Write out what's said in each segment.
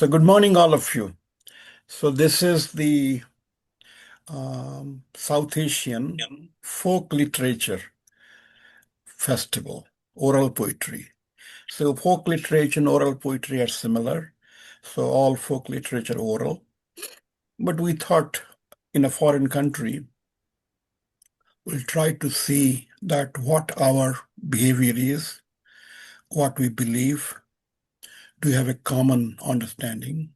So good morning, all of you. So this is the South Asian Folk Literature Festival, oral poetry. So folk literature and oral poetry are similar. So all folk literature oral. But we thought in a foreign country, we'll try to see that what our behavior is, what we believe, do we have a common understanding?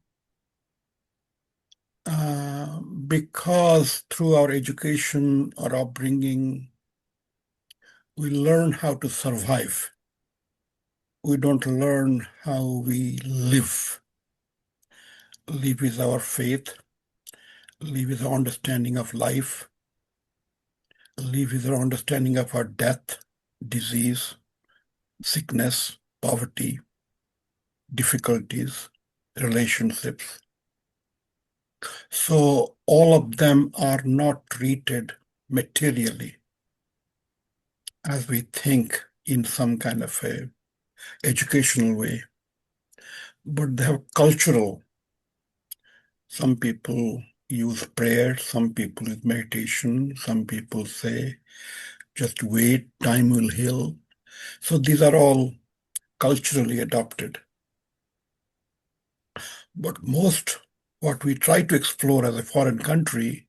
Because through our education or upbringing, we learn how to survive. We don't learn how we live. Live is our faith. Live is our understanding of life. Live is our understanding of our death, disease, sickness, poverty, difficulties, relationships. So all of them are not treated materially as we think in some kind of a educational way, but they have cultural. Some people use prayer, some people use meditation, some people say, just wait, time will heal. So these are all culturally adopted. But most what we try to explore as a foreign country,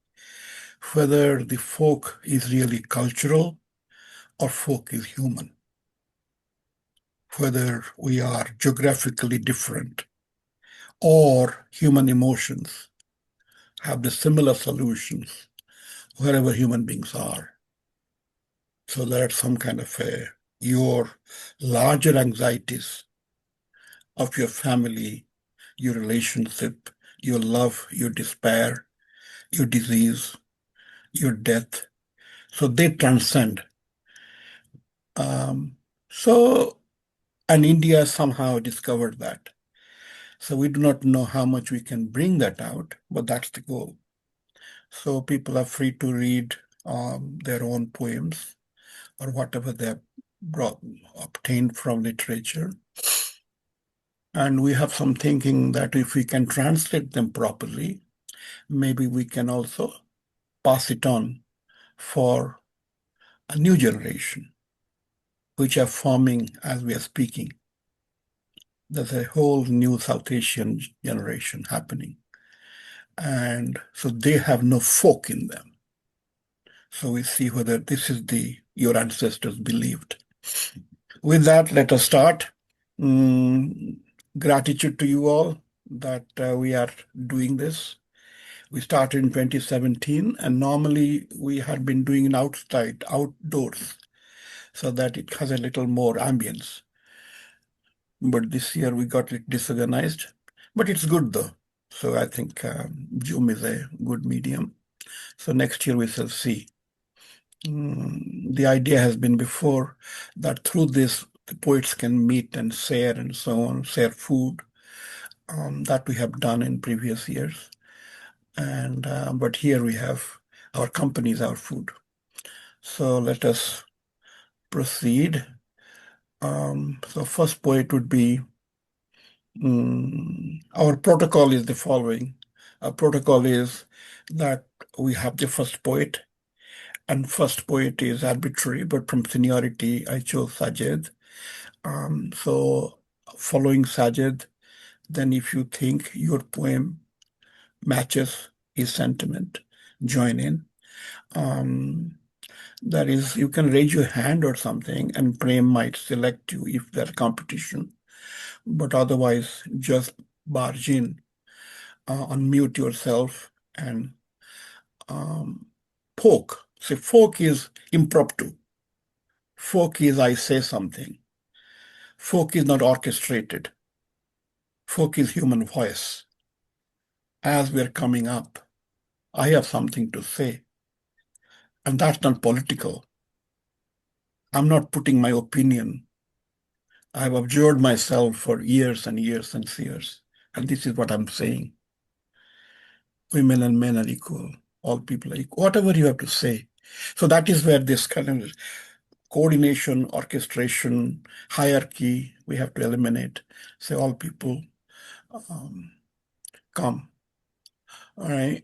whether the folk is really cultural or folk is human, whether we are geographically different or human emotions have the similar solutions wherever human beings are. So that some kind of your larger anxieties of your family, your relationship, your love, your despair, your disease, your death. So they transcend. Um, so, and India somehow discovered that. So we do not know how much we can bring that out, but that's the goal. So people are free to read their own poems or whatever they have obtained from literature. And we have some thinking that if we can translate them properly, maybe we can also pass it on for a new generation, which are forming as we are speaking. There's a whole new South Asian generation happening. And so they have no folk in them. So we see whether this is your ancestors believed. With that, let us start. Mm, Gratitude to you all that we are doing this. We started in 2017, and normally we had been doing it outdoors, so that it has a little more ambience. But this year we got it disorganized, but it's good though. So I think Zoom is a good medium. So next year we shall see. The idea has been before that through this, the poets can meet and share and so on, share food that we have done in previous years. And but here we have our companies, our food. So let us proceed. So first poet would be our protocol is the following. Our protocol is that we have the first poet, and first poet is arbitrary, but from seniority, I chose Sajid. So following Sajid, then if you think your poem matches his sentiment, join in. Um, that is, you can raise your hand or something, and Prem might select you if there's competition. But otherwise, just barge in, unmute yourself, and um, poke. See, folk is impromptu. Folk is I say something. Folk is not orchestrated. Folk is human voice. As we're coming up, I have something to say. And that's not political. I'm not putting my opinion. I've observed myself for years and years and years. And this is what I'm saying. Women and men are equal. All people are equal. Whatever you have to say. So that is where this kind of coordination, orchestration, hierarchy, we have to eliminate. Say all people. come. All right.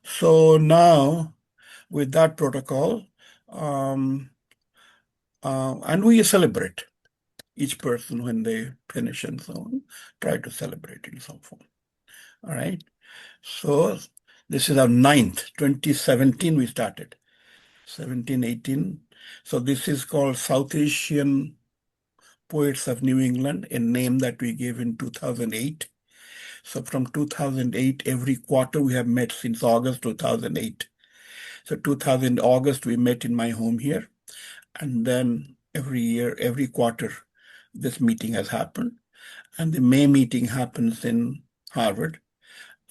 So now with that protocol, um, and we celebrate each person when they finish and so on, try to celebrate in some form. All right. So this is our ninth, 2017 we started, 17, 18. So this is called South Asian Poets of New England, a name that we gave in 2008. So from 2008, every quarter we have met since August 2008. So 2000 August, we met in my home here. And then every year, every quarter, this meeting has happened. And the May meeting happens in Harvard.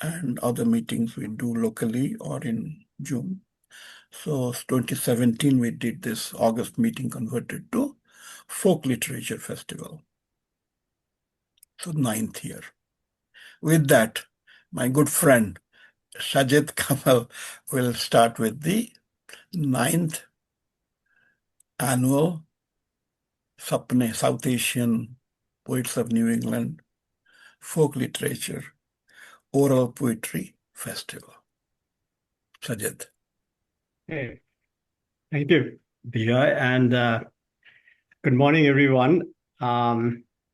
And other meetings we do locally or in June. So 2017, we did this August meeting converted to Folk Literature Festival. So ninth year. With that, my good friend Sajid Kamal will start with the ninth annual SAPNE, South Asian Poets of New England Folk Literature Oral Poetry Festival. Sajid. Hey, thank you, Dia, and good morning, everyone.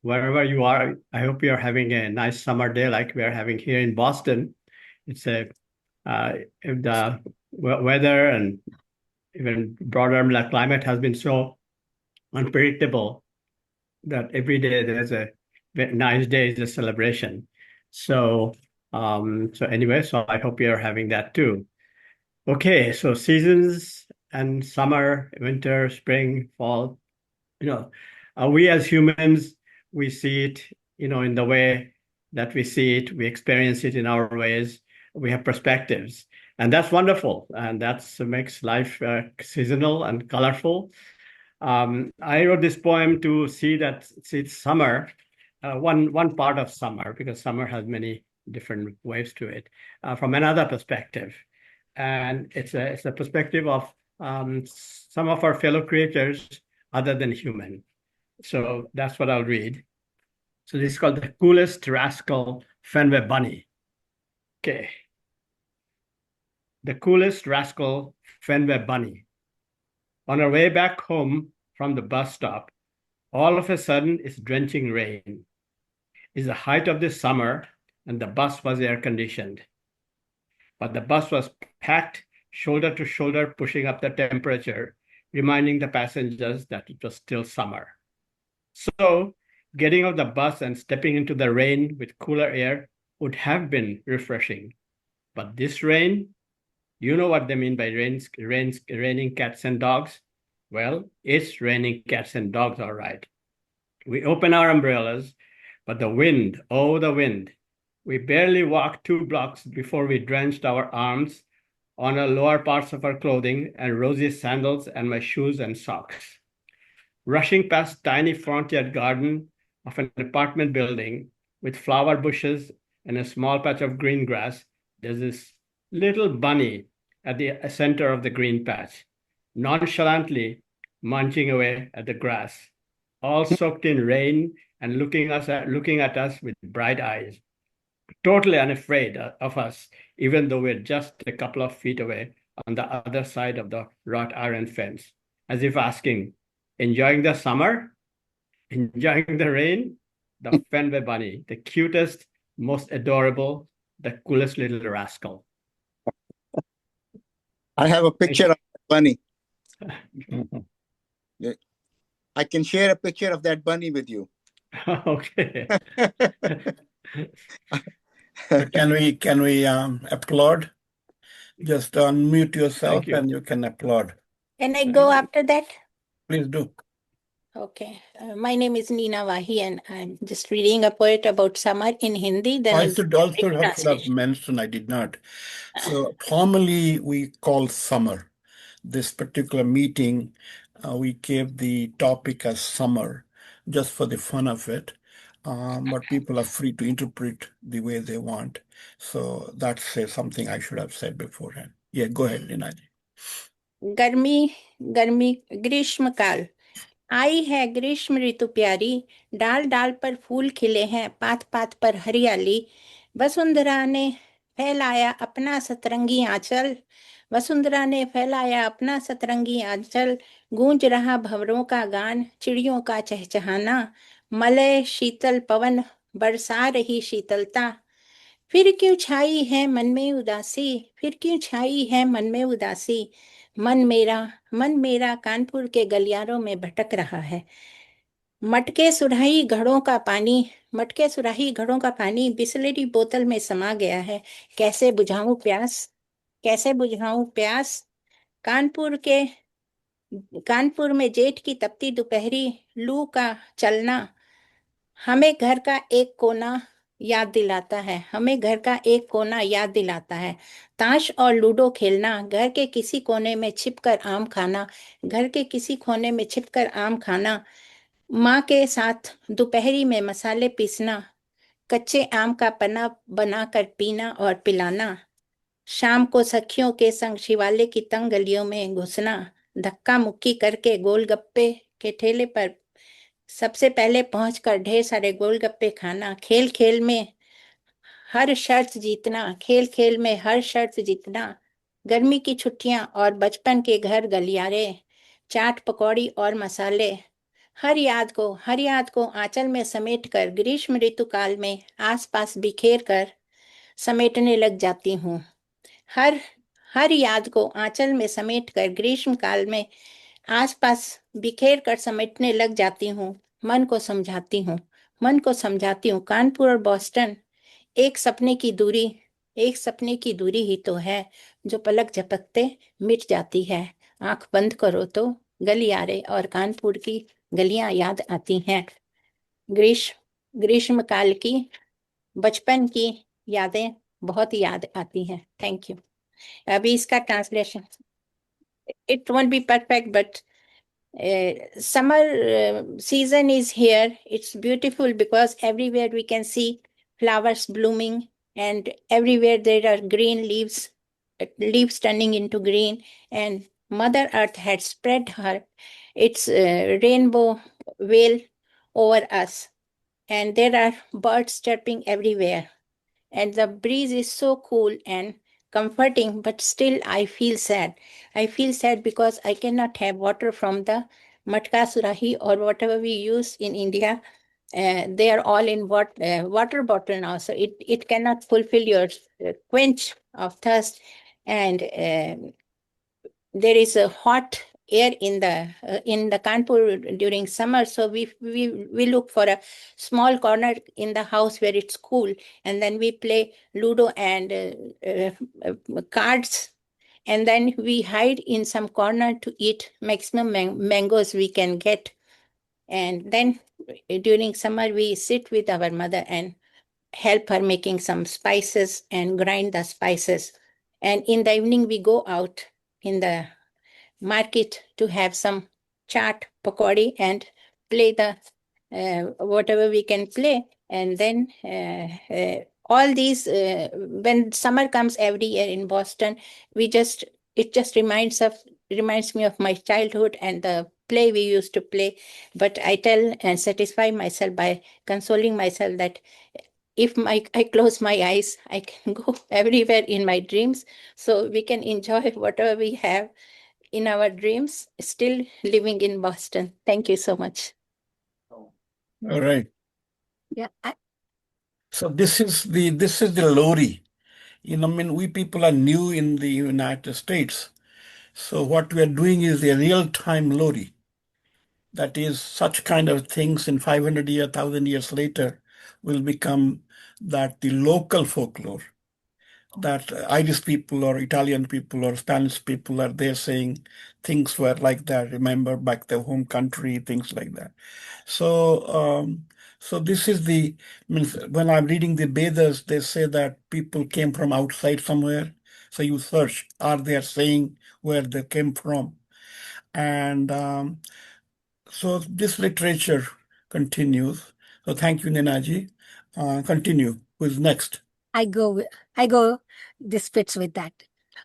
Wherever you are, I hope you are having a nice summer day like we are having here in Boston. It's if the weather and even broader climate has been so unpredictable that every day there's a nice day is a celebration. So anyway, so I hope you are having that too. Okay, so seasons and summer, winter, spring, fall, you know, we as humans, we see it, in the way that we see it, we experience it in our ways, we have perspectives, and that's wonderful, and that's makes life seasonal and colorful. I wrote this poem to see summer, one part of summer, because summer has many different waves to it, from another perspective, and it's a perspective of some of our fellow creatures other than human. So that's what I'll read. So this is called The Coolest Rascal Fenway Bunny. Okay. The Coolest Rascal Fenway Bunny. On our way back home from the bus stop, all of a sudden it's drenching rain. It's the height of the summer and the bus was air conditioned. But the bus was packed shoulder to shoulder, pushing up the temperature, reminding the passengers that it was still summer. So getting off the bus and stepping into the rain with cooler air would have been refreshing. But this rain, you know what they mean by raining cats and dogs? Well, it's raining cats and dogs, all right. We open our umbrellas, but the wind, oh, the wind. We barely walked 2 blocks before we drenched our arms on the lower parts of our clothing and Rosie's sandals and my shoes and socks. Rushing past tiny front yard garden of an apartment building with flower bushes and a small patch of green grass, there's this little bunny at the center of the green patch, nonchalantly munching away at the grass, all soaked in rain and looking at us with bright eyes, totally unafraid of us, even though we're just a couple of feet away on the other side of the wrought iron fence, as if asking, enjoying the summer? Enjoying the rain? The Fenway Bunny, the cutest, most adorable, the coolest little rascal. I have a picture of that bunny. Mhm. I can share a picture of that bunny with you. Okay. So can we applaud? Just unmute yourself Thank you. and you can applaud. Can I go after that? Please do. Okay. My name is Neena Wahi, and I'm just reading a poet about summer in Hindi. Then I I'll should do a also quick have translation. mentioned, I did not. So formally, we call summer. This particular meeting, we gave the topic as summer, just for the fun of it. But people are free to interpret the way they want. So that's something I should have said beforehand. Yeah, go ahead, Ninaji. गर्मी गर्मी ग्रीष्म काल आई है ग्रीष्म ऋतु प्यारी, डाल डाल पर फूल खिले हैं, पात पात पर हरियाली, वसुंधरा ने फैलाया अपना सतरंगी आंचल, वसुंधरा ने फैलाया अपना सतरंगी आंचल, गूंज रहा भंवरों का गान, चिड़ियों का चहचहाना, मलय शीतल पवन बरसा रही शीतलता। फिर क्यों छाई है मन में उदासी, फिर क्यों छाई है मन में उदासी, मन मेरा कानपुर के गलियारों में भटक रहा है। मटके सुराही घड़ों का पानी, मटके सुराही घड़ों का पानी बिसलेरी बोतल में समा गया है। कैसे बुझाऊं प्यास, कैसे बुझाऊं प्यास। कानपुर के कानपुर में जेठ की तपती दोपहरी, लू का चलना हमें घर का एक कोना याद दिलाता है, हमें घर का एक कोना याद दिलाता है। ताश और लूडो खेलना, घर के किसी कोने में छिपकर आम खाना, घर के किसी कोने में छिपकर आम खाना, माँ के साथ दोपहरी में मसाले पीसना, कच्चे आम का पन्ना बनाकर पीना और पिलाना, शाम को सखियों के संग शिवालय की तंग गलियों में घुसना, धक्का मुक्की करके गोलगप्पे के ठेले पर सबसे पहले पहुंचकर ढेर सारे गोलगप्पे खाना, खेल खेल में हर शर्त जीतना, खेल खेल में हर शर्त जीतना, गर्मी की छुट्टियां और बचपन के घर गलियारे, चाट पकौड़ी और मसाले, हर याद को आंचल में समेटकर ग्रीष्म ऋतु काल में आसपास बिखेर कर समेटने लग जाती हूँ। हर हर याद को आंचल में समेटकर ग्रीष्म काल में आसपास बिखेर कर समेटने लग जाती हूँ। मन को समझाती हूँ, मन को समझाती हूँ। कानपुर और बॉस्टन एक सपने की दूरी, एक सपने की दूरी ही तो है, जो पलक झपकते मिट जाती है। आंख बंद करो तो गलियारे और कानपुर की गलियां याद आती हैं। ग्रीष्म काल की बचपन की यादें बहुत याद आती हैं। Thank you. अभी इसका translation, it won't be perfect but summer season is here. It's beautiful because everywhere we can see flowers blooming, and everywhere there are green leaves, leaves turning into green, and Mother Earth had spread her its rainbow veil over us, and there are birds chirping everywhere, and the breeze is so cool and comforting, but still I feel sad. I feel sad because I cannot have water from the matka surahi or whatever we use in India. They are all in water bottle now, so it cannot fulfill your quench of thirst. And there is a hot air in the Kanpur during summer, so we look for a small corner in the house where it's cool, and then we play Ludo and cards, and then we hide in some corner to eat maximum mangoes we can get. And then during summer we sit with our mother and help her making some spices and grind the spices, and in the evening we go out in the market to have some chaat, pakodi, and play the whatever we can play. And then all these, when summer comes every year in Boston, it just reminds me of my childhood and the play we used to play. But I tell and satisfy myself by consoling myself that if I close my eyes, I can go everywhere in my dreams. So we can enjoy whatever we have in our dreams, still living in Boston. Thank you so much. All right. Yeah. So this is the Lori. I mean, we people are new in the United States. So what we are doing is the real-time Lori. That is, such kind of things in 500 years, 1,000 years later will become that the local folklore, that Irish people or Italian people or Spanish people are there saying things were like that, remember back their home country, things like that. So this is means when I'm reading the Vedas, they say that people came from outside somewhere. So you search, are they saying where they came from? And so this literature continues. So thank you, Ninaji. Continue. Who is next? I go, this fits with that.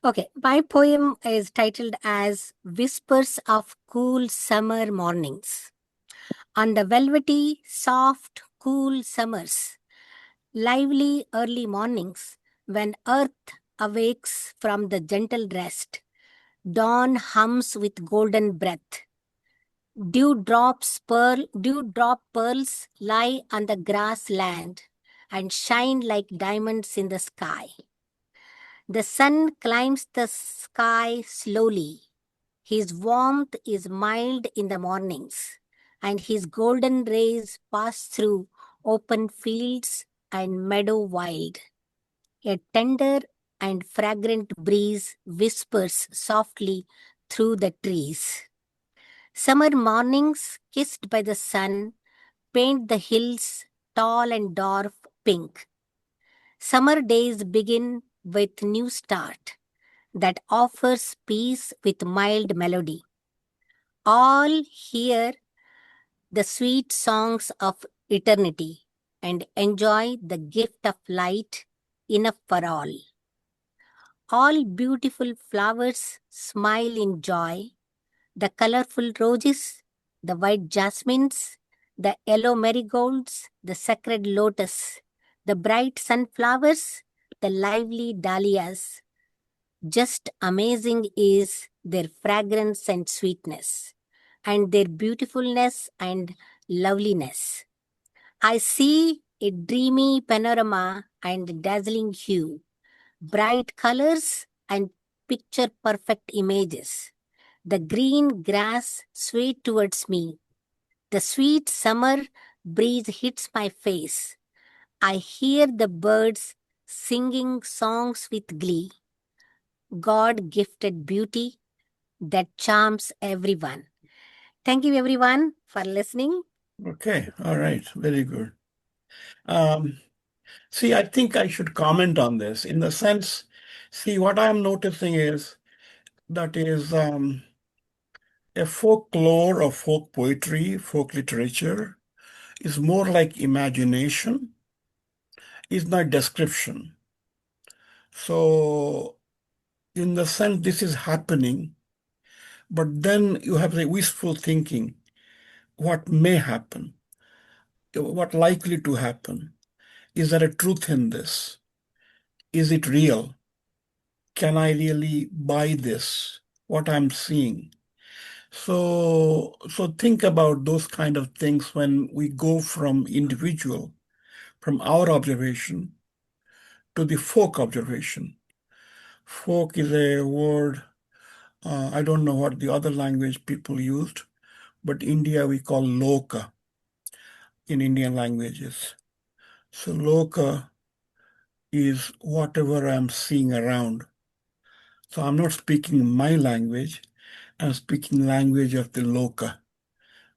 Okay, my poem is titled as Whispers of Cool Summer Mornings. On the velvety, soft, cool summers, lively early mornings when earth awakes from the gentle rest. Dawn hums with golden breath. Dewdrop pearls lie on the grassland and shine like diamonds in the sky. The sun climbs the sky slowly. His warmth is mild in the mornings, and his golden rays pass through open fields and meadow wild. A tender and fragrant breeze whispers softly through the trees. Summer mornings, kissed by the sun, paint the hills tall and dark pink. Summer days begin with new start that offers peace with mild melody. All hear the sweet songs of eternity and enjoy the gift of light enough for all. All beautiful flowers smile in joy, the colorful roses, the white jasmines, the yellow marigolds, the sacred lotus, the bright sunflowers, the lively dahlias. Just amazing is their fragrance and sweetness, and their beautifulness and loveliness. I see a dreamy panorama and dazzling hue, bright colors and picture perfect images. The green grass swayed towards me. The sweet summer breeze hits my face. I hear the birds singing songs with glee. God gifted beauty that charms everyone. Thank you, everyone, for listening. Okay, all right, very good. See, I think I should comment on this in the sense, see, what I'm noticing is that is a folklore or folk poetry, folk literature is more like imagination, is not description. So, in the sense, this is happening, but then you have the wistful thinking, what may happen, what likely to happen. Is there a truth in this? Is it real? Can I really buy this? What I'm seeing? So think about those kind of things when we go from individual, from our observation to the folk observation. Folk is a word, I don't know what the other language people used, but India we call loka in Indian languages. So loka is whatever I'm seeing around. So I'm not speaking my language, I'm speaking language of the loka.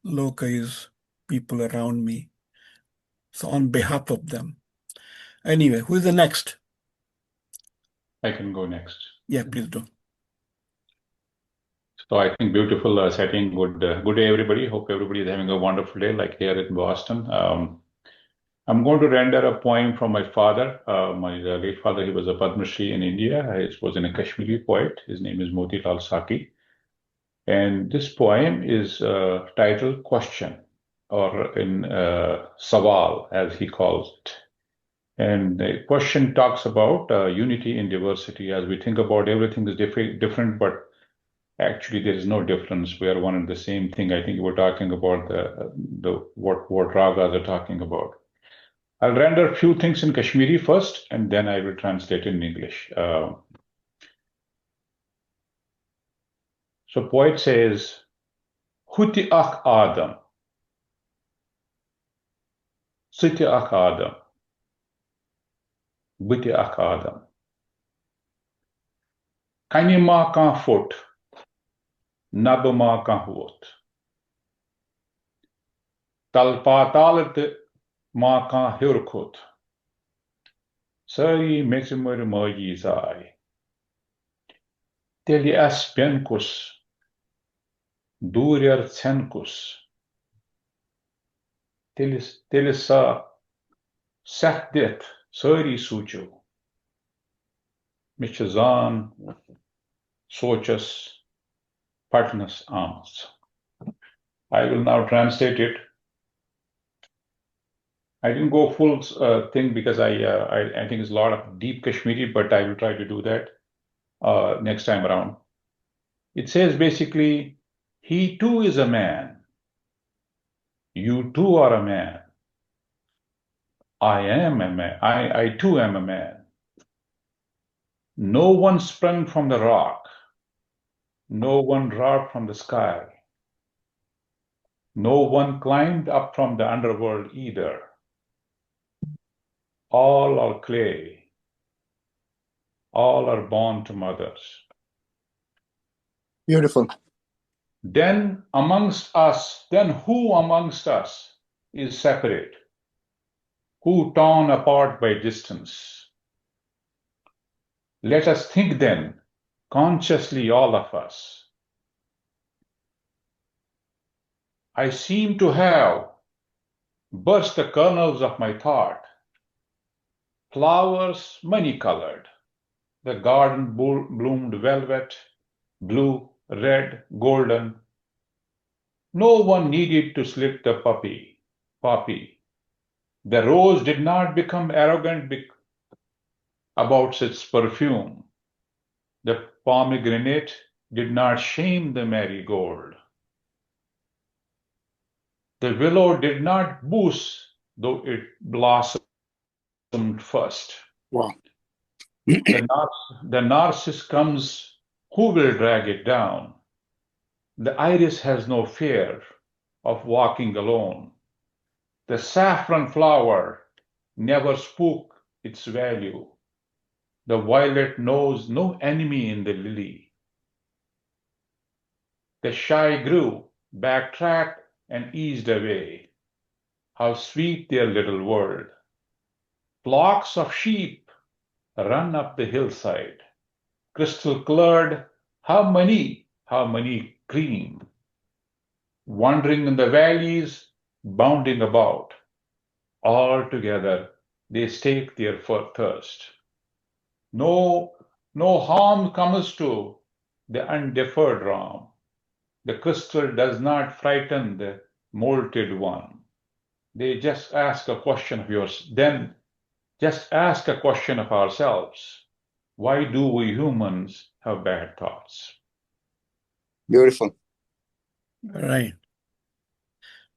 Loka is people around me. So on behalf of them. Anyway, who is the next? I can go next. Yeah, please do. So I think beautiful setting. Good day, everybody. Hope everybody is having a wonderful day, like here in Boston. I'm going to render a poem from my father. My late father, he was a Padma Shri in India. He was a Kashmiri poet. His name is Motilal Saki. And this poem is titled Question, or in Sawal, as he calls it. And the question talks about unity in diversity. As we think about everything is different, but actually there is no difference. We are one and the same thing. I think we're talking about what ragas are talking about. I'll render a few things in Kashmiri first, and then I will translate in English. So poet says, Huti ak Adam, Siti ak Adam, Biti ak Adam. Kani ma kan fot, Naba ma kan huot. Talpatalat ma kan hirkot. Sari metimur mogi zai. Teli aspenkus, Durer cenkus. Telisa Sahdit, Sari Sujo, Michazan, Sochas, Partners Arms. I will now translate it. I didn't go full thing because I think it's a lot of deep Kashmiri, but I will try to do that next time around. It says basically, he too is a man. You too are a man. I am a man. I too am a man. No one sprung from the rock. No one dropped from the sky. No one climbed up from the underworld either. All are clay. All are born to mothers. Beautiful. Then who amongst us is separate? Who torn apart by distance? Let us think then, consciously all of us. I seem to have burst the kernels of my thought. Flowers many-colored, the garden bloomed velvet, blue, red, golden. No one needed to slit the poppy. The rose did not become arrogant about its perfume. The pomegranate did not shame the marigold. The willow did not boast, though it blossomed first. Wow. The narcissus comes, who will drag it down? The iris has no fear of walking alone. The saffron flower never spoke its value. The violet knows no enemy in the lily. The shy grew, backtracked, and eased away. How sweet their little world. Flocks of sheep run up the hillside. Crystal colored, how many cream. Wandering in the valleys, bounding about. All together they stake their thirst. No harm comes to the undeferred ram. The crystal does not frighten the molted one. They just ask a question of yours. Then just ask a question of ourselves. Why do we humans have bad thoughts? Beautiful. All right.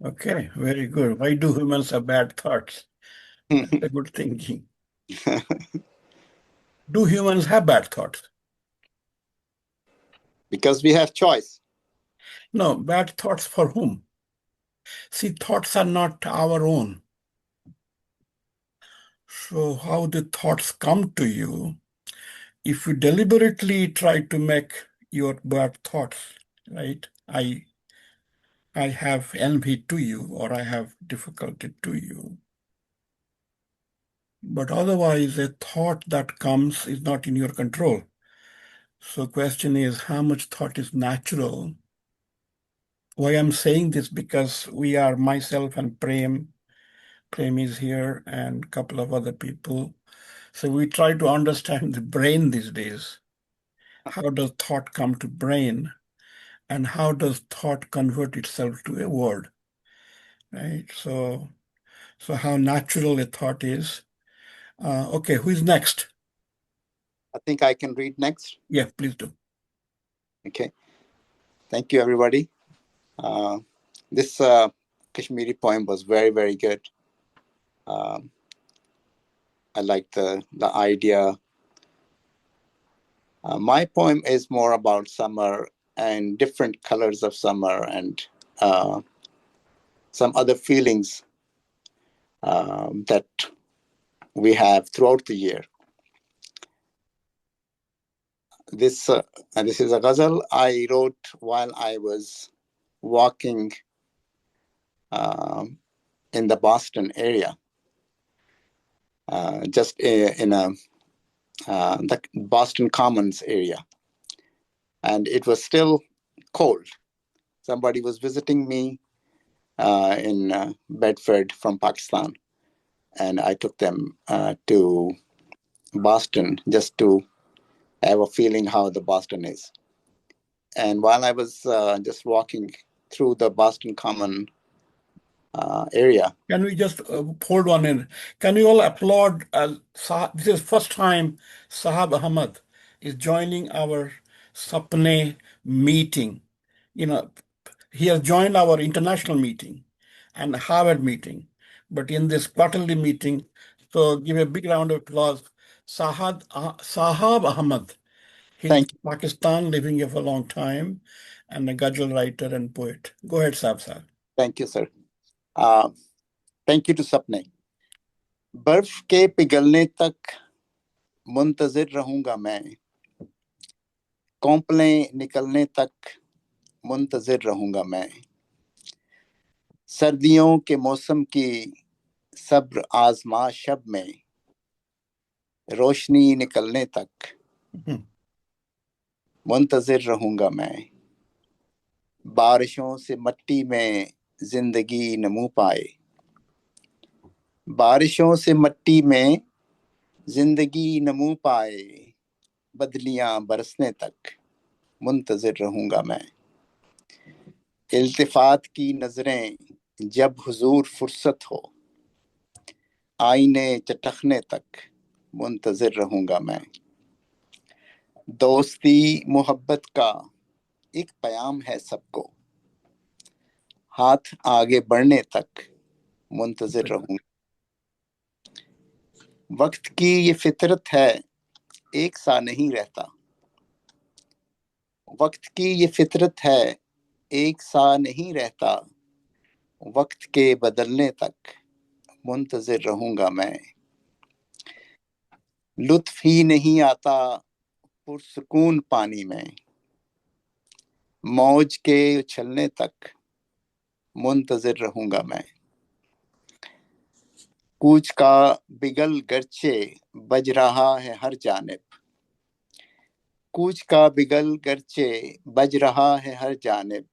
Okay, very good. Why do humans have bad thoughts? That's a good thinking. Do humans have bad thoughts? Because we have choice. No, bad thoughts for whom? See, thoughts are not our own. So how the thoughts come to you, if you deliberately try to make your bad thoughts, right? I have envy to you, or I have difficulty to you. But otherwise, a thought that comes is not in your control. So question is, how much thought is natural? Why I'm saying this, because we are, myself and Prem is here, and a couple of other people. So we try to understand the brain these days. How does thought come to brain? And how does thought convert itself to a word? Right? So how natural a thought is. Okay, who is next? I think I can read next. Yeah, please do. Okay. Thank you, everybody. This Kashmiri poem was very, very good. I like the idea. My poem is more about summer and different colors of summer and some other feelings that we have throughout the year. This is a ghazal I wrote while I was walking in the Boston area, just in the Boston Commons area. And it was still cold. Somebody was visiting me in Bedford from Pakistan. And I took them to Boston just to have a feeling how the Boston is. And while I was just walking through the Boston Common, area. Can we just hold one in? Can we all applaud? This is first time Sahab Ahmad is joining our SAPNE meeting. You know, he has joined our international meeting and Harvard meeting, but in this quarterly meeting, so give a big round of applause. Sahab Ahmad. He's Thank you. Pakistan, living here for a long time, and a ghazal writer and poet. Go ahead, Sahab. Thank you, sir. Thank you to SAPNE. बर्फ के पिघलने तक मुंतजिर रहूंगा मैं, कॉम्पलें निकलने तक मुंतजिर रहूंगा मैं, सर्दियों के मौसम की सब्र आजमा शब में रोशनी निकलने तक मुंतजिर रहूंगा मैं, बारिशों से मिट्टी में जिंदगी नमू पाए, बारिशों से मिट्टी में जिंदगी नमू पाए, बदलियां बरसने तक मुंतजिर रहूंगा मैं, इल्तिफात की नजरें जब हुजूर फुर्सत हो, आईने चटखने तक मुंतजिर रहूंगा मैं, दोस्ती मोहब्बत का एक प्याम है सबको, हाथ आगे बढ़ने तक मुंतजिर रहूंगा, वक्त की ये फितरत है एक सा नहीं रहता, वक्त की ये फितरत है एक सा नहीं रहता, वक्त के बदलने तक मुंतजिर रहूंगा मैं, लुत्फ ही नहीं आता पुरसुकून पानी में, मौज के उछलने तक मुंतजिर रहूंगा मैं, कूच का बिगल गर्चे बज रहा है हर जानिब, कूच का बिगल गर्चे बज रहा है हर जानिब,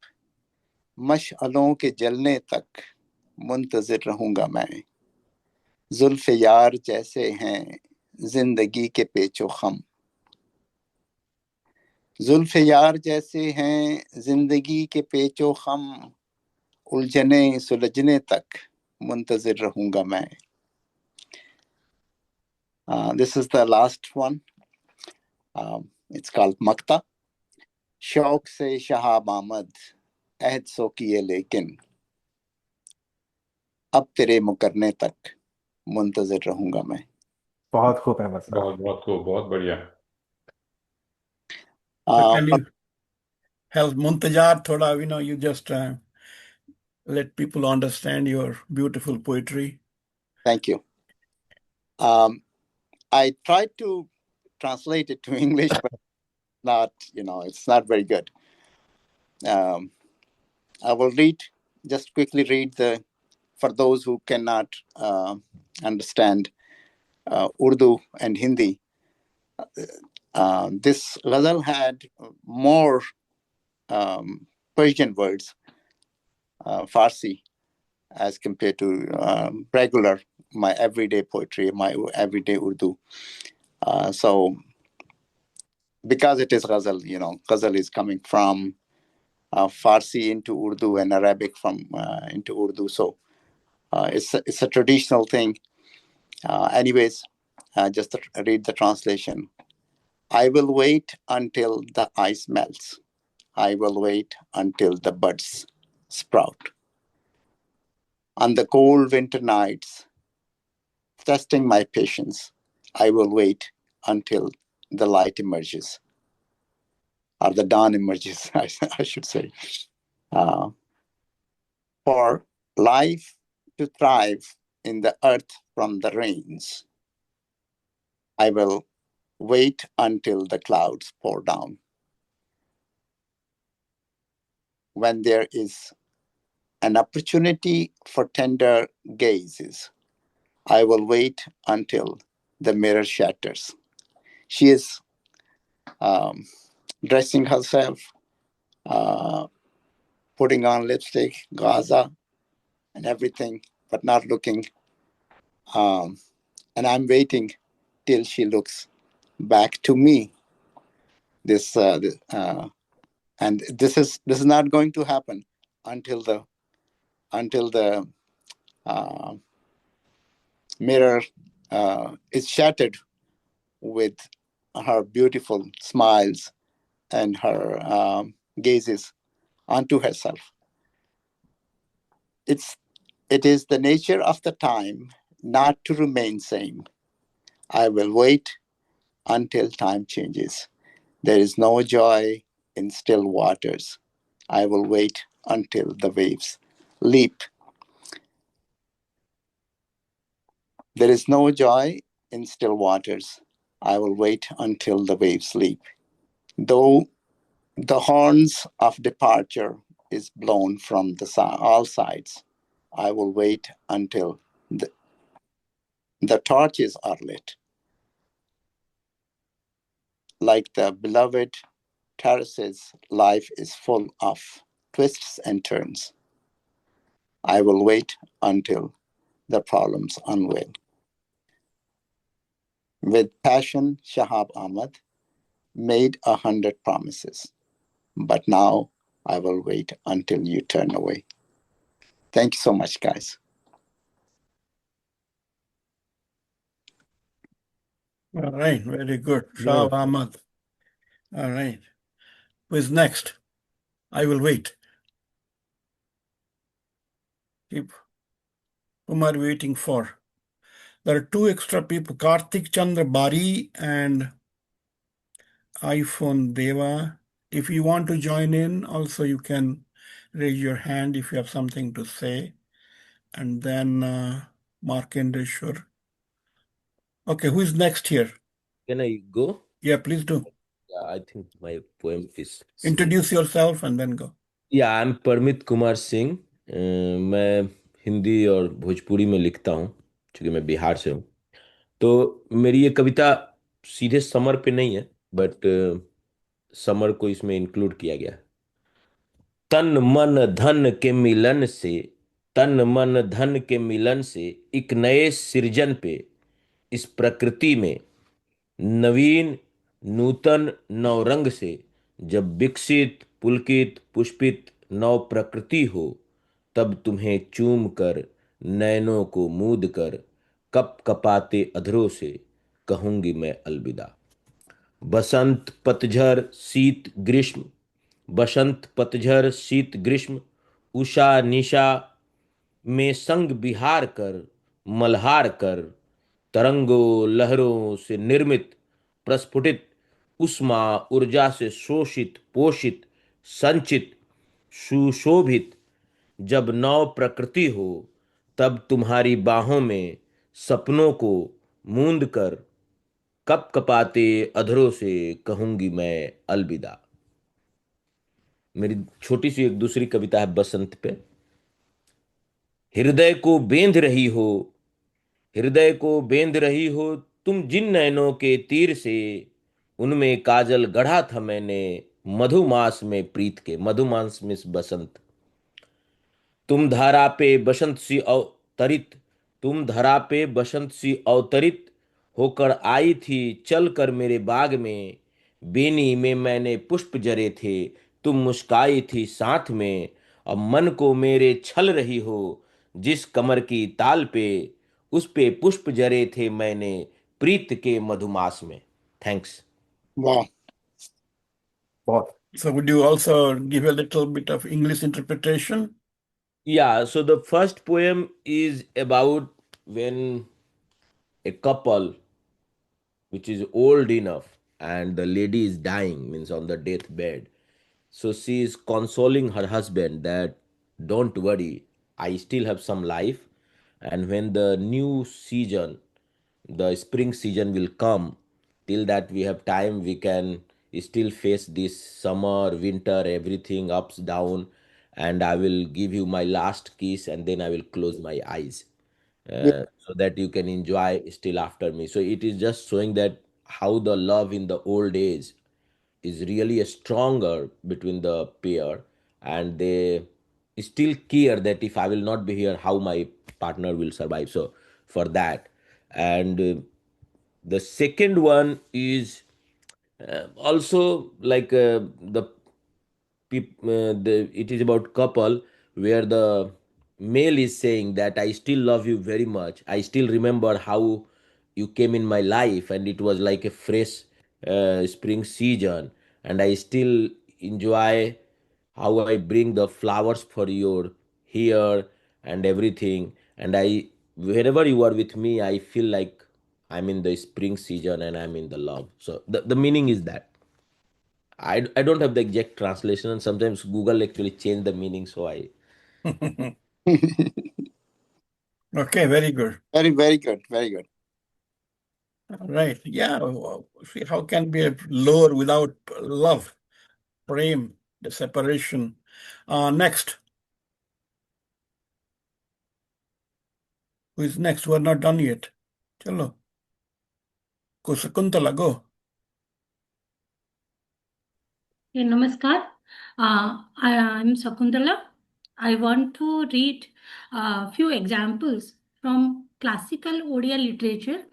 मशअलों के जलने तक मुंतजिर रहूंगा मैं, जुल्फ यार जैसे हैं जिंदगी के पेचो खम, जुल्फ यार जैसे हैं जिंदगी के पेचो खम, उलझने सुलझने तक मुंतजिर रहूंगा मैं. This is the last one. It's called Makta. शौक से शहाब आमद अहद सो किए लेकिन अब तेरे मुकरने तक मुंतजिर रहूंगा मैं. बहुत खूब अहमद साहब. बहुत बहुत खूब, बहुत बढ़िया. Can you help Muntajar thoda, you just let people understand your beautiful poetry. Thank you. I tried to translate it to English, but not, it's not very good. I will just quickly read for those who cannot understand Urdu and Hindi. This ghazal had more Persian words, Farsi, as compared to regular, my everyday poetry, my everyday Urdu. So because it is ghazal, ghazal is coming from Farsi into Urdu and Arabic into Urdu. So it's a traditional thing. Anyways, just to read the translation. I will wait until the ice melts. I will wait until the buds sprout. On the cold winter nights, testing my patience, I will wait until the light emerges, or the dawn emerges, I should say. For life to thrive in the earth from the rains, I will wait until the clouds pour down. When there is an opportunity for tender gazes, I will wait until the mirror shatters. She is dressing herself, putting on lipstick, Gaza, and everything, but not looking. And I'm waiting till she looks back to me. And this is not going to happen until the uh, mirror is shattered with her beautiful smiles and her gazes onto herself. It is the nature of the time not to remain same. I will wait until time changes. There is no joy in still waters. I will wait until the waves leap. There is no joy in still waters. I will wait until the waves leap. Though the horns of departure is blown from all sides, I will wait until the, the torches are lit. Like the beloved terraces, life is full of twists and turns. I will wait until the problems unveil. With passion, Shahab Ahmad made 100 promises, but now I will wait until you turn away. Thank you so much, guys. All right, very good. Shah Ahmad. All right. Who is next? I will wait. Keep. Whom are we waiting for? There are two extra people, Karthik Chandra Bari and iPhone Deva. If you want to join in, also you can raise your hand if you have something to say. And then Markendeshwar. Okay, who is next here? Can I go? Yeah, please do. Yeah, I think my poem is. Introduce yourself and then go. या I am परमित कुमार सिंह। मैं हिंदी और भोजपुरी में लिखता हूँ क्योंकि मैं बिहार से हूँ। तो मेरी ये कविता सीधे समर पे नहीं है, बट समर को इसमें इंक्लूड किया गया है। तन मन धन के मिलन से, तन मन धन के मिलन से एक नए सृजन पे इस प्रकृति में नवीन नूतन नवरंग से जब विकसित पुलकित पुष्पित नव प्रकृति हो, तब तुम्हें चूम कर नैनों को मूद कर कप कपाते अधरों से कहूंगी मैं अलविदा। बसंत पतझर शीत ग्रीष्म, बसंत पतझर शीत ग्रीष्म, उषा निशा में संग विहार कर मल्हार कर, तरंगों लहरों से निर्मित प्रस्फुटित उष्मा ऊर्जा से शोषित पोषित संचित सुशोभित जब नव प्रकृति हो, तब तुम्हारी बाहों में सपनों को मूंद कर कप कपाते अधरों से कहूंगी मैं अलविदा। मेरी छोटी सी एक दूसरी कविता है बसंत पे। हृदय को बेंध रही हो, हृदय को बेंध रही हो तुम जिन नैनों के तीर से, उनमें काजल गढ़ा था मैंने मधुमास में प्रीत के। मधुमास में बसंत। तुम धारा पे बसंत सी अवतरित, तुम धरा पे बसंत सी अवतरित होकर आई थी चल कर मेरे बाग में, बेनी में मैंने पुष्प जरे थे तुम मुस्काई थी साथ में। अब मन को मेरे छल रही हो जिस कमर की ताल पे, उस पे पुष्प जरे थे मैंने प्रीत के मधुमास में। थैंक्स। Wow. बहुत So would you also give a little bit of English interpretation? Yeah, so the first poem is about when a couple which is old enough and the lady is dying, means on the deathbed. So she is consoling her husband that don't worry, I still have some life, and when the new season, the spring season will come, till that we have time, we can still face this summer winter everything ups down, and I will give you my last kiss and then I will close my eyes, so that you can enjoy still after me. So it is just showing that how the love in the old age is really a stronger between the pair, and they still care that if I will not be here, how my partner will survive. So for that, and the second one is also like the it is about couple where the male is saying that I still love you very much. I still remember how you came in my life, and it was like a fresh spring season. And I still enjoy how I bring the flowers for your here and everything. And whenever you are with me, I feel like I'm in the spring season and I'm in the love. So the meaning is that. I don't have the exact translation, and sometimes Google actually change the meaning. So I Okay, very good. Very, very good. Very good. All right. Yeah. See, how can be a lower without love, prem, the separation? Next. Who is next? We're not done yet. Chalo. Kusakuntala, go. Hey, Namaskar. I'm Sakuntala. I want to read a few examples from classical Odia literature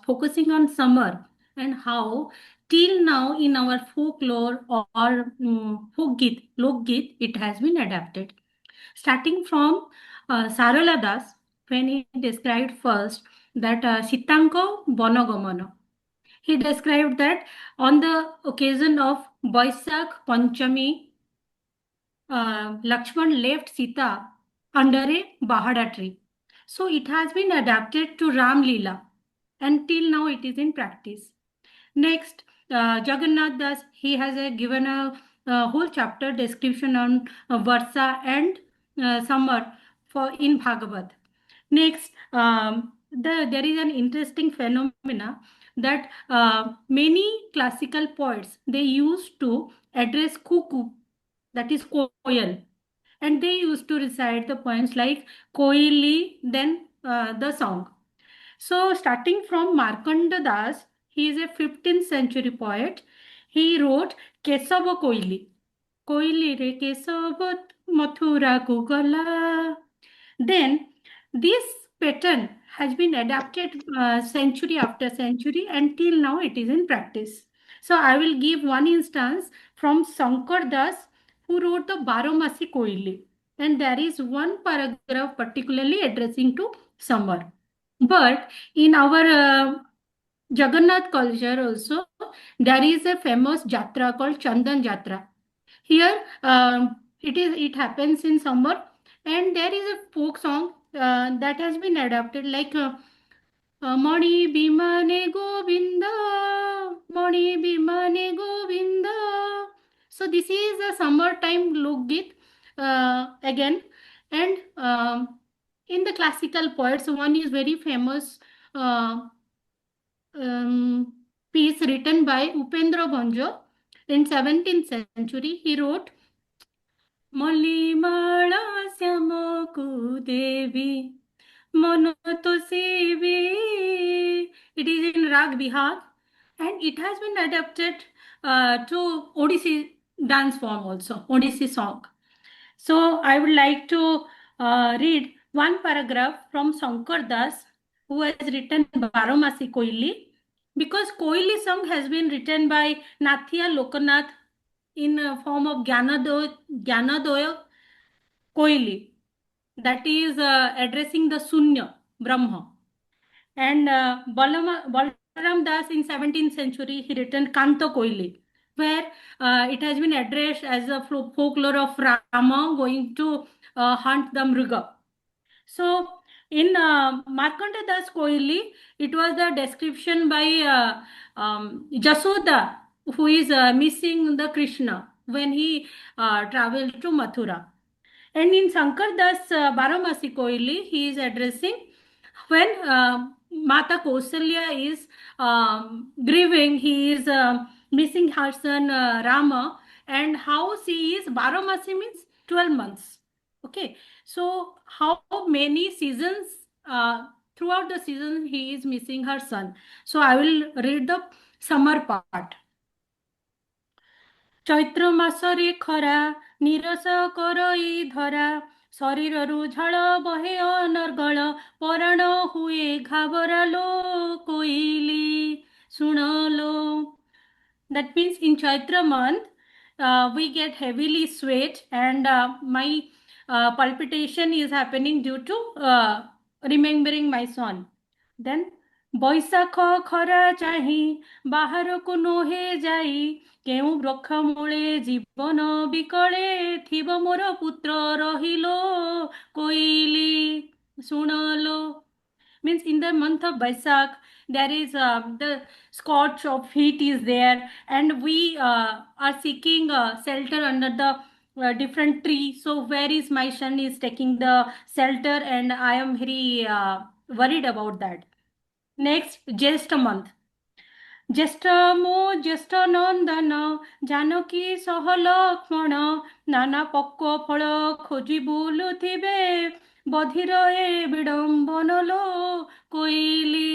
focusing on summer and how till now in our folklore or folk git, lok git, it has been adapted. Starting from Sarala Das, when he described first that Sitanko Bonogamana. He described that on the occasion of Boisak Panchami, Lakshman left Sita under a Bahada tree. So it has been adapted to Ram Leela, and till now it is in practice. Next, Jagannath Das, he has given a whole chapter description on Varsa and summer for in Bhagavad. Next, there is an interesting phenomena that many classical poets they used to address cuckoo, that is koyal, and they used to recite the poems like Koili, then the song. So, starting from Markanda Das, he is a 15th century poet. He wrote Kesava Koili. Koili re Kesava Mathura Kugala. Then, this pattern has been adapted century after century until now it is in practice. So, I will give one instance from Sankar Das, who wrote the Baromasi Koili. And there is one paragraph particularly addressing to summer. But in our Jagannath culture also, there is a famous jatra called Chandan Jatra. Here, it happens in summer, and there is a folk song that has been adapted like Mani Bimane Govinda, Mani Bimane Govinda. So this is a summertime Lokgit again, and in the classical poets, one is very famous uh, piece written by Upendra Bhanjo in 17th century. He wrote Malimala Syamaku Devi Monoto Sevi. It is in Rag Bihar, and it has been adapted to Odissi dance form also, Odissi song. So I would like to read one paragraph from Sankar Das, who has written Baromasi Koili, because Koili song has been written by Nathia Lokanath in form of Gyanadoya Koili, that is addressing the Sunya, Brahma. And Balaram Das in 17th century, he written Kanto Koili, where it has been addressed as a folklore of Rama going to hunt the Mruga. So in Markanda Das Koili, it was the description by Jasoda, who is missing the Krishna when he traveled to Mathura. And in Sankar Das Baramasi Koili, he is addressing when Mata Kausalya is grieving, he is missing her son Rama, and how she is Baramasi means 12 months. Okay, so how many seasons throughout the season he is missing her son. So I will read the summer part. ଚୈତ୍ର ମାସରେ ଖରା ନିରସ କରଇ ଧରା ଶରୀରରୁ ଝାଳ ବହେ ଅନର୍ଗଳ ପରାଣ ହୁଏ ଘାବରା ଲୋ କୋଇଲି ଶୁଣ ଲୋ. That means in Chaitra month, we get heavily sweat, and my palpitation is happening due to remembering my son. Then ବୈଶାଖ ଖରା ଚାହିଁ ବାହାରକୁ ନୋହେ ଯାଇ କେଉଁ ବୃକ୍ଷ ମୂଳେ ଜୀବନ ବିକଳେ ଥିବ ମୋର ପୁତ୍ର ରହିଲୋ କୋଇଲି ଶୁଣଲୋ means in the month of Baisakh there is the scorch of heat is there and we are seeking shelter under the different tree. So where is my son is taking the shelter and I am very worried about that. Next, just a month. জ্যেষ্ঠ মো জ্যেষ্ঠ নন্দন জানকী সহ লক্ষ্মণ নানা পক্ক ফଳ খোঁজি ବୁଲୁଥିବେ ବଧିର ଏ ବିଡ଼ମ୍ବନ ଲୋ କୋଇଲି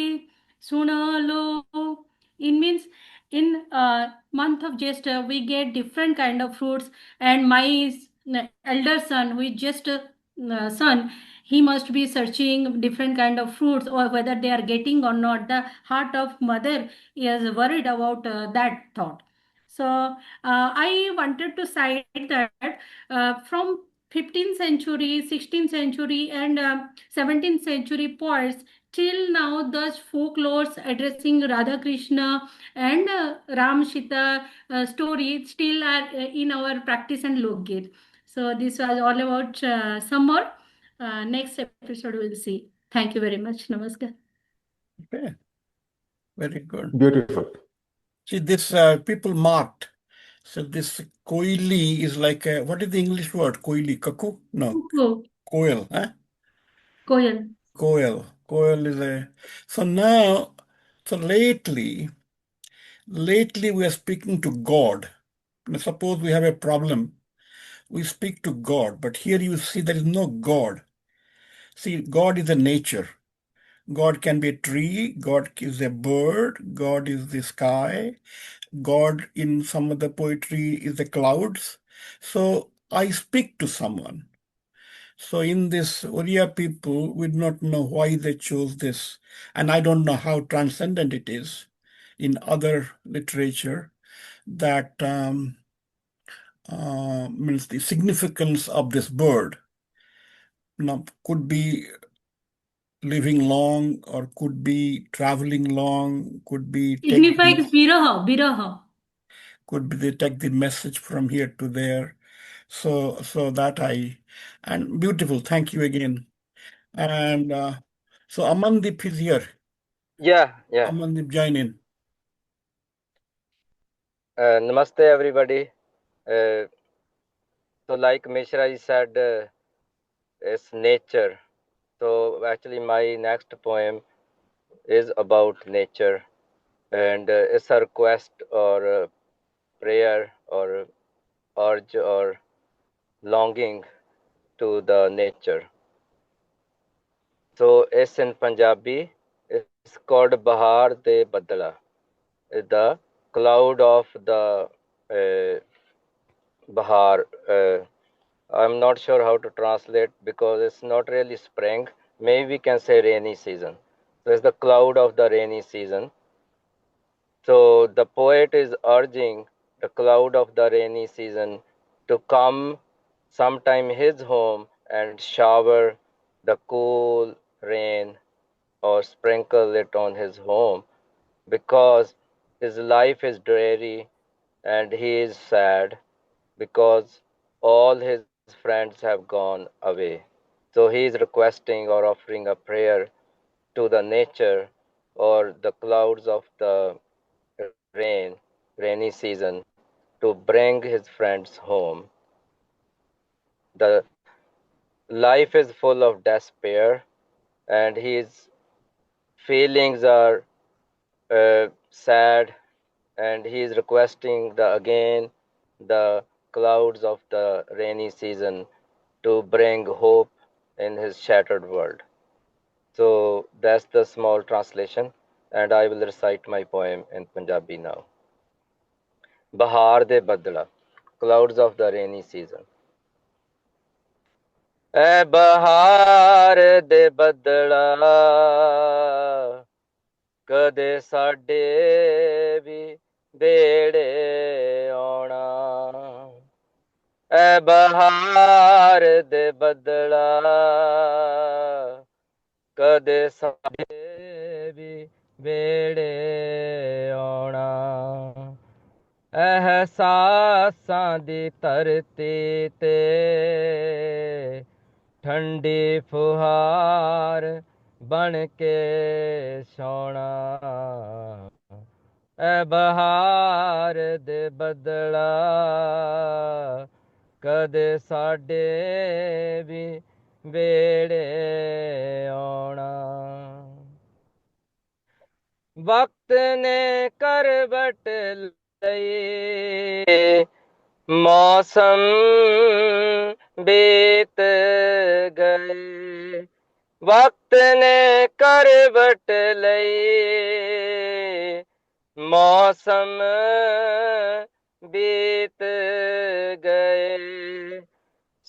ଶୁଣଲୋ. It means in month of Jesta we get different kind of fruits and my elder son who is just son he must be searching different kind of fruits or whether they are getting or not. The heart of mother is worried about that thought. So I wanted to cite that from 15th century 16th century and 17th century poets till now those folklores addressing Radha Krishna and Ram Sita stories still are in our practice and Lokgit. So this was all about summer. Next episode we'll see. Thank you very much. Namaskar. Okay. Very good. Beautiful. See, this people marked. So this koili is like what is the English word? Koili, kaku? No, koel. Huh? Koyal. Koel. Koel is a. So now, so lately we are speaking to God. Now, suppose we have a problem, we speak to God, but here you see there is no God. See, God is a nature. God can be a tree, God is a bird, God is the sky, God in some of the poetry is the clouds. So I speak to someone. So in this Oriya people, we do not know why they chose this. And I don't know how transcendent it is in other literature that means the significance of this bird. Now, could be living long or could be traveling long, could be Signifies biraha, biraha. could be they take the message from here to there. So that and beautiful. Thank you again. And so Amandeep is here. Yeah. Amandeep, join in. Namaste, everybody. So, like Mishra said, it's nature. So, actually, my next poem is about nature, and it's a request or a prayer or urge or longing to the nature. So, it's in Punjabi. It's called Bahar de Badala, the cloud of the Bahar. I'm not sure how to translate because it's not really spring. Maybe we can say rainy season. So it's the cloud of the rainy season. So the poet is urging the cloud of the rainy season to come sometime his home and shower the cool rain or sprinkle it on his home because his life is dreary and he is sad because all his friends have gone away. So he is requesting or offering a prayer to the nature or the clouds of the rainy season to bring his friends home. The life is full of despair and his feelings are sad and he is requesting the clouds of the rainy season to bring hope in his shattered world. So that's the small translation, and I will recite my poem in Punjabi now. Bahar de Badla, clouds of the rainy season. ए बहार दे बदला कदे साडे भी बेड़े आना ਐ ਬਹਾਰ ਦੇ ਬਦਲਾ ਕਦੇ ਸਾਡੇ ਵੀ ਵੇੜੇ ਆਉਣਾ ਅਹਿਸਾਸਾਂ ਦੀ ਧਰਤੀ ਤੇ ਠੰਡੀ ਫੁਹਾਰ ਬਣ ਕੇ ਸੋਣਾ ਐ ਬਹਾਰ ਦੇ ਬਦਲਾ ਕਦੇ ਸਾਡੇ ਵੀ ਵੇੜੇ ਆਉਣਾ ਵਕਤ ਨੇ ਕਰਵਟ ਲਈ ਮੌਸਮ ਬੀਤ ਗਏ ਵਕਤ ਨੇ ਕਰਵਟ ਲਈ ਮੌਸਮ ਬੀਤ ਗਏ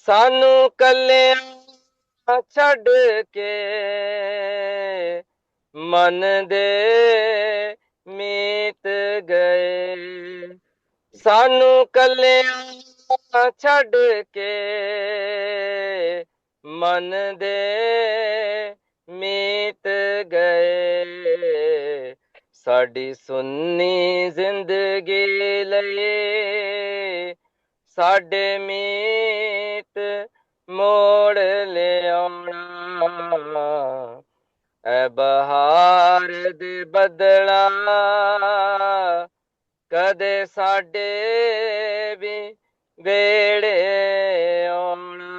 ਸਾਨੂੰ ਕੱਲਿਆਂ ਛੱਡ ਕੇ ਮਨ ਦੇ ਮੀਤ ਗਏ ਸਾਨੂੰ ਕੱਲਿਆਂ ਛੱਡ ਕੇ ਮਨ ਦੇ ਮੀਤ ਗਏ ਸਾਡੀ ਸੁੰਨੀ ਜ਼ਿੰਦਗੀ ਲਈ ਸਾਡੇ ਮੀਤ ਮੋੜ ਲਿਆਉਣਾ ਐ ਬਹਾਰ ਦੇ ਬਦਲਾ ਕਦੇ ਸਾਡੇ ਵੀ ਵੇੜੇ ਆਉਣਾ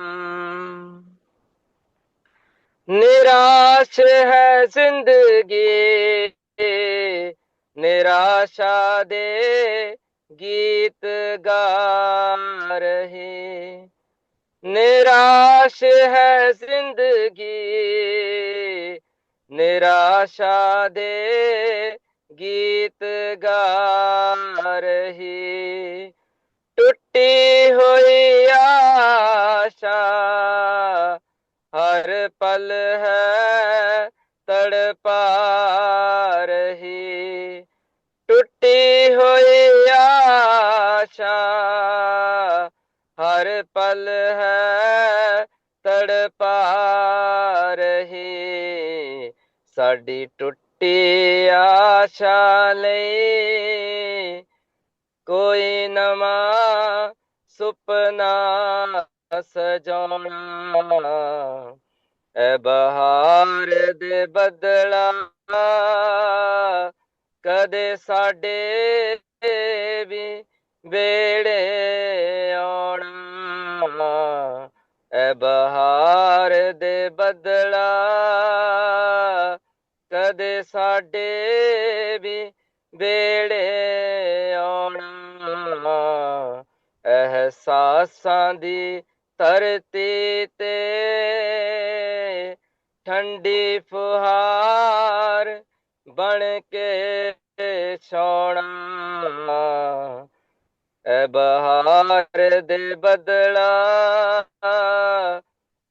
ਨਿਰਾਸ਼ ਹੈ ਜ਼ਿੰਦਗੀ ਨਿਰਾਸ਼ਾ ਦੇ ਗੀਤ ਗਾ ਰਹੇ ਨਿਰਾਸ਼ ਹੈ ਜ਼ਿੰਦਗੀ ਨਿਰਾਸ਼ਾ ਦੇ ਗੀਤ ਗਾ ਰਹੀ ਟੁੱਟੀ ਹੋਈ ਆਸ਼ਾ ਹਰ ਪਲ ਹੈ ਤੜਪਾ ਰਹੀ ਟੁੱਟੀ ਹੋਈ ਆਸ਼ਾ ਹਰ ਪਲ ਹੈ ਤੜਪਾ ਰਹੀ ਸਾਡੀ ਟੁੱਟੀ ਆਸ਼ਾ ਲਈ ਕੋਈ ਨਵਾਂ ਸੁਪਨਾ ਸਜਾਉਣਾ ਐ ਬਹਾਰ ਦੇ ਬਦਲਾ ਕਦੇ ਸਾਡੇ ਵੀ ਵੇੜੇ ਆਉਣਾ ਐ ਬਹਾਰ ਦੇ ਬਦਲਾ ਕਦੇ ਸਾਡੇ ਵੀ ਵੇੜੇ ਆਉਣਾ ਅਹਿਸਾਸਾਂ ਦੀ ਧਰਤੀ ਤੇ ਠੰਡੀ ਫੁਹਾਰ ਬਣ ਕੇ ਸੋਣਾ ਐ ਬਹਾਰ ਦੇ ਬਦਲਾ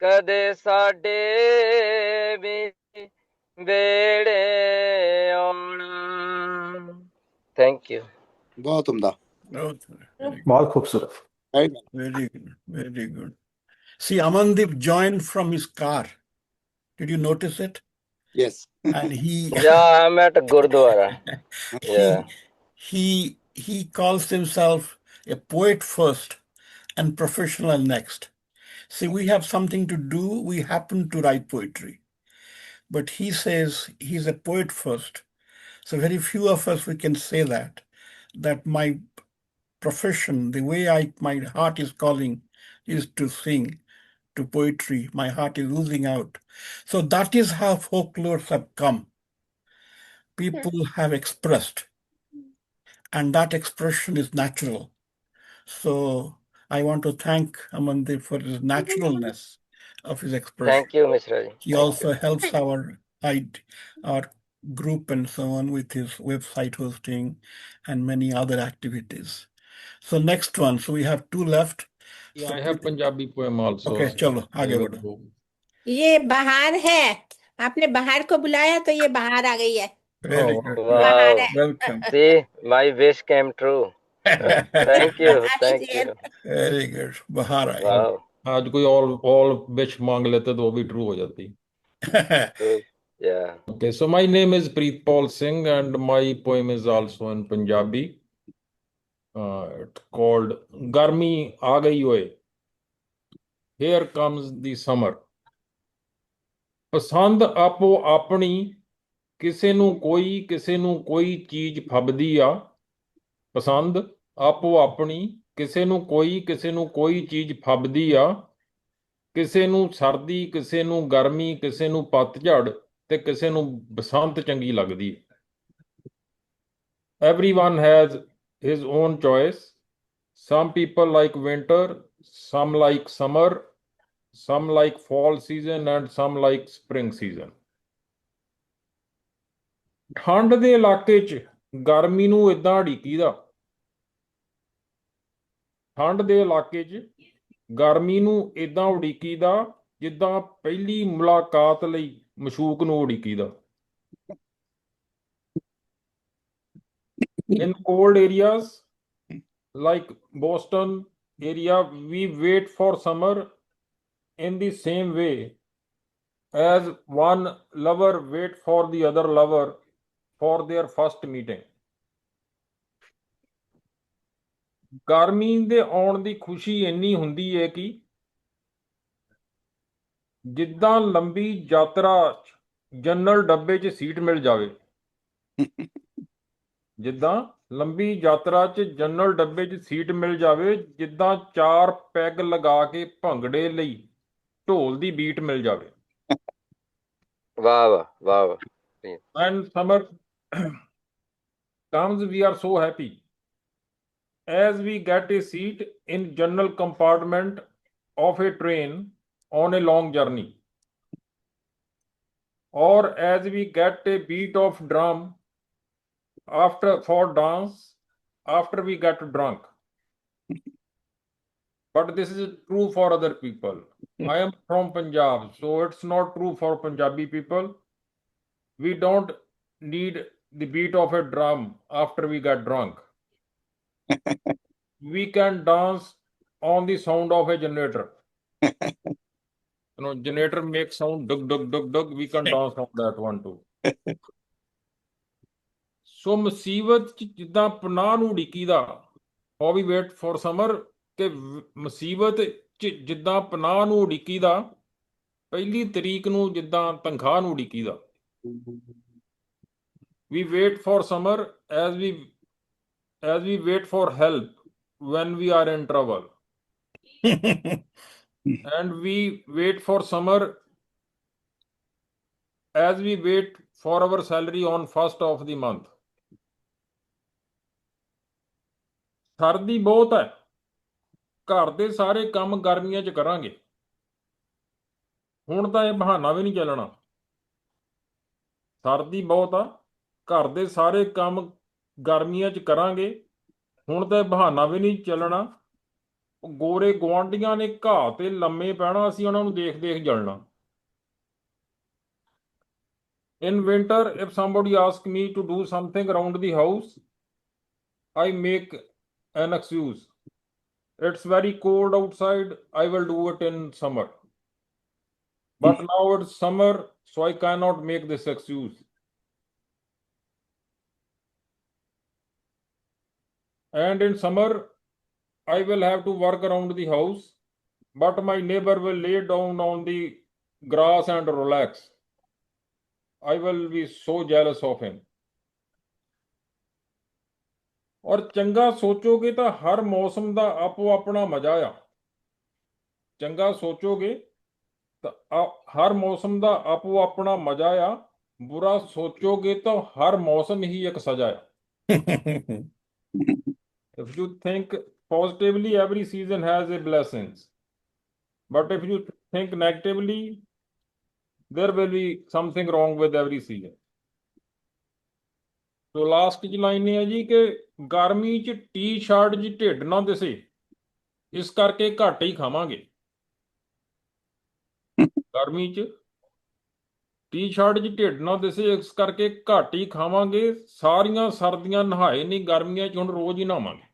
ਕਦੇ ਸਾਡੇ ਵੀ ਵੇੜੇ ਆਉਣਾ ਥੈਂਕ ਯੂ ਬਹੁਤ ਉਮਦਾ बहुत खूबसूरत Right? Very good, very good. See, Amandeep joined from his car. Did you notice it? Yes. And Yeah, I'm at Gurdwara. Yeah. he calls himself a poet first and professional next. See, we have something to do. We happen to write poetry. But he says he's a poet first. So very few of us, we can say that my profession, the way my heart is calling is to sing, to poetry. My heart is oozing out. So that is how folklores have come. People have expressed, and that expression is natural. So I want to thank Amandeep for his naturalness of his expression. Thank you, Mr. Raji. He also helps our group and so on with his website hosting and many other activities. So next one. So we have two left. Yeah, So I have Punjabi poem also. Okay, चलो आगे बढ़ो. ये बहार है, आपने बहार को बुलाया तो ये बहार आ गई है. Very Oh, good. Wow. Welcome. See, my wish came true. Thank you. Thank you. Very good. बाहर आए. Wow. आज कोई all wish मांग लेते तो वो भी true हो जाती. True. Yeah. Okay, so my name is Preetpal Singh and my poem is also in Punjabi. It's called Garmi Aa Gayi Hoye. Here comes the summer. ਪਸੰਦ ਆਪੋ ਆਪਣੀ ਕਿਸੇ ਨੂੰ ਕੋਈ ਚੀਜ਼ ਫੱਬਦੀ ਆ. ਪਸੰਦ ਆਪੋ ਆਪਣੀ ਕਿਸੇ ਨੂੰ ਕੋਈ ਚੀਜ਼ ਫੱਬਦੀ ਆ. ਕਿਸੇ ਨੂੰ ਸਰਦੀ, ਕਿਸੇ ਨੂੰ ਗਰਮੀ, ਕਿਸੇ ਨੂੰ ਪਤਝੜ ਤੇ ਕਿਸੇ ਨੂੰ ਬਸੰਤ ਚੰਗੀ ਲੱਗਦੀ. Everyone has his own choice. Some people like winter, some like summer, some like fall season and some like spring season. ਠੰਡ ਦੇ ਇਲਾਕੇ 'ਚ ਗਰਮੀ ਨੂੰ ਇਦਾਂ ਉਡੀਕੀਦਾ. ਠੰਡ ਦੇ ਇਲਾਕੇ 'ਚ ਗਰਮੀ ਨੂੰ ਇਦਾਂ ਉਡੀਕੀਦਾ ਜਿੱਦਾਂ ਪਹਿਲੀ ਮੁਲਾਕਾਤ ਲਈ ਮਸ਼ੂਕ ਨੂੰ ਉਡੀਕੀਦਾ. In cold areas like Boston area, we wait for summer in the same way as one lover wait for the other lover for their first meeting. ਗਰਮੀ ਦੇ ਆਉਣ ਦੀ ਖੁਸ਼ੀ ਇੰਨੀ ਹੁੰਦੀ ਹੈ ਕਿ ਜਿੱਦਾਂ ਲੰਬੀ ਯਾਤਰਾ 'ਚ ਜਨਰਲ ਡੱਬੇ 'ਚ ਸੀਟ ਮਿਲ ਜਾਵੇ. ਜਿੱਦਾਂ ਲੰਬੀ ਯਾਤਰਾ 'ਚ ਜਨਰਲ ਡੱਬੇ 'ਚ ਸੀਟ ਮਿਲ ਜਾਵੇ. ਜਿੱਦਾਂ 4 ਪੈਗ ਲਗਾ ਕੇ ਭੰਗੜੇ ਲਈ ਢੋਲ ਦੀ ਬੀਟ ਮਿਲ ਜਾਵੇ. Wow. Wow. When summer comes, we are so happy as we get a seat in general compartment of a train on a long journey, or as we get a beat of drum for dance after we get drunk. But this is true for other people. I am from Punjab, so it's not true for Punjabi people. We don't need the beat of a drum after we get drunk. We can dance on the sound of a generator. Generator makes sound dug dug dug dug. We can dance on that one too. So ਮੁਸੀਬਤ 'ਚ ਜਿੱਦਾਂ ਪਨਾਹ ਨੂੰ ਉਡੀਕੀਦਾ. How we wait for summer ਤੇ ਮੁਸੀਬਤ 'ਚ ਜਿੱਦਾਂ ਪਨਾਹ ਨੂੰ ਉਡੀਕੀਦਾ. ਪਹਿਲੀ ਤਰੀਕ ਨੂੰ ਜਿੱਦਾਂ ਤਨਖਾਹ ਨੂੰ ਉਡੀਕੀਦਾ. We wait for summer as we wait for help when we are in trouble. And we wait for summer as we wait for our salary on 1st of the month. ਸਰਦੀ ਬਹੁਤ ਹੈ. ਘਰ ਦੇ ਸਾਰੇ ਕੰਮ ਗਰਮੀਆਂ 'ਚ ਕਰਾਂਗੇ. ਹੁਣ ਤਾਂ ਇਹ ਬਹਾਨਾ ਵੀ ਨਹੀਂ ਚੱਲਣਾ. ਸਰਦੀ ਬਹੁਤ ਆ. ਘਰ ਦੇ ਸਾਰੇ ਕੰਮ ਗਰਮੀਆਂ 'ਚ ਕਰਾਂਗੇ. ਹੁਣ ਤਾਂ ਇਹ ਬਹਾਨਾ ਵੀ ਨਹੀਂ ਚੱਲਣਾ. ਗੋਰੇ ਗੁਆਂਢੀਆਂ ਨੇ ਘਾਹ ਤੇ ਲੰਮੇ ਪੈਣਾ. ਅਸੀਂ ਉਹਨਾਂ ਨੂੰ ਦੇਖ ਦੇਖ ਜਲਣਾ. In winter, if somebody asks me to do something around the house, I make an excuse. It's very cold outside. I will do it in summer. But now it's summer, so I cannot make this excuse. And in summer, I will have to work around the house, but my neighbor will lay down on the grass and relax. I will be so jealous of him. ਔਰ ਚੰਗਾ ਸੋਚੋਗੇ ਤਾਂ ਹਰ ਮੌਸਮ ਦਾ ਆਪੋ ਆਪਣਾ ਮਜ਼ਾ ਆ. ਚੰਗਾ ਸੋਚੋਗੇ ਤਾਂ ਹਰ ਮੌਸਮ ਦਾ ਆਪੋ ਆਪਣਾ ਮਜ਼ਾ ਆ. ਬੁਰਾ ਸੋਚੋਗੇ ਤਾਂ ਹਰ ਮੌਸਮ ਹੀ ਇੱਕ ਸਜ਼ਾ ਆ. If you think positively, every season has a blessings. But if you think negatively, there will be something wrong with every season. So last line ਹੈ ਜੀ ਕਿ ਗਰਮੀ 'ਚ ਟੀ-ਸ਼ਰਟ 'ਚ ਢਿੱਡ ਨਾ ਦਿਸੇ. ਇਸ ਕਰਕੇ ਘੱਟ ਹੀ ਖਾਵਾਂਗੇ. ਗਰਮੀ 'ਚ ਟੀ-ਸ਼ਰਟ 'ਚ ਢਿੱਡ ਨਾ ਦਿਸੇ. ਇਸ ਕਰਕੇ ਘੱਟ ਹੀ ਖਾਵਾਂਗੇ. ਸਾਰੀਆਂ ਸਰਦੀਆਂ ਨਹਾਏ ਨਹੀਂ. ਗਰਮੀਆਂ 'ਚ ਹੁਣ ਰੋਜ਼ ਹੀ ਨਹਾਵਾਂਗੇ.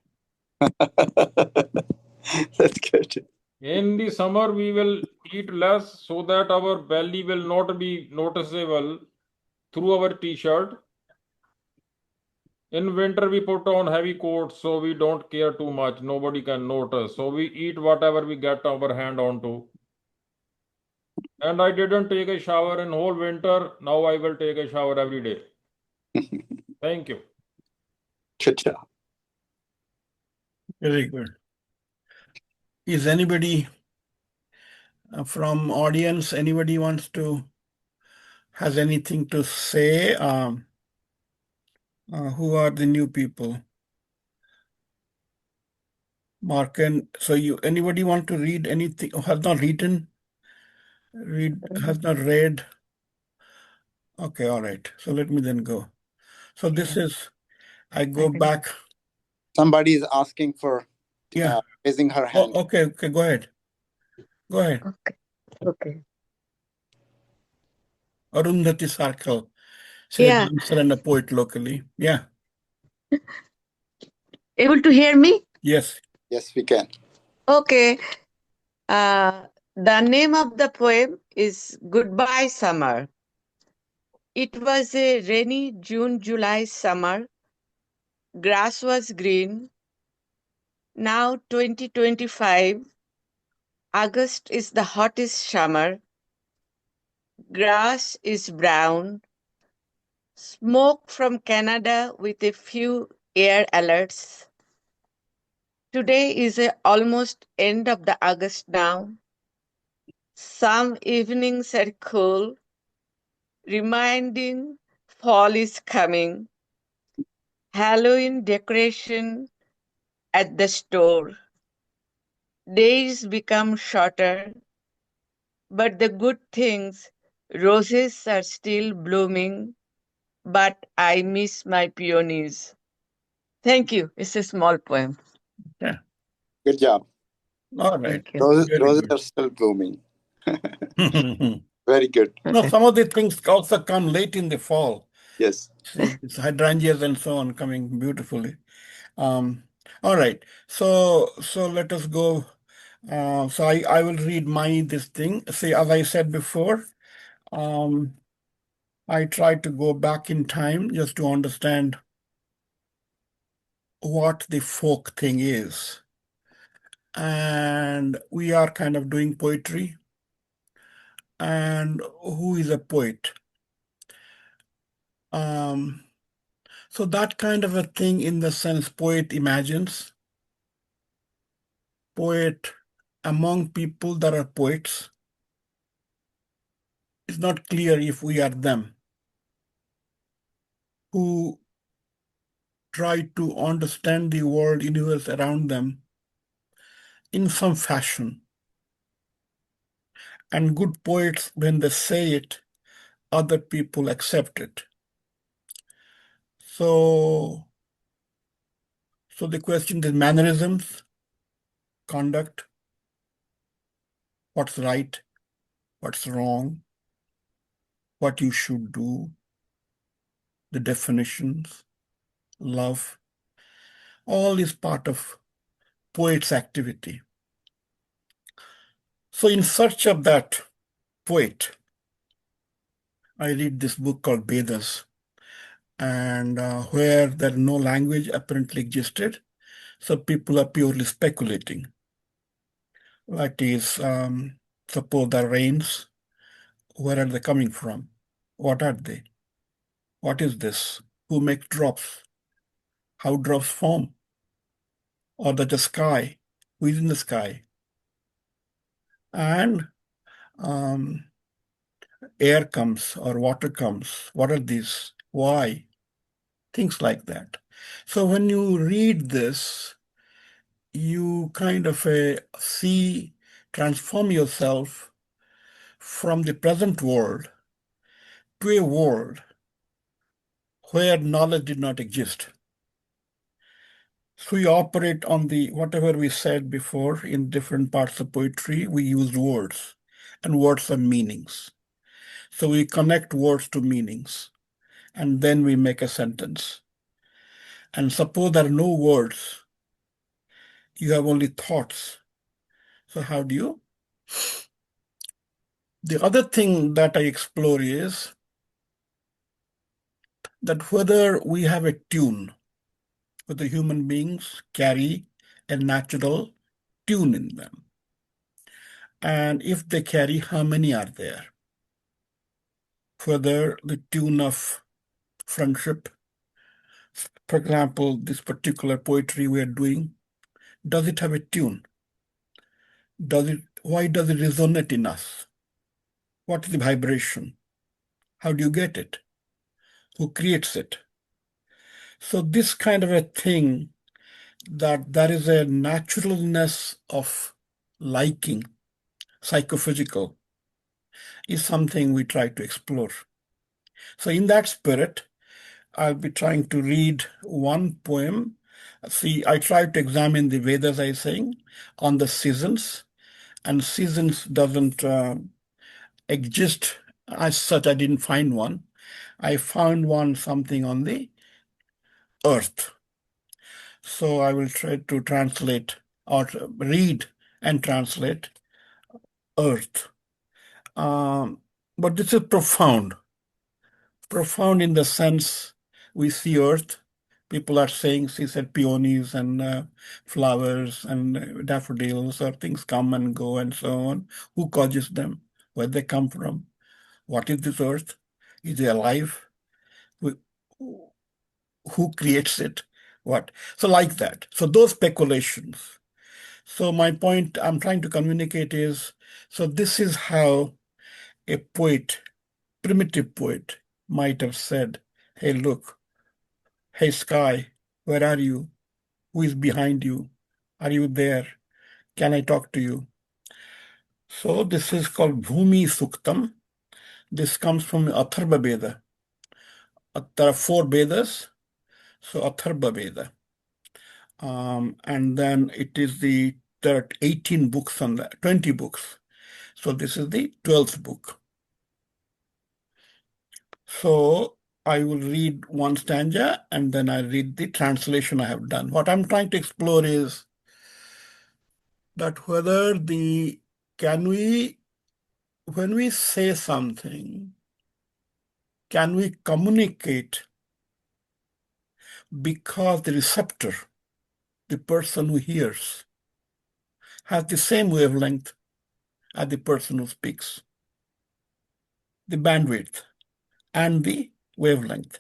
That's good. In the summer, we will eat less so that our belly will not be noticeable through our t-shirt. In winter, we put on heavy coats so we don't care too much. Nobody can notice. So we eat whatever we get our hand onto. And I didn't take a shower in whole winter. Now I will take a shower every day. Thank you. Good job. Very good. Is anybody from audience, anybody has anything to say? Who are the new people? Mark, and so anybody want to read anything, has not read? Okay, all right. So let me then go. So this is, I go back. Somebody is asking for Yeah. raising her hand. Oh, okay, go ahead. Go ahead. Okay. Arundhati Sarkar. She's a dancer and a poet locally. Yeah. Able to hear me? Yes. Yes, we can. Okay. The name of the poem is Goodbye Summer. It was a rainy June-July summer. Grass was green. Now 2025. August is the hottest summer. Grass is brown. Smoke from Canada with a few air alerts. Today is almost end of the August now. Some evenings are cool, reminding fall is coming. Halloween decoration at the store. Days become shorter, but the good things, roses are still blooming, but I miss my peonies. Thank you. It's a small poem. Yeah. Good job. All right. Roses are still blooming. Very good. No, some of the things also come late in the fall. Yes. See, it's hydrangeas and so on coming beautifully. All right. So let us go. So I will read this thing. See, as I said before, I tried to go back in time just to understand what the folk thing is. And we are kind of doing poetry. And who is a poet? So that kind of a thing, in the sense poet imagines, poet among people that are poets. It's not clear if we are them who try to understand the world, universe around them in some fashion. And good poets, when they say it, other people accept it. So the question is mannerisms, conduct, what's right, what's wrong, what you should do, the definitions, love, all is part of poet's activity. So in search of that poet, I read this book called Vedas, and where there no language apparently existed, so people are purely speculating. That is, suppose the rains, where are they coming from? What are they? What is this? Who makes drops? How drops form? Or the sky? Who is in the sky? And air comes or water comes. What are these? Why? Things like that. So when you read this, you kind of transform yourself from the present world to a world where knowledge did not exist. So we operate on whatever we said before in different parts of poetry, we use words, and words have meanings. So we connect words to meanings, and then we make a sentence. And suppose there are no words, You have only thoughts. So how do you? The other thing that I explore is that whether we have a tune, whether human beings carry a natural tune in them. And if they carry, how many are there? Whether the tune of friendship, for example, this particular poetry we are doing, does it have a tune? Why does it resonate in us? What is the vibration? How do you get it? Who creates it? So this kind of a thing, that there is a naturalness of liking, psychophysical, is something we try to explore. So in that spirit, I'll be trying to read one poem. See, I tried to examine the Vedas, I saying, on the seasons, and seasons doesn't exist as such. I didn't find one. I found one something on the earth. So I will try to translate or read and translate earth. But this is profound. Profound in the sense we see earth. People are saying, she said, peonies and flowers and daffodils, or things come and go and so on. Who causes them? Where they come from? What is this earth? Is it alive? Who who creates it? What? So like that. So those speculations. So my point I'm trying to communicate is, so this is how a poet, primitive poet, might have said, hey, look, hey, sky, where are you? Who is behind you? Are you there? Can I talk to you? So this is called Bhumi Suktam. This comes from Atharva Veda. There are 4 Vedas, so Atharva Veda. And then there are 18 books on that, 20 books. So this is the 12th book. So I will read one stanza and then I read the translation I have done. What I'm trying to explore is that when we say something, can we communicate because the receptor, the person who hears, has the same wavelength as the person who speaks, the bandwidth and the wavelength.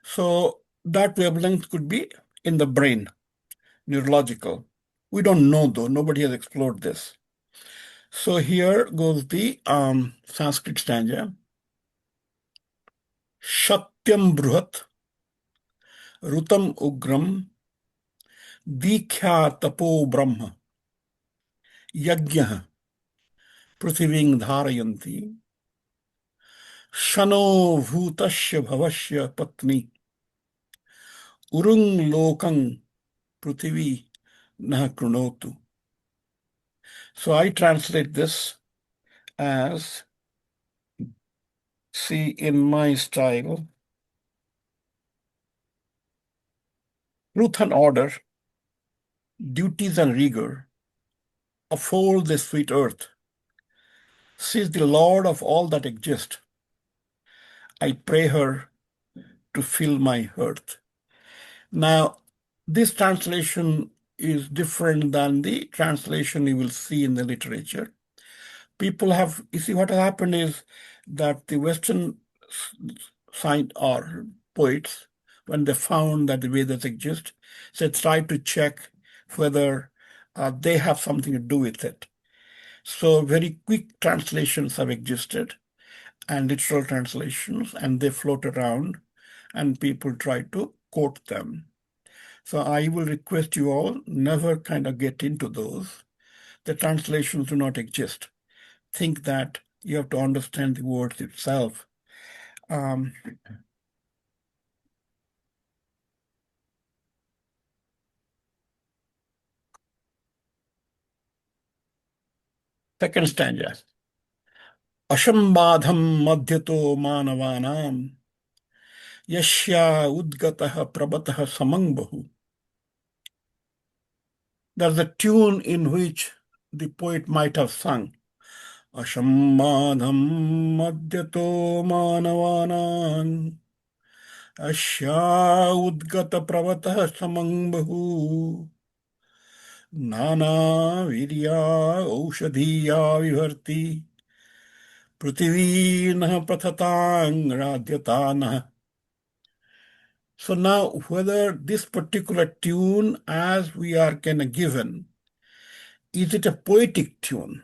So that wavelength could be in the brain, neurological. We don't know though, nobody has explored this. So here goes the Sanskrit stanza. Shatyam bruhat, rutam ugram, dikha tapo brahma, yajna prithiving dharayanti, shano bhutasya bhavasya patni, urung lokang prithvi nah krunotu. So I translate this as, see, in my style, truth and order, duties and rigor, uphold the sweet earth. She is the Lord of all that exists. I pray her to fill my heart. Now, this translation is different than the translation you will see in the literature. You see, what has happened is that the Western science or poets, when they found that the Vedas exist, they tried to check whether they have something to do with it. So very quick translations have existed and literal translations, and they float around and people try to quote them. So I will request you all never kind of get into those. The translations do not exist. Think that you have to understand the words itself. Second stanza. Ashambadham madhyato manavanam yashya udgatah prabatah samangbahu There's a tune in which the poet might have sung, Ashammadham madhyato manavanam Ashya udgata pravatah samang bahu Nana virya aushadhiya vivarti Prithivīnah prathatang radhyatanah. So now, whether this particular tune, as we are kind of given, is it a poetic tune?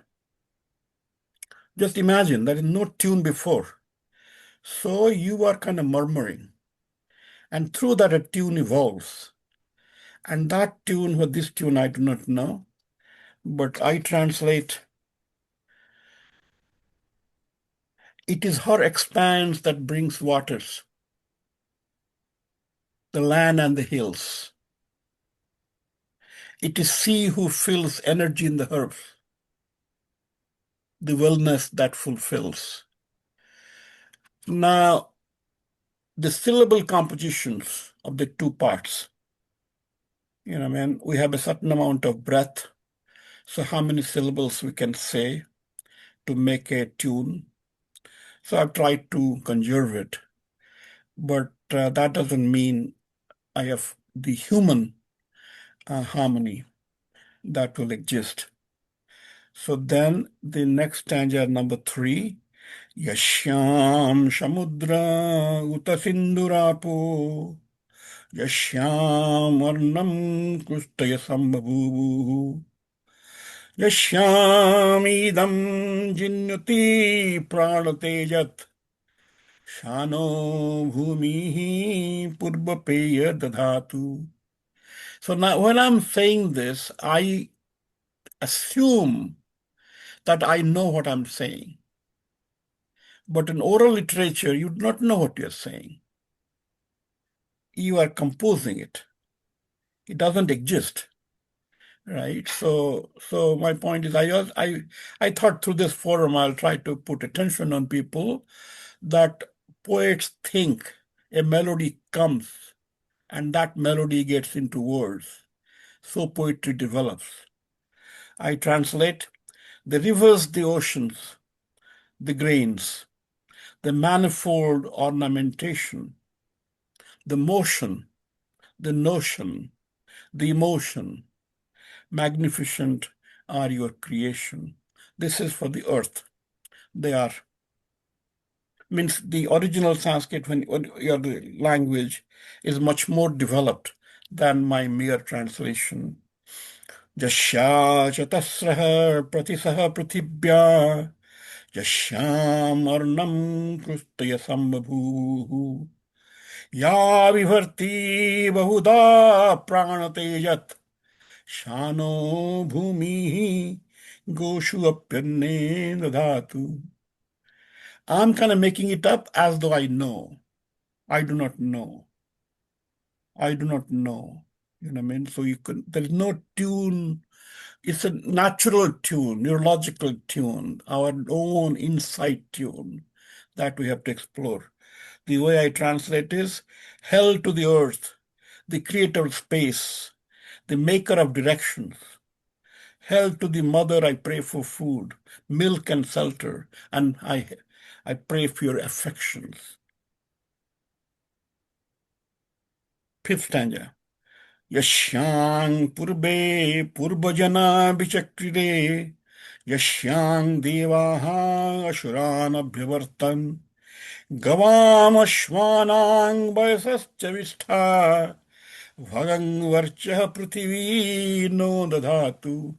Just imagine there is no tune before. So you are kind of murmuring. And through that, a tune evolves. And that tune, what this tune, I do not know. But I translate, it is her expanse that brings waters, the land and the hills. It is she who fills energy in the herbs, the wellness that fulfills. Now, the syllable compositions of the two parts, we have a certain amount of breath. So how many syllables we can say to make a tune? So I've tried to conserve it, but that doesn't mean I have the human harmony that will exist. So then the next stanza, number 3, Yashyam Shamudra Uta Sindurapo Yashyam Varnam Kustaya Sambhavu Yashyam Idam Jinyati Pranatejat Shano Bhumi Purbapeya Dadhatu. So now when I'm saying this, I assume that I know what I'm saying. But in oral literature, you do not know what you're saying. You are composing it. It doesn't exist, right? So my point is, I thought through this forum, I'll try to put attention on people that poets think a melody comes and that melody gets into words. So poetry develops. I translate the rivers, the oceans, the grains, the manifold ornamentation, the motion, the notion, the emotion. Magnificent are your creation. This is for the earth. They are. Means the original Sanskrit, when your language is much more developed than my mere translation. Jasya chatasraha pratisaha prithibhya Jashyam arnam krustaya sambhabhu Ya vivarti bahuda pranatejat Shano bhumi goshu apyanne dadhatu. I'm kind of making it up as though I know. I do not know. I do not know. You know what I mean? So there is no tune. It's a natural tune, neurological tune, our own insight tune that we have to explore. The way I translate is hell to the earth, the creator of space, the maker of directions. Hell to the mother, I pray for food, milk and shelter, and I pray for your affections. Fifth stanza. Yashyang purbe purbajana bichakrire Yashyang devaha ashuran abhyavartan Gavam ashwanang vayasascha vistha Bhagang varcha prithvi no dadhatu.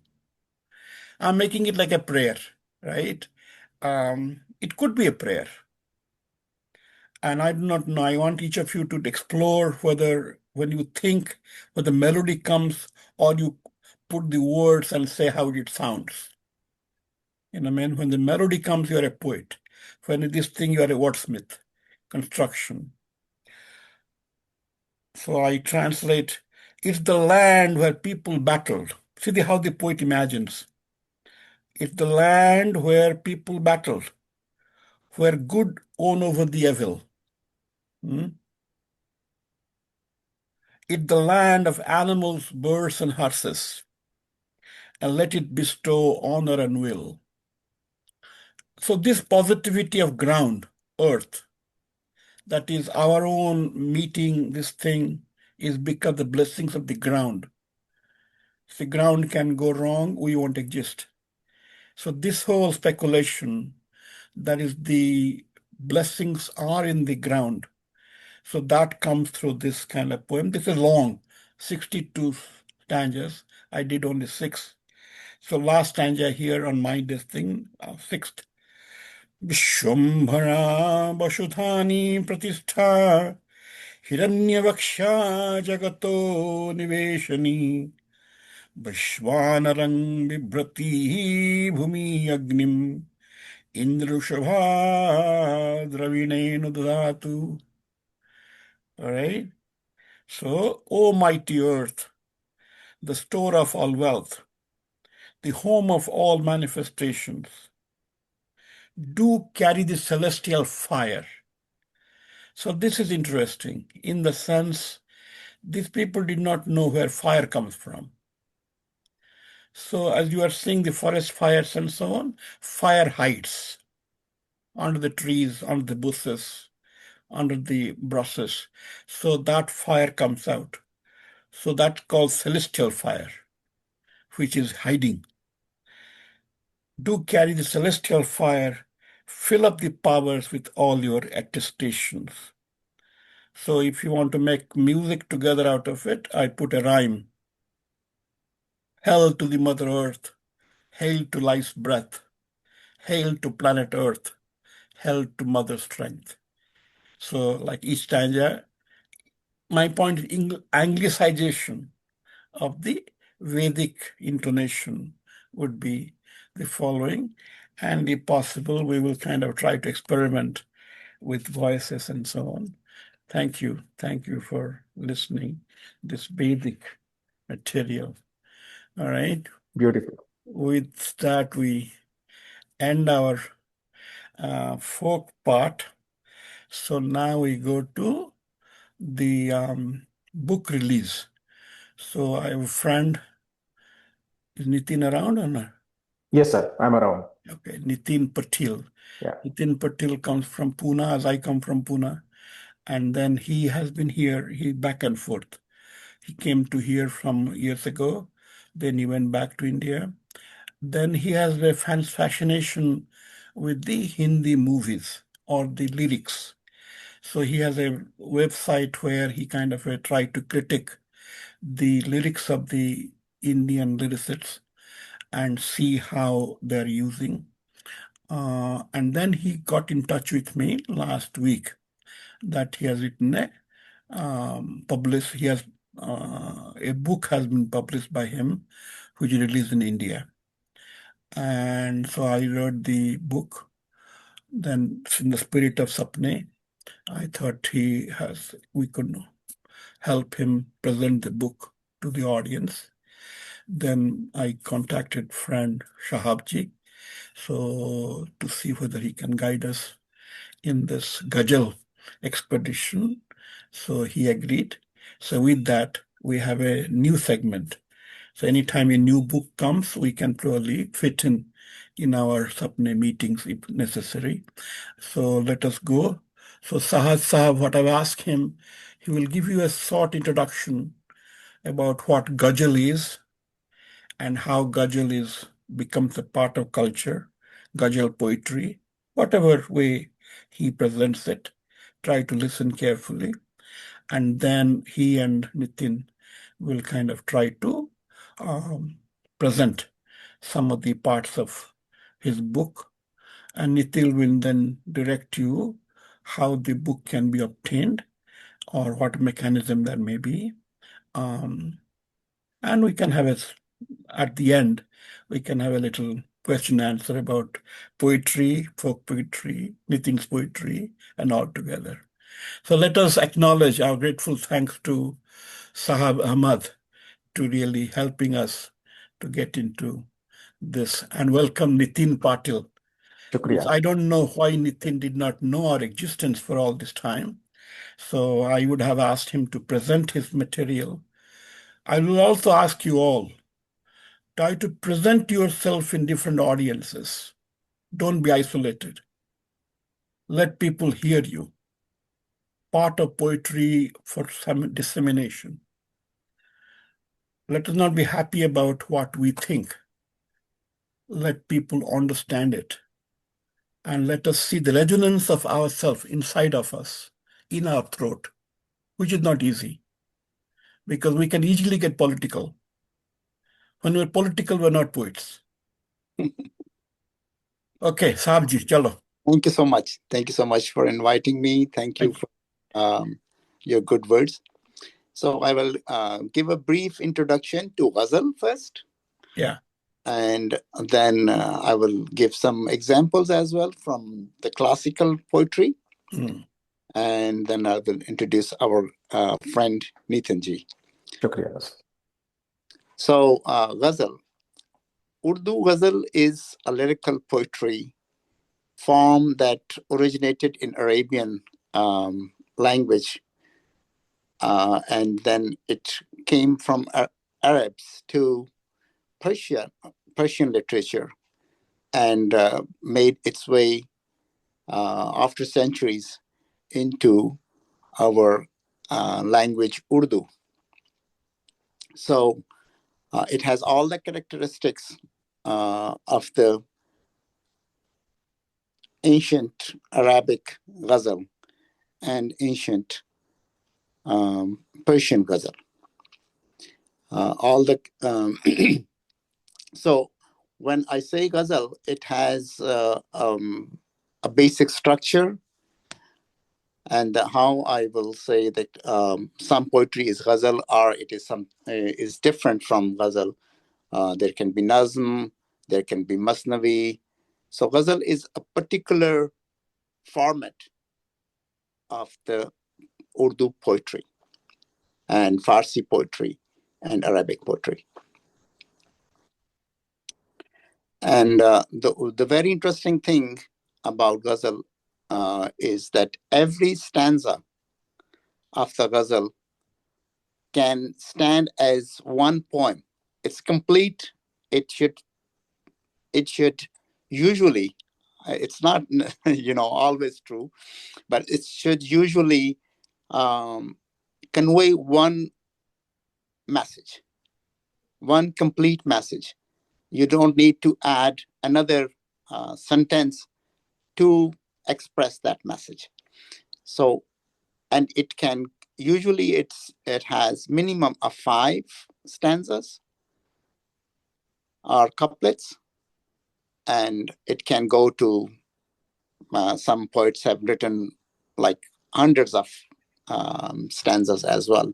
I'm making it like a prayer, right? It could be a prayer. And I do not know. I want each of you to explore whether when you think, when the melody comes, or you put the words and say how it sounds. You know, man, when the melody comes, you're a poet. When this thing, you are a wordsmith, construction. So I translate, it's the land where people battled. See how the poet imagines. It's the land where people battled, where good won over the evil. It's the land of animals, birds, and horses. and let it bestow honor and will. So this positivity of ground, earth, that is our own meeting this thing is because the blessings of the ground. If the ground can go wrong, we won't exist. So this whole speculation, that is the blessings are in the ground. So that comes through this kind of poem. This is long, 62 stanzas. I did only 6. So last stanza here on my this thing, 6th. Vishwambhara Vashudhani Pratishtha Hiranyavaksha Jagato Niveshani Vishwanarang Vibrati Bhumi Agnim Indrushabha Dravinenu Datu. All right. So, O mighty earth, the store of all wealth, the home of all manifestations, do carry the celestial fire. So this is interesting in the sense these people did not know where fire comes from. So as you are seeing the forest fires and so on, fire hides under the trees, under the bushes, under the brushes. So that fire comes out. So that's called celestial fire, which is hiding. Do carry the celestial fire, fill up the powers with all your attestations. So if you want to make music together out of it, I put a rhyme. Hail to the Mother Earth, hail to life's breath, hail to planet Earth, hail to Mother Strength. So like each stanza, my point is anglicization of the Vedic intonation would be the following. And if possible, we will kind of try to experiment with voices and so on. Thank you. Thank you for listening this Vedic material. All right. Beautiful. With that, we end our folk part. So now we go to the book release. So I have a friend. Is Nitin around or not? Yes, sir. I'm around. Okay, Nitin Patil. Yeah. Nitin Patil comes from Pune, as I come from Pune. And then he has been here, he back and forth. He came to here from years ago. Then he went back to India. Then he has a fascination with the Hindi movies or the lyrics. So he has a website where he kind of tried to critique the lyrics of the Indian lyricists and see how they're using. And then he got in touch with me last week that he has written he has a book has been published by him, which is released in India. And so I read the book. Then in the spirit of SAPNE, I thought we could help him present the book to the audience. Then I contacted friend Shahabji, so to see whether he can guide us in this Ghazal expedition. So he agreed. So with that, we have a new segment. So anytime a new book comes, we can probably fit in our SAPNE meetings if necessary. So let us go. So Sahaj Sahab, what I've asked him, he will give you a short introduction about what Ghazal is and how Ghazal becomes a part of culture, Ghazal poetry, whatever way he presents it. Try to listen carefully. And then he and Nitin will kind of try to present some of the parts of his book. And Nitin will then direct you how the book can be obtained or what mechanism there may be. And we can have at the end, we can have a little question answer about poetry, folk poetry, Nitin's poetry, and all together. So let us acknowledge our grateful thanks to Sahab Ahmad to really helping us to get into this and welcome Nitin Patil. Shukriya. I don't know why Nitin did not know our existence for all this time. So I would have asked him to present his material. I will also ask you all Try to present yourself in different audiences. Don't be isolated. Let people hear you. Part of poetry for some dissemination. Let us not be happy about what we think. Let people understand it. And let us see the resonance of ourselves inside of us, in our throat, which is not easy, because we can easily get political. When we're political, we're not poets. Okay, Saabji, chalo. Thank you so much. Thank you so much for inviting me. Thank you for your good words. So I will give a brief introduction to ghazal first. Yeah. And then I will give some examples as well from the classical poetry. And then I will introduce our friend Nitinji. Shukriya. So ghazal. Urdu ghazal is a lyrical poetry form that originated in Arabian language. And then it came from Arabs to Persian literature and made its way after centuries into our language Urdu. So it has all the characteristics of the ancient Arabic ghazal and ancient Persian ghazal. So when I say ghazal, it has a basic structure, and how I will say that some poetry is ghazal, or it is different from ghazal. There can be nazm, there can be masnavi. So ghazal is a particular format of the Urdu poetry and Farsi poetry and Arabic poetry. And the very interesting thing about ghazal is that every stanza of the ghazal can stand as one poem. It's complete. It should usually, it's not always true, but it should usually convey one message, one complete message. You don't need to add another sentence to express that message. So, and it can usually it has minimum of 5 stanzas or couplets, and it can go to some poets have written like hundreds of stanzas as well.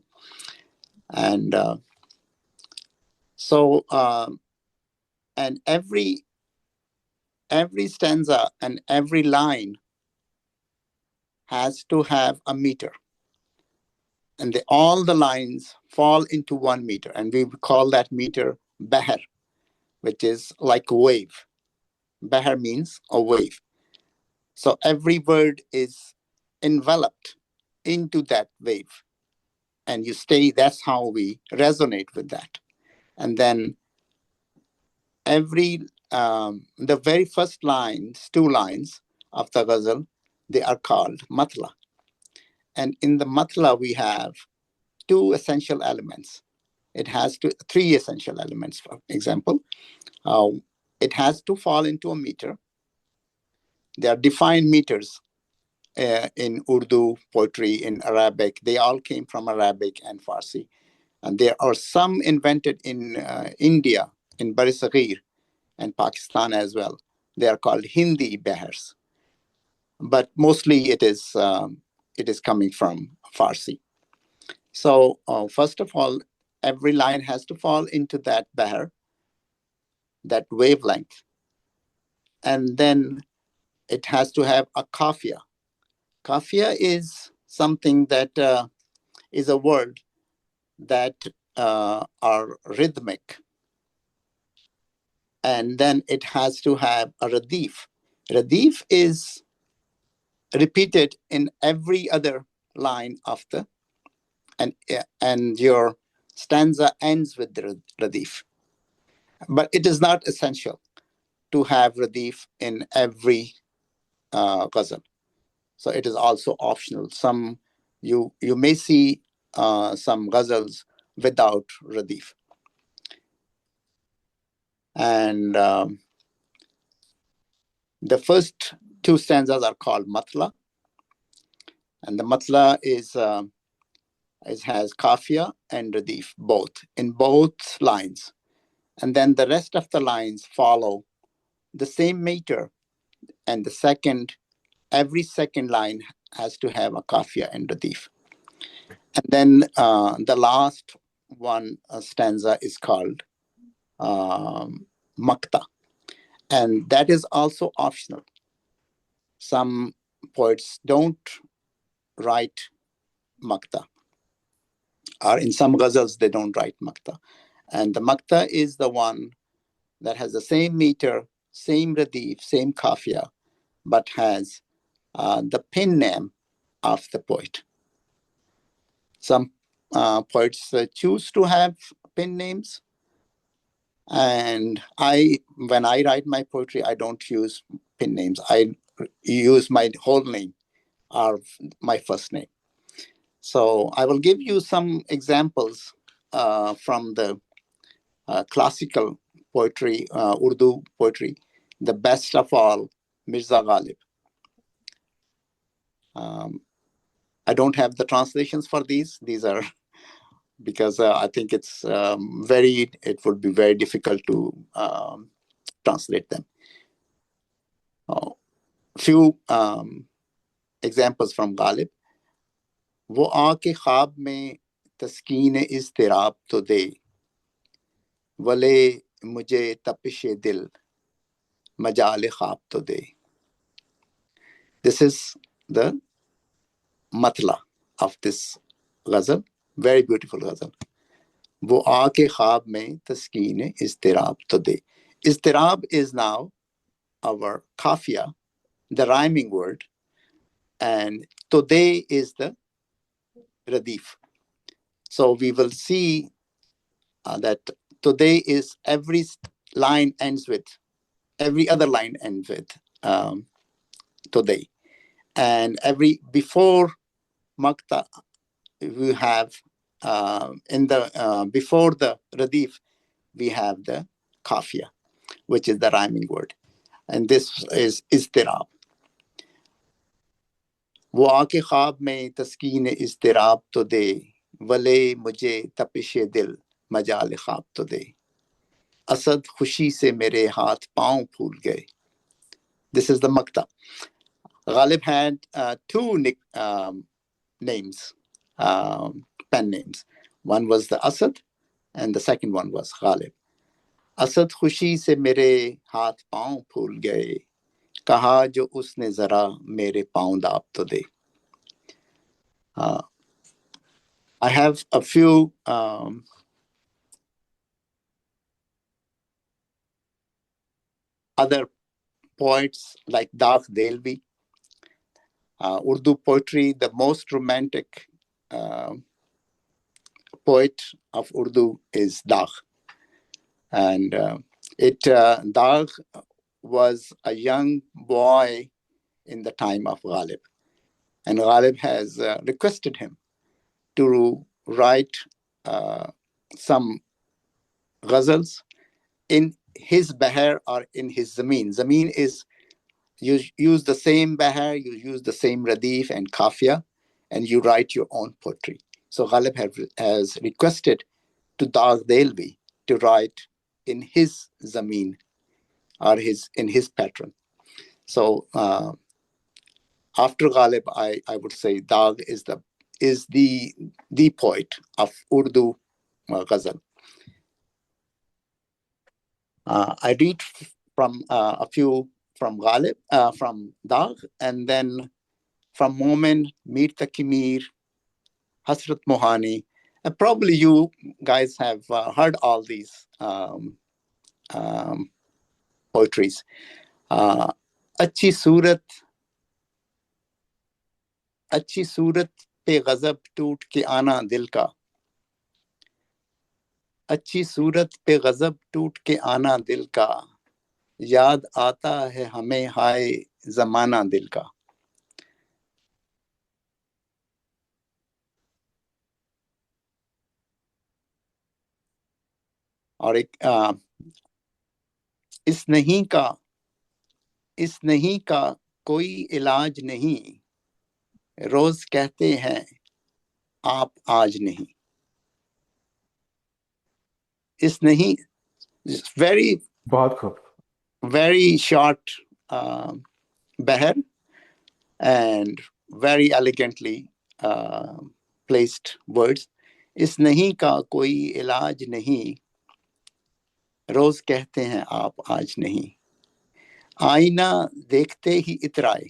And and every stanza and every line has to have a meter, and all the lines fall into 1 meter, and we call that meter bahr, which is like a wave. Bahr means a wave. So every word is enveloped into that wave, and you stay. That's how we resonate with that. And then the very first 2 lines of the ghazal, they are called matla. And in the matla, we have 2 essential elements. It has 3 essential elements, for example. It has to fall into a meter. There are defined meters in Urdu poetry, in Arabic. They all came from Arabic and Farsi. And there are some invented in India, in Bari Saghir, and Pakistan as well. They are called Hindi bahars. But mostly it is coming from Farsi. So first of all, every line has to fall into that bahar, that wavelength. And then it has to have a kafia. Kafia is something that is a word that are rhythmic. And then it has to have a radif. Radif is repeated in every other line of the, and your stanza ends with the radif. But it is not essential to have radif in every ghazal. So it is also optional. Some you may see some ghazals without radif. And the first two stanzas are called matla, and the matla has kafia and radif both in both lines, and then the rest of the lines follow the same meter, and every second line has to have a kafia and radif. And then the last one stanza is called makta, and that is also optional. Some poets don't write makta, or in some ghazals they don't write makta. And the makta is the one that has the same meter, same radif, same kafia, but has the pen name of the poet. Some poets choose to have pen names, and when I write my poetry, I don't use pen names. I use my whole name or my first name. So I will give you some examples from the classical poetry, Urdu poetry, the best of all, Mirza Ghalib. I don't have the translations for these. These are because I think it would be very difficult to translate them. Few examples from Ghalib. वो आके ख्वाब में तस्कीन इज़्तिराब तो दे, वले मुझे तपिश दिल मजाल ख्वाब तो दे. This is the matla of this ghazal. Very beautiful ghazal. वो आके ख्वाब में तस्कीन इज़्तिराब तो दे. Iztirab is now our kafia, the rhyming word, and today is the radif. So we will see that today is every line ends with, every other line ends with today. And before makta, we have before the radif, we have the kafia, which is the rhyming word. And this is iztirab. वो आके ख्वाब में तस्कीन इज़्तिराब तो दे, वले मुझे तपिश दिल मजाल ख्वाब तो दे. असद खुशी से मेरे हाथ पांव फूल गए. This is the makta. Ghalib had two names, pen names. One was the Asad, and the second one was Ghalib. Asad खुशी से मेरे हाथ पांव फूल गए, कहा जो उसने जरा मेरे पांव दाब तो दे. I have a few other poets like Dagh Delvi. Urdu poetry, the most romantic poet of Urdu is Dagh. And Dagh was a young boy in the time of Ghalib. And Ghalib has requested him to write some ghazals in his bahar or in his zameen. Zameen is you use the same bahar, you use the same radif and kafia, and you write your own poetry. So Ghalib has requested to Dagh Delvi to write in his zameen or in his pattern. So after Ghalib, I would say Dagh is the poet of Urdu ghazal. I read from a few from Ghalib, from Dagh, and then from Momin, Mir Takimir, Hasrat Mohani. Probably you guys have heard all these poetries. अच्छी सूरत पे गजब टूट के आना दिल का, अच्छी सूरत पे गजब टूट के आना दिल का, याद आता है हमें हाय जमाना दिल का। और एक इस नहीं का कोई इलाज नहीं, रोज कहते हैं आप आज नहीं। इस नहीं, वेरी बहुत खूब। very short beher and very elegantly placed words. इस नहीं का कोई इलाज नहीं, रोज कहते हैं आप आज नहीं। आईना देखते ही इतराए,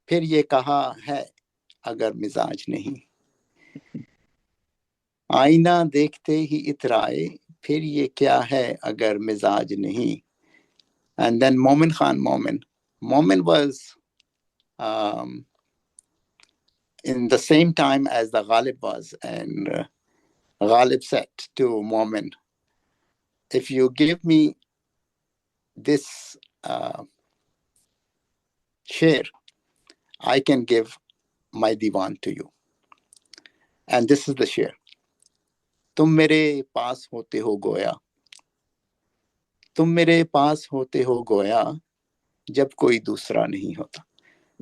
फिर ये कहा है अगर मिजाज नहीं। आईना देखते ही इतराए, फिर ये क्या है अगर मिजाज नहीं। And then Momin Khan Momin. Momin was in the same time as the Ghalib was, and Ghalib said to Momin, if you give me this share, I can give my diwan to you. And this is the share. तुम मेरे पास होते हो गोया, तुम मेरे पास होते हो गोया, जब कोई दूसरा नहीं होता.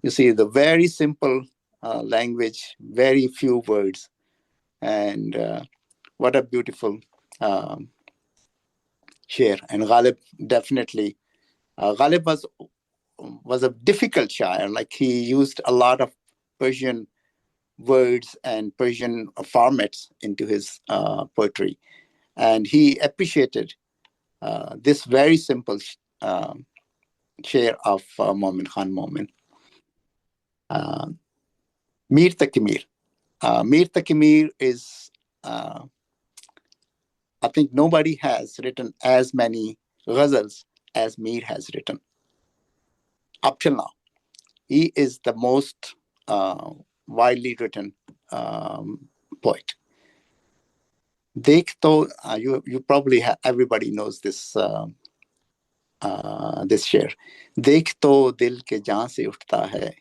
You see, the very simple language, very few words, and what a beautiful share. And Ghalib definitely, Ghalib was a difficult shair. Like, he used a lot of Persian words and Persian formats into his poetry, and he appreciated this very simple shair of Momin Khan Momin. Mir Takimir. Mir Takimir is, I think nobody has written as many ghazals as Mir has written up till now. He is the most widely written poet. Dekh to, you probably have, everybody knows this this share. Dekh to dil ke jaan se uthta hai,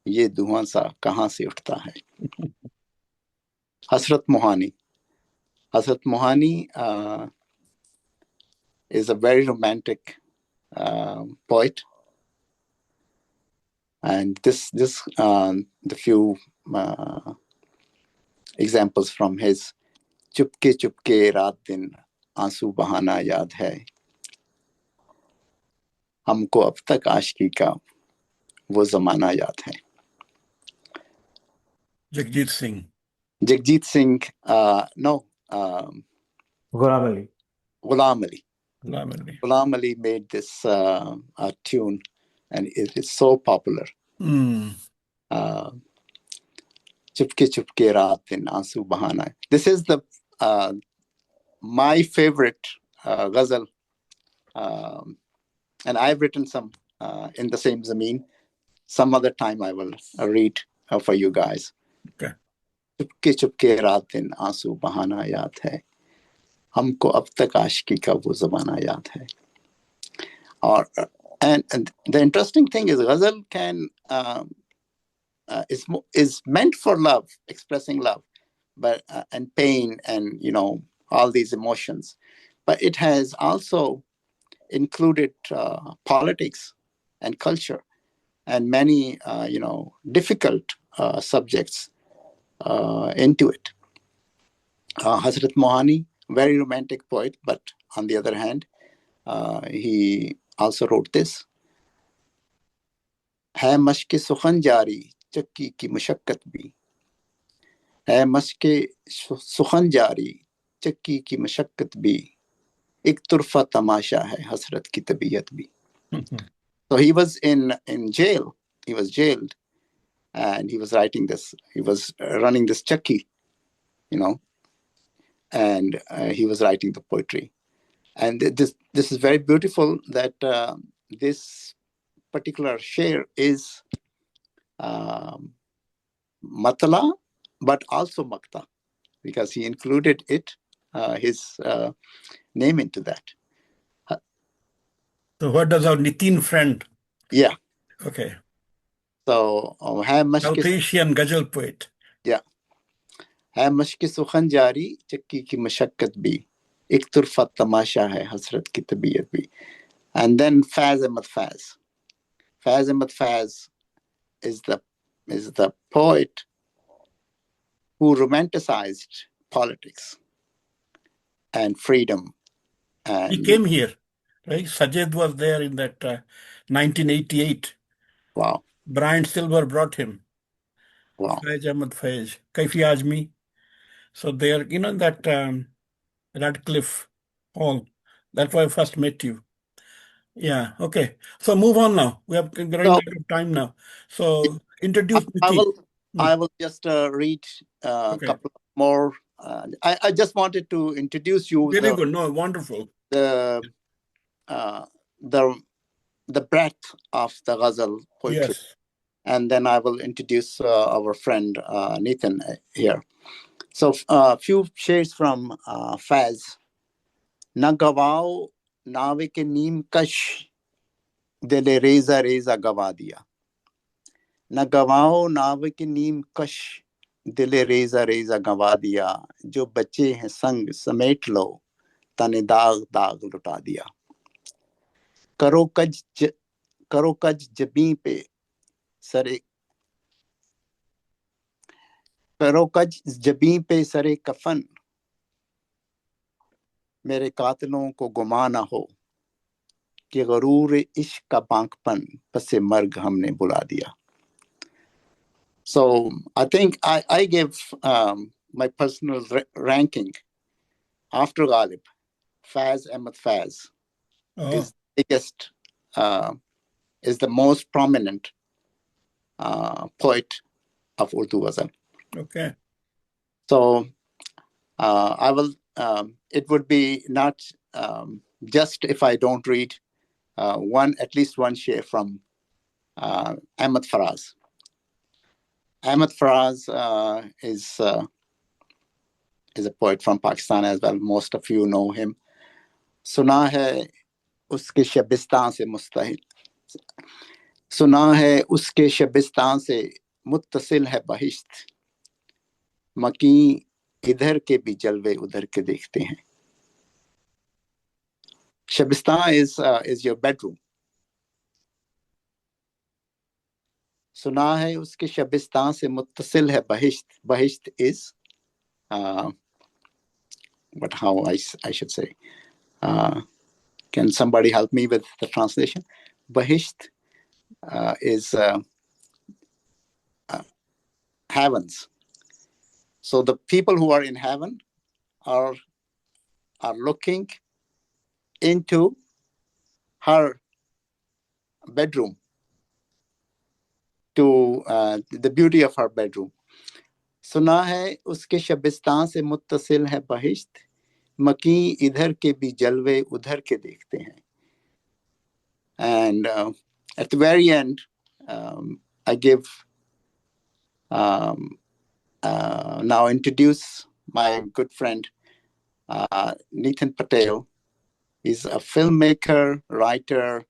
ye धुआं सा कहाँ से उठता है. Hasrat Mohani. Hasrat Mohani is a very romantic poet, and this the few examples from his. Chupke Chupke रात दिन आंसू बहाना याद है, हमको अब तक आशिकी का वो जमाना याद है. Jagjit Singh. Jagjit Singh, no, Ghulam Ali. Ghulam Ali. Ghulam Ali. Ghulam Ali made this tune, and it is so popular. Chupke Chupke रात दिन आंसू बहाना. This is the my favorite ghazal, and I've written some in the same zameen. Some other time I will read for you guys. Okay. Chupke Chupke रात दिन आंसू बहाना याद है, हमको अब तक आशिकी का वो जमाना याद है. Or and the interesting thing is ghazal can is meant for love, expressing love, but and pain, and all these emotions, but it has also included politics and culture and many difficult subjects into it. Hazrat Mohani, very romantic poet, but on the other hand, he also wrote this. है मश्क सुखन जारी चक्की की मशक्कत भी, है मश्क सुखन जारी चक्की की मशक्कत भी, एक तुरफा तमाशा है हसरत की तबीयत भी. So he was in jail. He was jailed, and he was writing this. He was running this chakki, and he was writing the poetry. And this is very beautiful that this particular share is matala, but also makta. because he included his name into that. So what does our Nitin friend? Yeah. Okay. So है मश्क South Asian ghazal poet. Yeah. है मश्क सुखन जारी चक्की की मशक्कत भी एक तुरफा तमाशा है हसरत की तबीयत भी. And then Faz Ahmad Faz. Faz Ahmad Faz is the poet who romanticized politics and freedom. And He came here, right? Sajid was there in that 1988. Wow. Brian Silver brought him. Wow. Faiz Ahmad Faiz. Kaifi Ajmi. So they're, that Radcliffe Hall. That's why I first met you. Yeah, okay. So move on now. We're running out of time now. So introduce Niti. I will just read a Okay. couple more. I just wanted to introduce you Really good. No, wonderful. the breadth of the ghazal poetry. Yes. And then I will introduce our friend Nathan here. So a few shares from Faz. Na gawao nawe ke neem kash dile reza reza gawa diya. Na gawao nawe ke neem kash dile reza reza gawa diya. Jo bache hain sang samet lo tane daag daag luta diya. करो कज जबीं पे सरे करो कज जबीं पे सरे कफन मेरे कातिलों को गुमा ना हो कि गरूर इश्क का बांकपन पसे मर्ग हमने बुला दिया. So I think I give my personal ranking after Ghalib. Faz Ahmad Faz is the biggest, is the most prominent poet of Urdu ghazal. Okay. So I will. It would be not just if I don't read at least one share from Ahmad Faraz. Ahmad Faraz is a poet from Pakistan as well. Most of you know him. सुना है उसके शबिस्तान से मुस्तहिल सुना है उसके शबिस्तान से मुत्तसिल है बहिश्त मकी इधर के भी जलवे उधर के देखते हैं. Shabistan is your bedroom. सुना है उसके शबिस्तान से मुत्तसिल है बहिश्त. बहिश्त is but how I should say. Can somebody help me with the translation? Bahisht is heavens. So the people who are in heaven are looking into her bedroom, to the beauty of her bedroom. सुना है उसके शबिस्तान से मुत्तसिल है बहिश्त मकी इधर के भी जलवे उधर के देखते हैं. And at the very end, I give now introduce my good friend Nitin Patel. He's a filmmaker, writer,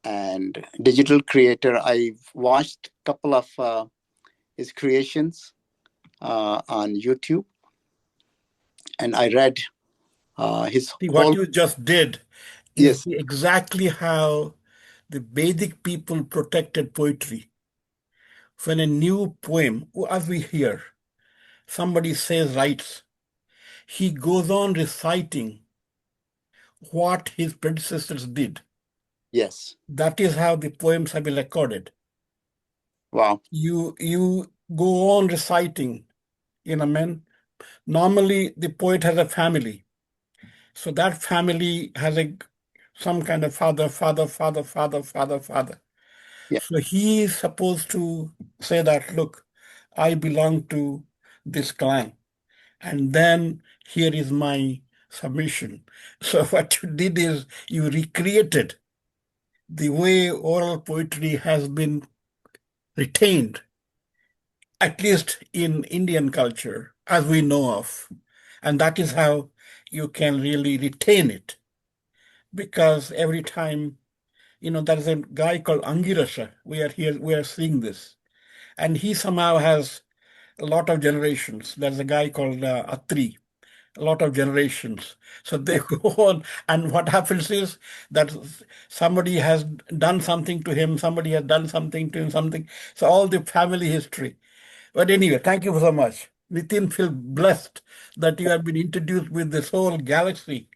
and digital creator. I've watched a couple of his creations on YouTube, and I read his See, whole. what you just did is exactly how the Vedic people protected poetry. When a new poem, as we hear, somebody writes, he goes on reciting what his predecessors did. Yes. That is how the poems have been recorded. Wow. You go on reciting, man. Normally, the poet has a family. So that family has some kind of father. Yeah. So he is supposed to say that, look, I belong to this clan. And then here is my submission. So what you did is you recreated the way oral poetry has been retained, at least in Indian culture, as we know of. And that is how you can really retain it. Because every time, there's a guy called Angirasa. We are seeing this. And he somehow has a lot of generations. There's a guy called Atri, a lot of generations. So they go on, and what happens is that somebody has done something to him, somebody has done something to him, something. So all the family history. But anyway, thank you so much. Nitin, feel blessed that you have been introduced with this whole galaxy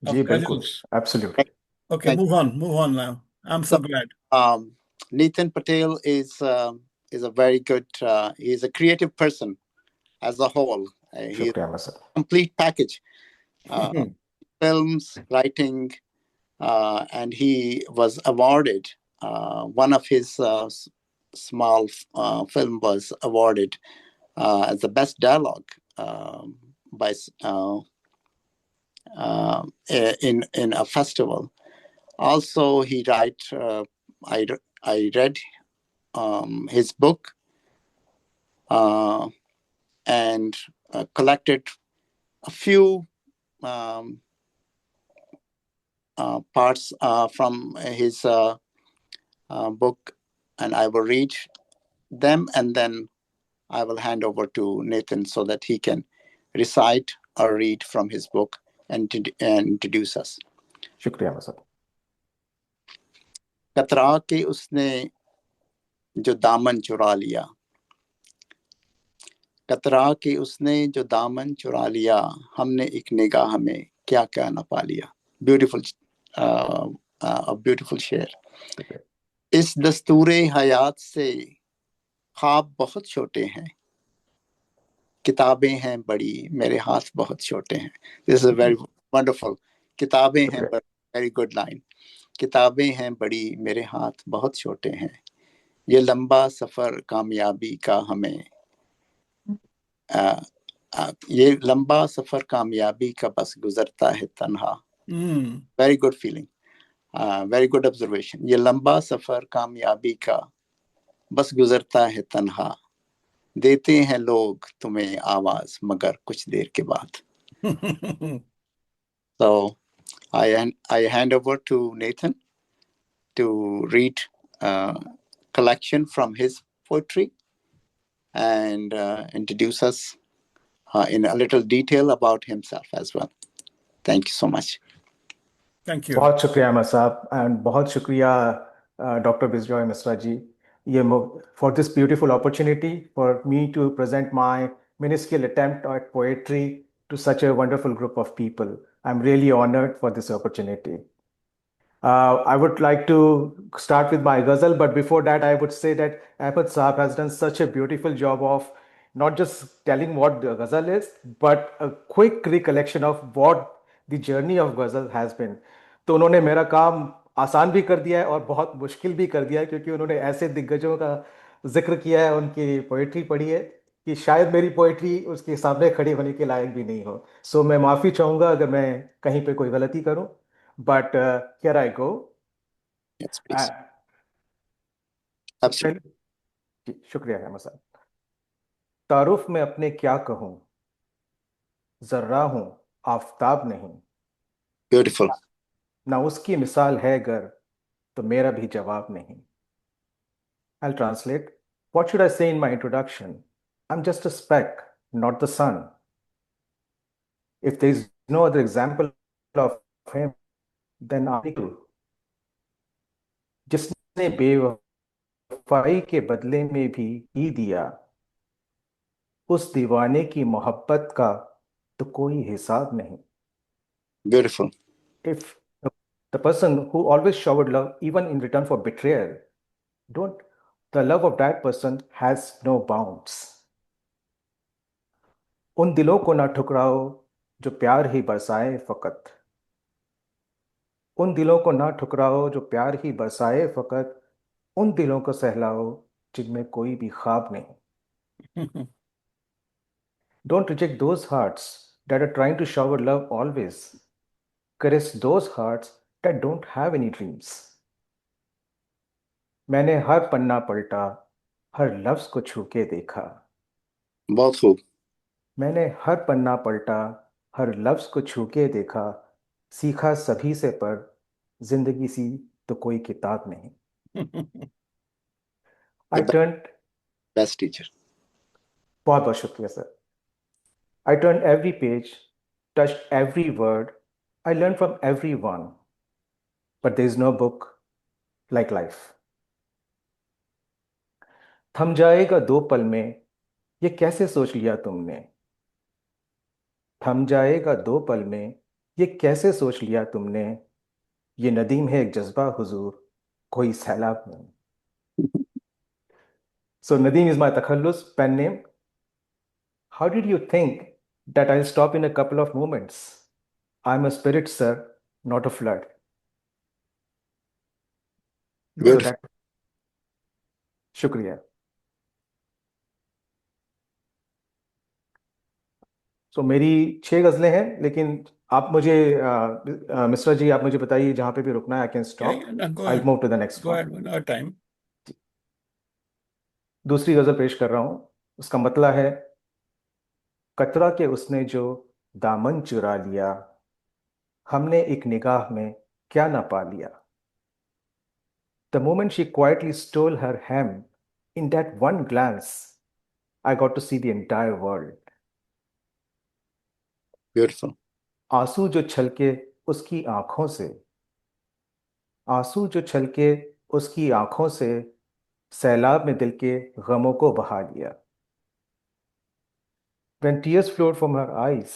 जी of बिल्कुल cousins. Absolutely Okay, Thank move on now. I'm so so, glad. Nitin Patel is a very good. He's a creative person as a whole. He's शुक्रिया अहमद साहब a complete package. Films, writing, and he was awarded. One of his small film was awarded as the best dialogue by in a festival. Also, he write. I read his book and collected a few parts from his book, and I will read them, and then I will hand over to Nathan so that he can recite or read from his book and introduce us. शुक्रिया अहमद साहब कतरा के उसने जो दामन चुरा लिया, कतरा के उसने जो दामन चुरा लिया, हमने एक निगाह में क्या क्या न पा लिया. Beautiful, a beautiful शेर. इस दस्तूरे हयात से ख्वाब बहुत छोटे हैं, किताबें हैं बड़ी, मेरे हाथ बहुत छोटे हैं. This is a very wonderful. किताबें हैं बड़ी, very good line. किताबें हैं बड़ी, मेरे हाथ बहुत छोटे हैं. ये लंबा सफर कामयाबी का हमें, ये लंबा सफर कामयाबी का बस गुजरता है तन्हा. Very good feeling. Very good observation. ये लंबा सफर कामयाबी का बस गुजरता है तन्हा, देते हैं लोग तुम्हें आवाज मगर कुछ देर के बाद. So I hand over to Nathan to read a collection from his poetry and introduce us in a little detail about himself as well. Thank you so much. Thank you. बहुत शुक्रिया अहमद साहब एंड बहुत शुक्रिया doctor बिजजॉय Mishra ji ये for this beautiful opportunity for me to present my minuscule attempt at poetry to such a wonderful group of people. I'm really honored for this opportunity. I would like to start with my ghazal, but before that, I would say that Ahmed Saab has done such a beautiful job of not just telling what the ghazal is, but a quick recollection of what the journey of ghazal has been. तो उन्होंने मेरा काम आसान भी कर दिया है और बहुत मुश्किल भी कर दिया है क्योंकि उन्होंने ऐसे दिग्गजों का जिक्र किया है, उनकी पोइट्री पढ़ी है कि शायद मेरी पोइट्री उसके सामने खड़े होने के लायक भी नहीं हो. सो मैं माफ़ी चाहूँगा अगर मैं कहीं पे कोई गलती करूँ. But here I go. Yes, please. Absolutely. शुक्रिया अहमद साहब. तारुफ में अपने क्या कहूँ, जर्रा हूँ आफताब नहीं. Beautiful. ना उसकी मिसाल है गर तो मेरा भी जवाब नहीं. I'll translate. What should I say in my introduction? I'm just a speck, not the sun. If there is no other example of him, then I do. जिसने बेवफाई के बदले में भी ही दिया, उस दीवाने की मोहब्बत का तो कोई हिसाब नहीं. Beautiful. If the person who always showered love even in return for betrayal, the love of that person has no bounds. उन दिलों को ना ठुकराओ जो प्यार ही बरसाए फकत. उन दिलों को ना ठुकराओ जो प्यार ही बरसाए फकत. उन दिलों को सहलाओ जिनमें कोई भी ख्वाब नहीं. Don't reject those hearts that are trying to shower love always. Caress those hearts that don't have any dreams. मैंने हर पन्ना पलटा, हर लफ्ज को छू के देखा. बहुत खूब. मैंने हर पन्ना पलटा, हर लफ्ज को छू के देखा, सीखा सभी से पर जिंदगी सी तो कोई किताब नहीं। The I turn best teacher. बहुत बहुत शुक्रिया sir. I turned every page, touched every word. I learned from everyone. But there is no book like life. थम जाएगा दो पल में, ये कैसे सोच लिया तुमने? थम जाएगा दो पल में, ये कैसे सोच लिया तुमने? ये नदीम है एक जज्बा हुजूर, कोई सैलाब नहीं। So Nadeem is my takhallus pen name. How did you think that I'll stop in a couple of moments? I'm a spirit, sir, not a flood. So Beautiful. that शुक्रिया। तो मेरी 6 गज़लें हैं, लेकिन आप मुझे मिश्रा जी, आप मुझे बताइए जहाँ पे भी रुकना है, I can Yeah, stop. yeah, no, go I ahead. Move to the next Go one. ahead one at a time. दूसरी गज़ल पेश कर रहा हूँ, उसका मतलब है, कतरा के उसने जो दामन चुरा लिया, हमने एक निगाह में क्या ना पा लिया। The moment she quietly stole her hem, in that one glance, I got to see the entire world. Beautiful. आंसू जो छलके उसकी आंखों से, आंसू जो छलके उसकी आंखों से, सैलाब में दिल के गमों को बहा लिया। When tears flowed from her eyes,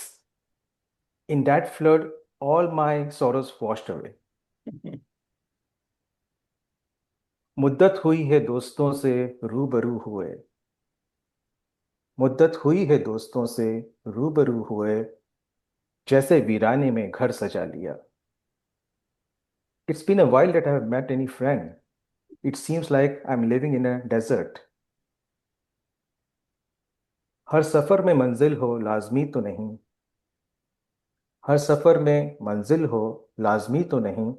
in that flood, all my sorrows washed away. मुद्दत हुई है दोस्तों से रूबरू हुए, मुद्दत हुई है दोस्तों से रूबरू हुए, जैसे वीराने में घर सजा लिया। It's been a while that I have met any friend. It seems like I'm living in a desert. हर सफर में मंजिल हो लाजमी तो नहीं, हर सफर में मंजिल हो लाजमी तो नहीं,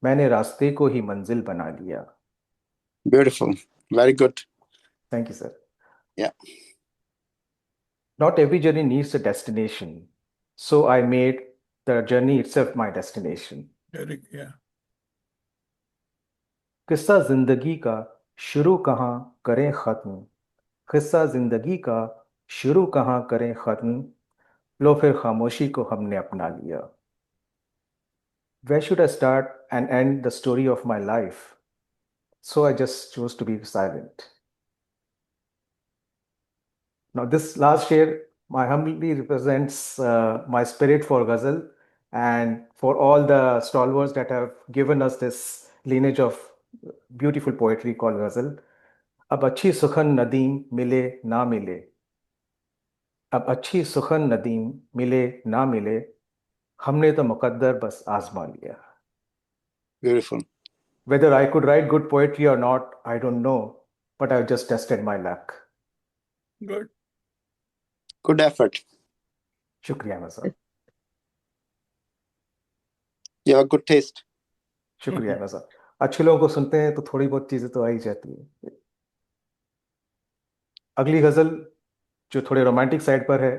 मैंने रास्ते को ही मंजिल बना लिया। Beautiful. Very good. Thank you, sir. Yeah. Not every journey needs a destination, so I made the journey itself my destination. Yeah. किस्सा जिंदगी का शुरू कहाँ करें खत्म, किस्सा जिंदगी का शुरू कहाँ करें खत्म, लो फिर खामोशी को हमने अपना लिया। Where should I start and end the story of my life? So I just chose to be silent. Now, this last share, my humbly represents my spirit for ghazal and for all the stalwarts that have given us this lineage of beautiful poetry called ghazal. अब अच्छी सुखन नदीम मिले ना मिले, अब अच्छी सुखन नदीम मिले ना मिले, हमने तो मुकद्दर बस आजमा लिया। Beautiful. Whether I could write good poetry or not, I don't know, but I've just tested my luck. Good. Good effort. शुक्रिया अहमद साहब। You have a good taste. शुक्रिया अहमद साहब। अच्छे लोगों को सुनते हैं तो थोड़ी बहुत चीजें तो आ ही जाती है। अगली गजल जो थोड़े रोमांटिक साइड पर है,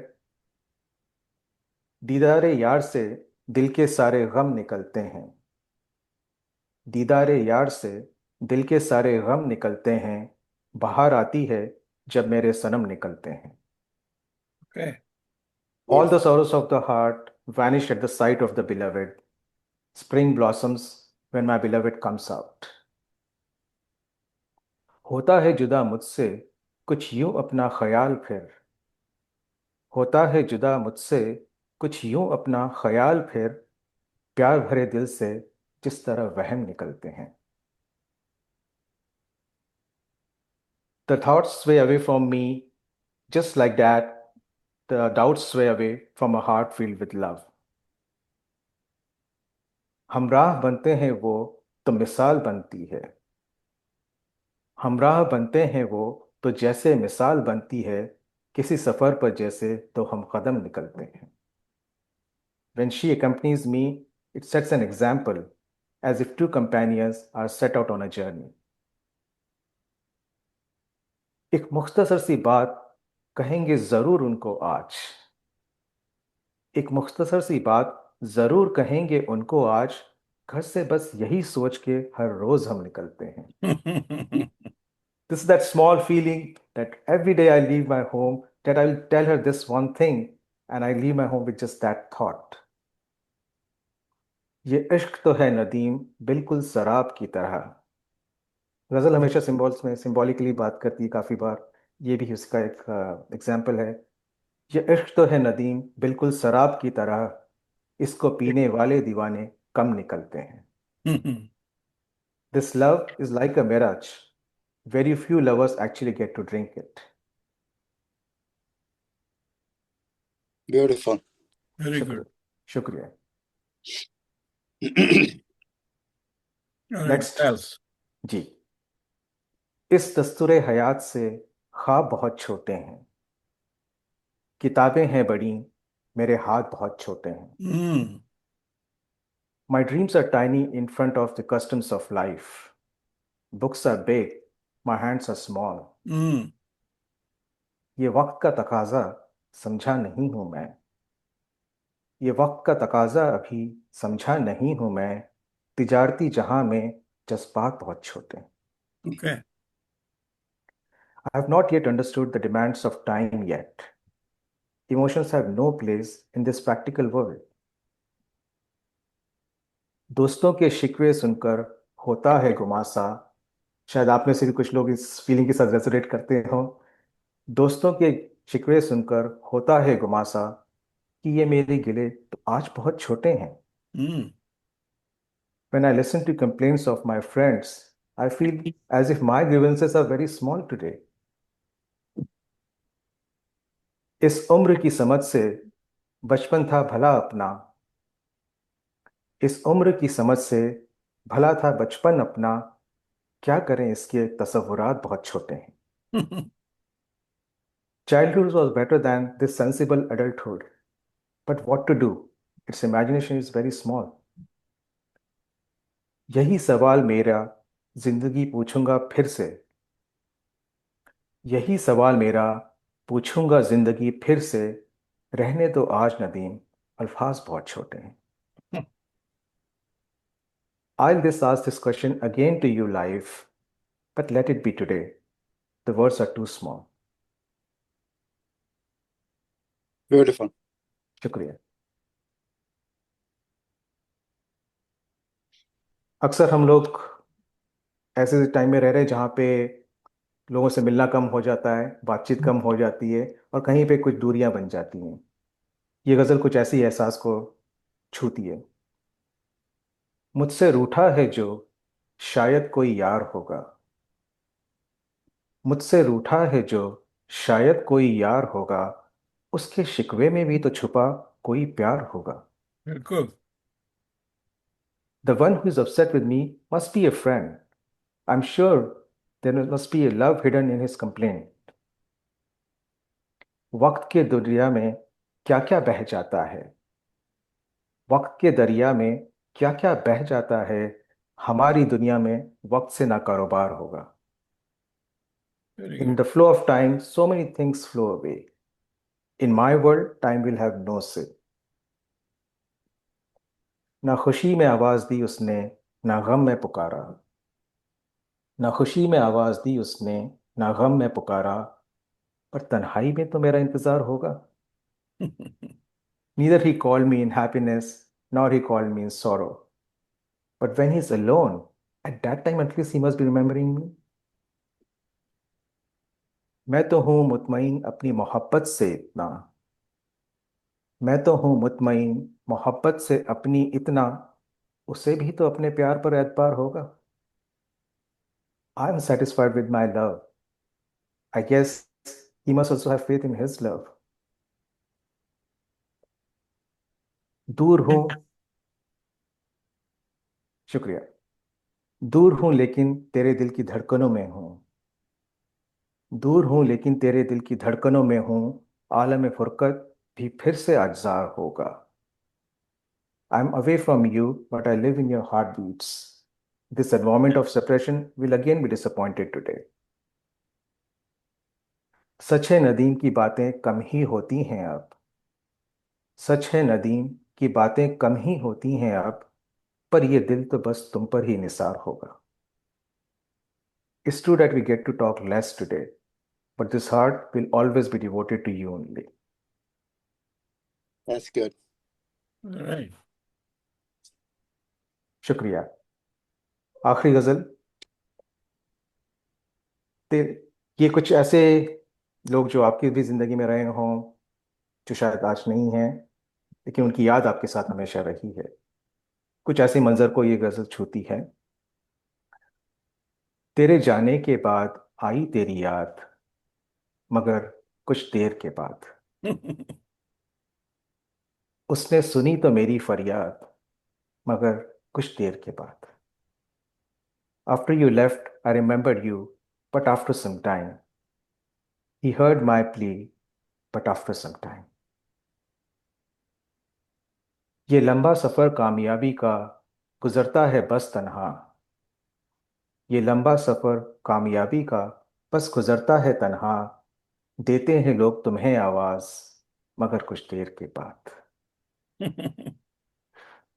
दीदारे यार से दिल के सारे गम निकलते हैं, दीदारे यार से दिल के सारे गम निकलते हैं, बाहर आती है जब मेरे सनम निकलते हैं। Okay. All the sorrows of the heart vanish at the sight of the beloved. Spring blossoms when my beloved comes out. होता है जुदा मुझसे कुछ यूं अपना ख्याल फिर, होता है जुदा मुझसे कुछ यूं अपना ख्याल फिर, प्यार भरे दिल से जिस तरह वहम निकलते हैं। The thoughts sway away from me just like that. The doubts sway away from a heart filled with love. हमराह बनते हैं वो तो मिसाल बनती है, हमराह बनते हैं वो तो जैसे मिसाल बनती है, किसी सफ़र पर जैसे तो हम कदम निकलते हैं। When she accompanies me, it sets an example as if two companions are set out on a journey. एक मुख्तसर सी बात कहेंगे जरूर उनको आज। एक मुख्तसर सी बात जरूर कहेंगे उनको आज, घर से बस यही सोच के हर रोज हम निकलते हैं। This is that small feeling that every day I leave my home, that I will tell her this one thing, and I leave my home with just that thought. ये इश्क तो है नदीम बिल्कुल शराब की तरह। गजल हमेशा सिंबल्स में सिंबॉलिकली बात करती है काफी बार, ये भी उसका एक एग्जाम्पल है। ये इश्क तो है नदीम बिल्कुल शराब की तरह, इसको पीने वाले दीवाने कम निकलते हैं। This love is like a mirage. Very few lovers actually get to drink it. Beautiful. Very good. शुक्रिया। All right, next else. जी। इस दस्तूरे हयात से ख्वाब बहुत छोटे हैं, किताबें हैं बड़ी, मेरे हाथ बहुत छोटे हैं। Mm, My dreams are tiny in front of the customs of life. Books are big, my hands are small. mm. ये वक्त का तकाजा समझा नहीं हूं मैं, ये वक्त का तकाजा अभी समझा नहीं हूं मैं, तिजारती जहां में जज्बात बहुत छोटे हैं। Okay. I have not yet understood the demands of time yet. Emotions have no place in this practical world. दोस्तों के शिकवे सुनकर होता है गुमासा, शायद आप में से भी कुछ लोग इस फीलिंग के साथ रेजोनेट करते हो। दोस्तों के शिकवे सुनकर होता है गुमासा कि ये मेरे गिले तो आज बहुत छोटे हैं। Mm. When I listen to complaints of my friends, I feel as if my grievances are very small today. इस उम्र की समझ से बचपन था भला अपना, इस उम्र की समझ से भला था बचपन अपना, क्या करें इसके तसव्वुरात बहुत छोटे हैं। Childhood was better than this sensible adulthood, but what to do? Its imagination is very small. यही सवाल मेरा जिंदगी पूछूंगा फिर से, यही सवाल मेरा पूछूंगा जिंदगी फिर से, रहने दो आज नदीम अल्फाज बहुत छोटे हैं। I'll just ask this question again to you live, but let it be today. The words are too small. Beautiful. शुक्रिया। अक्सर हम लोग ऐसे टाइम में रह रहे हैं जहाँ पे लोगों से मिलना कम हो जाता है, बातचीत कम हो जाती है और कहीं पे कुछ दूरियां बन जाती हैं। ये गज़ल कुछ ऐसी एहसास को छूती है। मुझसे रूठा है जो शायद कोई यार होगा, मुझसे रूठा है जो शायद कोई यार होगा, उसके शिकवे में भी तो छुपा कोई प्यार होगा। Very good. The one who is upset with me must be a friend. I'm sure there must be a love hidden in his complaint. वक्त के दरिया में क्या क्या बह जाता है, वक्त के दरिया में क्या क्या बह जाता है, हमारी दुनिया में वक्त से ना कारोबार होगा। Very In good. the flow of time, so many things flow away. In my world, time will have no say. ना खुशी में आवाज दी उसने, ना गम में पुकारा, ना खुशी में आवाज दी उसने, ना गम में पुकारा, पर तन्हाई में तो मेरा इंतजार होगा। Neither he called me in happiness, nor he called me in sorrow. But when he's alone, at that time at least he must be remembering me. मैं तो हूं मुतमईन अपनी मोहब्बत से इतना, मैं तो हूं मुतमईन मोहब्बत से अपनी इतना, उसे भी तो अपने प्यार पर एतबार होगा। I am satisfied with my love. I guess he must also have faith in his love. दूर हूं, शुक्रिया। दूर हूं लेकिन तेरे दिल की धड़कनों में हूं, दूर हूं लेकिन तेरे दिल की धड़कनों में हूं, आलम फुरकत भी फिर से अज्जार होगा। I am away from you, but I live in your heartbeats. This environment of separation will again be disappointed today. सच है नदीम की बातें कम ही होती हैं अब। सच है नदीम की बातें कम ही होती हैं अब, पर ये दिल तो बस तुम पर ही निसार होगा। It's true that we get to talk less today, but this heart will always be devoted to you only. That's good. All right. शुक्रिया। आखिरी गजल। ये कुछ ऐसे लोग जो आपकी भी जिंदगी में रहे हों, जो शायद आज नहीं हैं, लेकिन उनकी याद आपके साथ हमेशा रही है। कुछ ऐसे मंजर को ये गजल छूती है। तेरे जाने के बाद आई तेरी याद, मगर कुछ देर के बाद। उसने सुनी तो मेरी फरियाद, मगर कुछ देर के बाद। After you left, I remembered you, but after some time. He heard my plea, but after some time. ये लंबा सफ़र कामयाबी का गुजरता है बस तन्हा। ये लंबा सफ़र कामयाबी का बस गुजरता है तन्हा। देते हैं लोग तुम्हें आवाज़, मगर कुछ देर के बाद।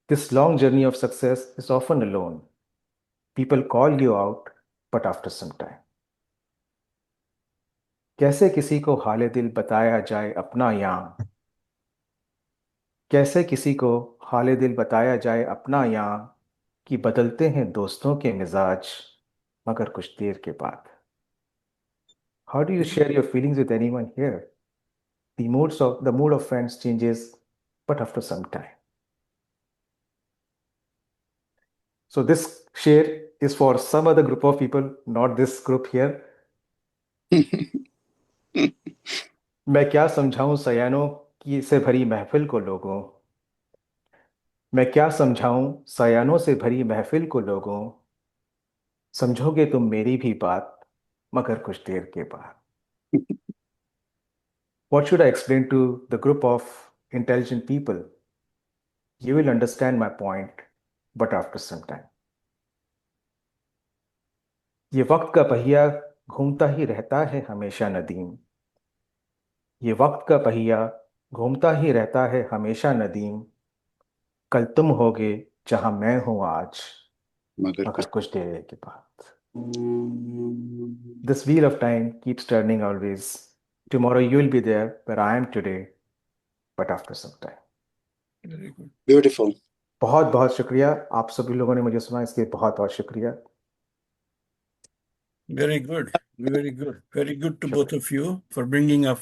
This long journey of success is often alone. People call you out, but after some time. कैसे किसी को हाले दिल बताया जाए अपना यहाँ। कैसे किसी को हाले दिल बताया जाए अपना यहाँ, कि बदलते हैं दोस्तों के मिजाज, मगर कुछ देर के बाद। How do you share your feelings with anyone here? The mood of friends changes, but after some time. So this share is for some other group of people, not this group here. मैं क्या समझाऊं सयानों की से भरी महफिल को लोगों। मैं क्या समझाऊं सयानों से भरी महफिल को लोगों। समझोगे तुम मेरी भी बात, मगर कुछ देर के बाद। What should I explain to the group of intelligent people? You will understand my point, but after some time. ये वक्त का पहिया घूमता ही रहता है हमेशा नदीम। ये वक्त का पहिया घूमता ही रहता है हमेशा नदीम। कल तुम होगे जहां मैं हूं आज, मगर मगर कुछ देर के बाद। This wheel of time keeps turning always. Tomorrow you will be there where I am today, but after some time. Very good. Beautiful. बहुत बहुत शुक्रिया। आप सभी लोगों ने मुझे सुना, इसके बहुत बहुत शुक्रिया। Very good. Very good. Very good to both शुक्रिया। of you for bringing up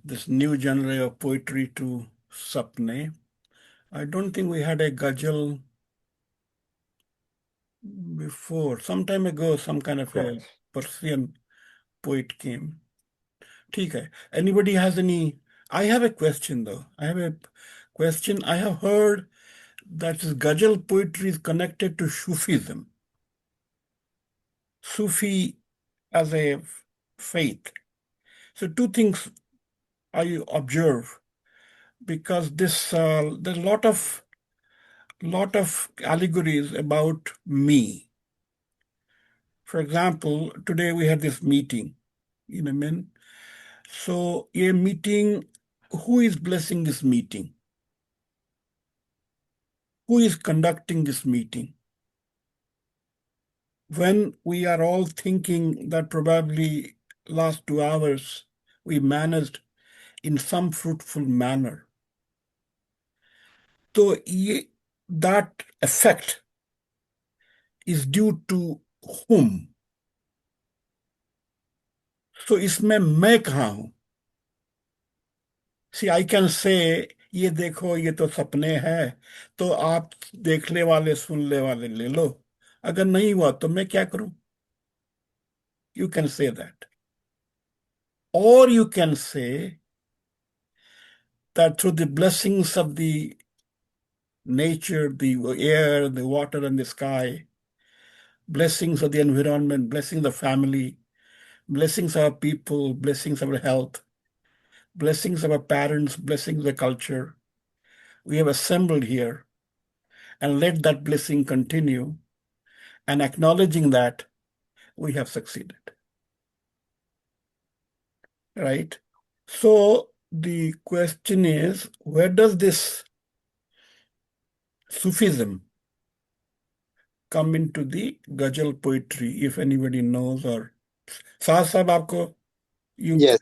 this new genre of poetry to SAPNE. I don't think we had a ghazal before. Some time ago, some kind of a Correct. Persian poet came. ठीक है. Anybody has any? I have a question though. I have a question. I have heard that this ghazal poetry is connected to Sufism. Sufi as a faith. So two things I observe because there's a lot of allegories about me. For example, today we had this meeting, you know what I mean? So a meeting, who is blessing this meeting? Who is conducting this meeting? When we are all thinking that probably last 2 hours we managed in some fruitful manner. So that effect is due to whom? So इसमें मैं कहाँ हूं? See, I can say ये देखो ये तो सपने हैं, तो आप देखने वाले सुनने वाले ले लो। अगर नहीं हुआ तो मैं क्या करूं? You can say that. Or you can say that through the blessings of the nature, the air, the water, and the sky, blessings of the environment, blessings of the family, blessings of our people, blessings of our health, blessings of our parents, blessings of the culture, we have assembled here, and let that blessing continue, and acknowledging that we have succeeded. right? So the question is, where does this Sufism come into the ghazal poetry, if anybody knows? Or Saad Saab, aapko, you Yes,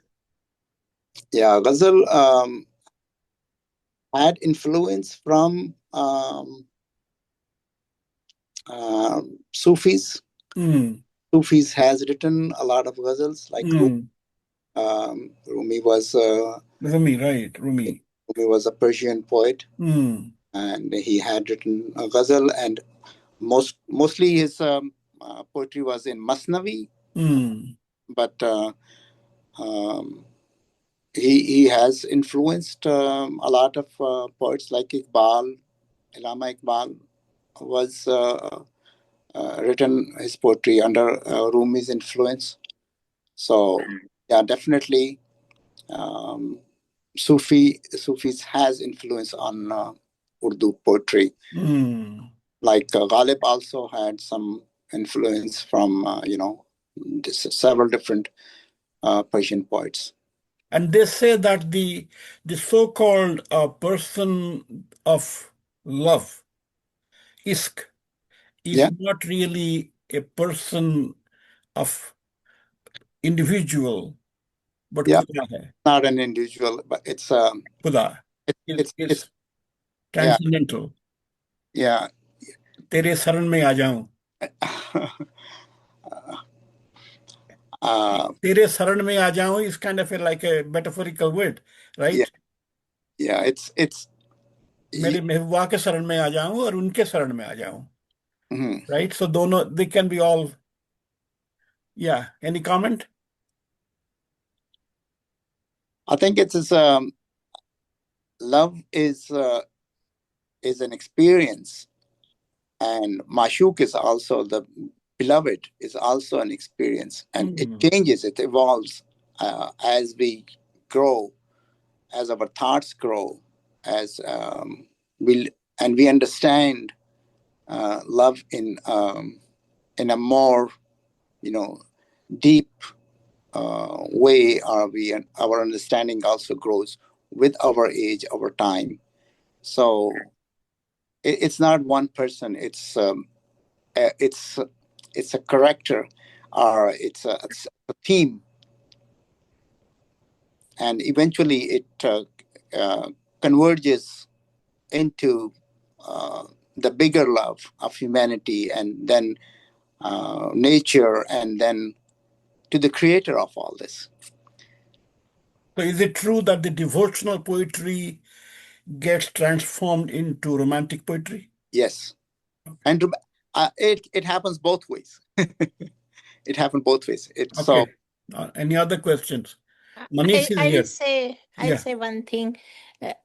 yeah, ghazal had influence from Sufis. mm, Sufis has written a lot of ghazals, like mm, Rumi was Rumi, right? Rumi. Rumi was a Persian poet, Mm, and he had written a ghazal, and mostly his poetry was in Masnavi, mm, but um, he has influenced a lot of poets like Iqbal. Ilama Iqbal was written his poetry under Rumi's influence. So yeah, definitely um, Sufis has influence on Urdu poetry. mm. Like Ghalib also had some influence from several different Persian poets. And they say that the so-called person of love, isk, is Yeah, not really a person of individual, but yeah, Khuda hai. not an individual, but it's Khuda it's is yeah, transcendental. yeah. तेरे शरण में आ जाऊं. uh, तेरे शरण में आ जाऊं is kind of like a metaphorical word, yeah, right? yeah. It's मेरे महबूबा के शरण में आ जाऊं और उनके शरण में आ जाऊं, mhm. right? So दोनों, they can be all, yeah. Any comment? I think it's love is an experience, and mashuk is also the beloved is also an experience, and it Mm, changes, it evolves as we grow, as our thoughts grow, as we and we understand love in a more deep way. Our understanding also grows with our age, our time. So it's not one person. Uh, it's it's a character, or it's a theme, and eventually it converges into the bigger love of humanity, and then nature, and then to the creator of all this. so is it true that the devotional poetry gets transformed into romantic poetry? Yes, and it happens both ways. It happened both ways. It's so Okay. Any other questions? Manish is I'll here. say Yeah. one thing.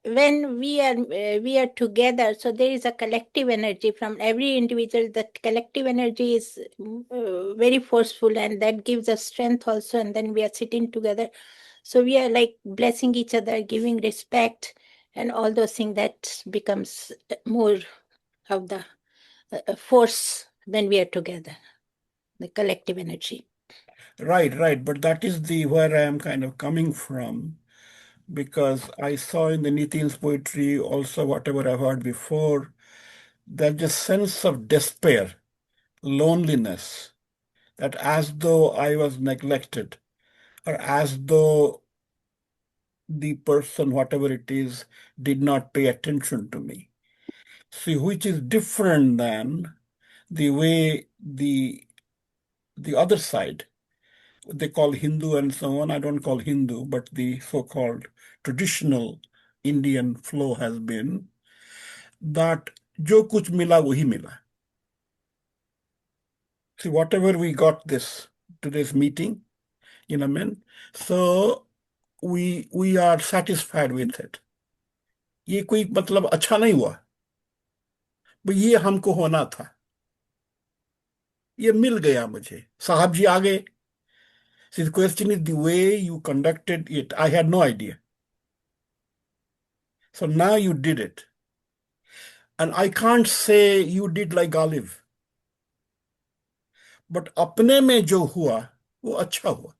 When we are together, so there is a collective energy from every individual. That collective energy is very forceful, and that gives us strength also. And then we are sitting together, so we are like blessing each other, giving respect, and all those things. That becomes more of the force when we are together. The collective energy. Right, right. But that is the where I am kind of coming from, because I saw in the Nitin's poetry also whatever I've heard before, that just sense of despair, loneliness, that as though I was neglected, or as though the person, whatever it is, did not pay attention to me. See, which is different than the way the other side, they call Hindu and so on. I don't call Hindu, but the so-called traditional Indian flow has been that jo kuch mila wahi mila. See, whatever we got today's meeting, man. So we are satisfied with it. ये कोई मतलब अच्छा नहीं हुआ, but ये हमको होना था, ये मिल गया मुझे, साहब जी आ गए. See, the question is the way you conducted it. I had no idea. So now you did it. And I can't say you did like Olive, but अपने में जो हुआ वो अच्छा हुआ.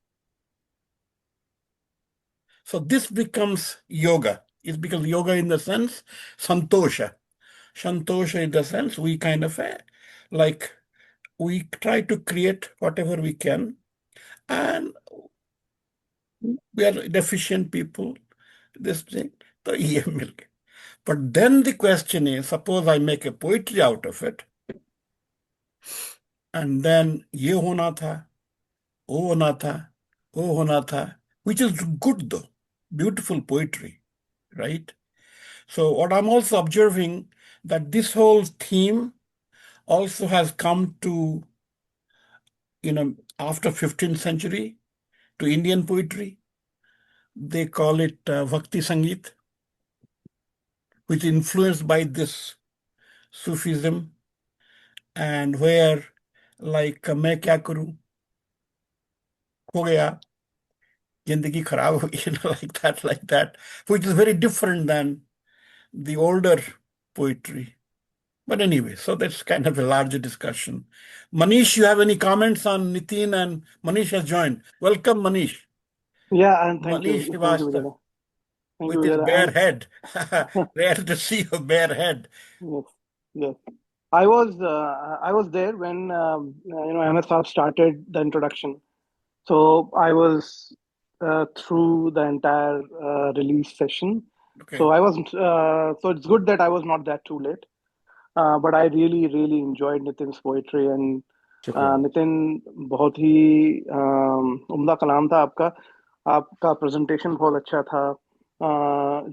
So this becomes yoga. It becomes yoga in the sense santosha. Santosha in the sense we kind of like we try to create whatever we can, and we are deficient people. This thing, the EML. But then the question is, suppose I make a poetry out of it, and then ye hona tha, oh hona tha, oh hona tha, which is good though, beautiful poetry, right? So what I'm also observing that this whole theme also has come to, after 15th century to Indian poetry. They call it Bhakti Sangeet, which is influenced by this Sufism, and where like मैं क्या करूं हो गया जिंदगी खराब हो गई, like that, which is very different than the older poetry. But anyway, so that's kind of a larger discussion. Manish, you have any comments on Nitin? And Manish has joined. Welcome, Manish. Yeah, and thank Manish you. Thank you, Srivastava Vijay. Thank you, with his Vijay. bare And head. Rare to see a bare head. yes, yes. I was there when MS Saab started the introduction. So I was through the entire release session. Okay. So I wasn't. So it's good that I was not that too late. But I really, really enjoyed Nitin's poetry, and शुक्रिया नितिन बहुत ही उम्दा कलाम था आपका. आपका presentation बहुत अच्छा था.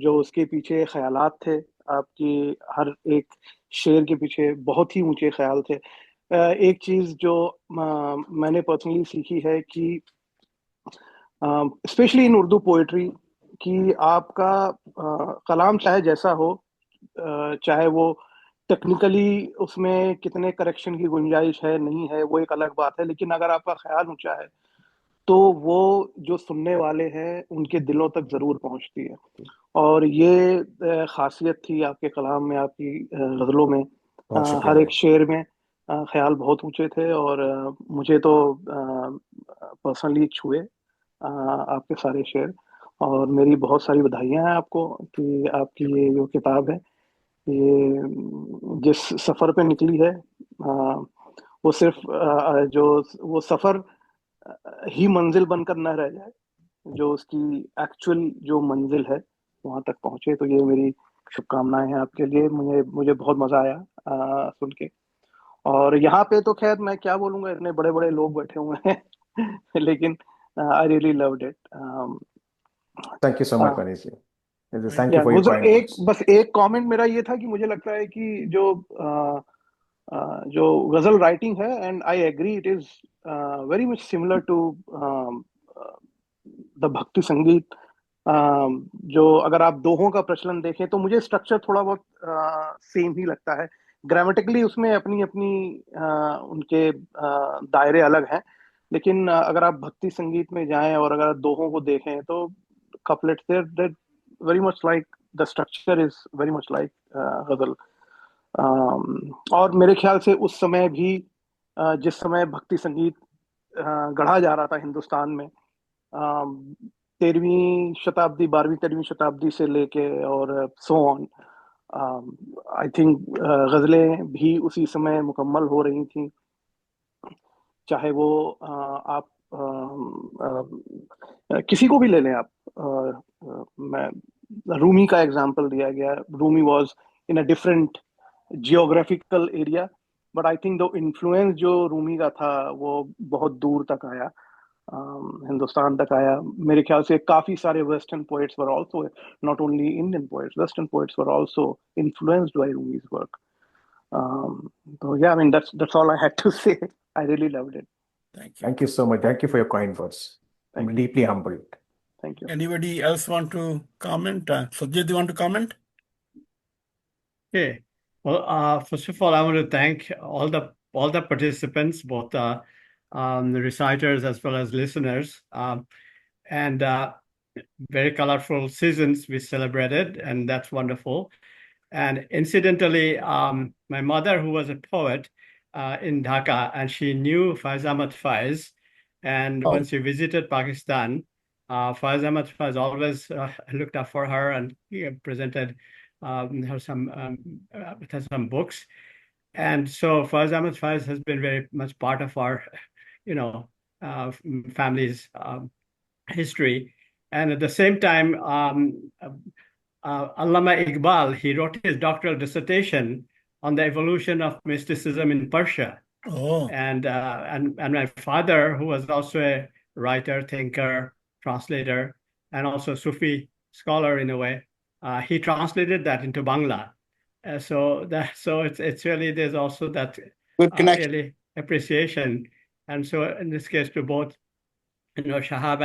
जो उसके पीछे ख्यालात थे, आपकी हर एक शेर के पीछे बहुत ही ऊंचे ख्याल थे. एक चीज जो मैंने पर्सनली सीखी है कि स्पेशली इन उर्दू पोएट्री कि आपका कलाम चाहे जैसा हो, चाहे वो टेक्निकली उसमें कितने करेक्शन की गुंजाइश है नहीं है वो एक अलग बात है, लेकिन अगर आपका ख्याल ऊंचा है तो वो जो सुनने वाले हैं उनके दिलों तक जरूर पहुंचती है. और ये खासियत थी आपके कलाम में, आपकी गजलों में. बहुत शुक्रिया हर एक भाई शेर में ख्याल बहुत ऊंचे थे, और मुझे तो पर्सनली छुए आपके सारे शेर. और मेरी बहुत सारी बधाइयां हैं आपको कि आपकी ये जो किताब है, ये जिस सफर पे निकली है, वो सिर्फ जो वो सफर ही मंजिल बनकर न रह जाए, जो उसकी एक्चुअल जो मंजिल है वहां तक पहुंचे. तो ये मेरी शुभकामनाएं हैं आपके लिए. मुझे मुझे बहुत मजा आया सुन के. और यहाँ पे तो खैर मैं क्या बोलूंगा, इतने बड़े बड़े लोग बैठे हुए हैं लेकिन I really loved it. Thank you so much Manish ji thank you या फॉर योर गुजर काइंड एक वर्ड्स बस एक कमेंट मेरा ये था कि मुझे लगता है कि जो गजल राइटिंग है, and I agree it is very much similar to the bhakti sangeet. जो अगर आप दोहों का प्रचलन देखें तो मुझे स्ट्रक्चर थोड़ा बहुत सेम ही लगता है. ग्रामेटिकली उसमें अपनी अपनी उनके दायरे अलग हैं, लेकिन अगर आप भक्ति संगीत में जाएं और अगर आप दोहों को देखें तो couplets they're very much like, the structure is very much like गजल. और मेरे ख्याल से उस समय भी जिस समय भक्ति संगीत गढ़ा जा रहा था हिंदुस्तान में, 13वीं शताब्दी 12वीं 13वीं शताब्दी से लेके और सो ऑन, आई थिंक गजलें भी उसी समय मुकम्मल हो रही थी. चाहे वो आप किसी को भी ले लें आप. मैं रूमी का एग्जांपल दिया गया. Rumi was in a different geographical area, but I think the influence जो रूमी का था वो बहुत दूर तक आया, हिंदुस्तान तक आया. मेरे ख्याल से काफी सारे western poets were also, not only Indian poets, western poets were also influenced by Rumi's work. So yeah, I mean that's all I had to say. I really loved it. Thank you. so much thank you for your kind words I'm deeply humbled. Thank you. Anybody else want to comment? Sajid, do you want to comment? Okay. Well, first of all, I want to thank all the participants, both the reciters as well as listeners, and very colorful seasons we celebrated, and that's wonderful. And incidentally, my mother, who was a poet in Dhaka, and she knew Faiz Ahmad Faiz, and when she visited Pakistan, Faiz Ahmad has always looked up for her, and he presented her some books. And so Faiz Ahmad Faiz has been very much part of our, you know, family's history. And at the same time, Allama Iqbal, he wrote his doctoral dissertation on the evolution of mysticism in Persia. Oh, And my father, who was also a writer, thinker, translator, and also Sufi scholar in a way, he translated that into Bangla. So it's really, there's also that Good connection. really appreciation. And so in this case, to both, Shahab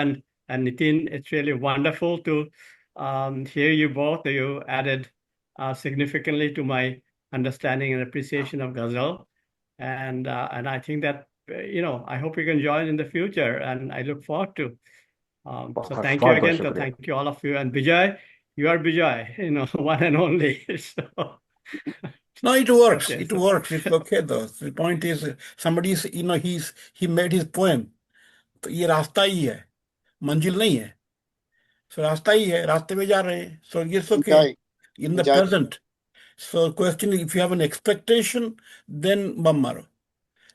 and Nitin, it's really wonderful to hear you both. You added significantly to my understanding and appreciation of Ghazal. And I think that, I hope you can join in the future, and I look forward to. So thank you again. So thank you all of you. And Bijay, you are Bijay, one and only. So no, it works. okay, It works. It's okay though. The point is, somebody's, he made his poem. तो ये रास्ता ही है, मंजिल नहीं है. So रास्ता ही है, रास्ते में जा रहे हैं. So it's okay. Enjoy. In the Enjoy. present. So question is, if you have an expectation, then bam maro.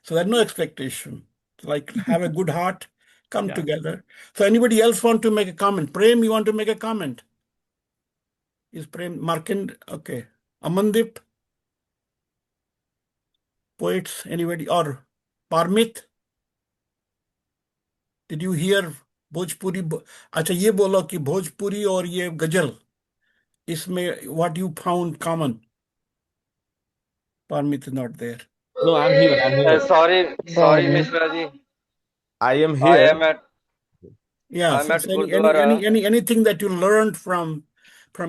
So there's no expectation. Like have a good heart, come Yeah. together. So anybody else want to make a comment? Prem, you want to make a comment? Is Prem Markand? Okay. Amandip? Poets, anybody? Or Parmit? Did you hear Bhojpuri? अच्छा ये बोलो कि भोजपुरी और ये गजल, इसमें what you found common? Parmit is not there. No, I'm here. I'm here. Sorry, Mishra ji. I am I here. am at Yeah, I'm so at any Gurdwara. anything that you learned from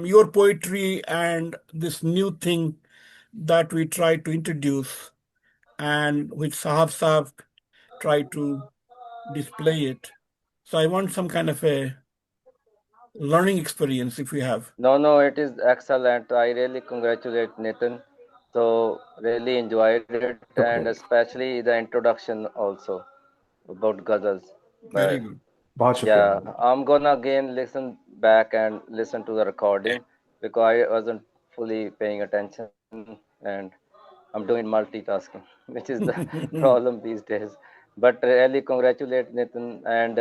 your poetry and this new thing that we try to introduce, and which Sahab try to display it. So I want some kind of a learning experience if you have. No, it is excellent. I really congratulate Nathan. So really enjoyed it, and especially the introduction also about ghazals. Very But good. बहुत शुक्रिया yeah, I'm gonna again listen back and listen to the recording because I wasn't fully paying attention, and I'm doing multitasking, which is the problem these days. But really congratulate Nathan, and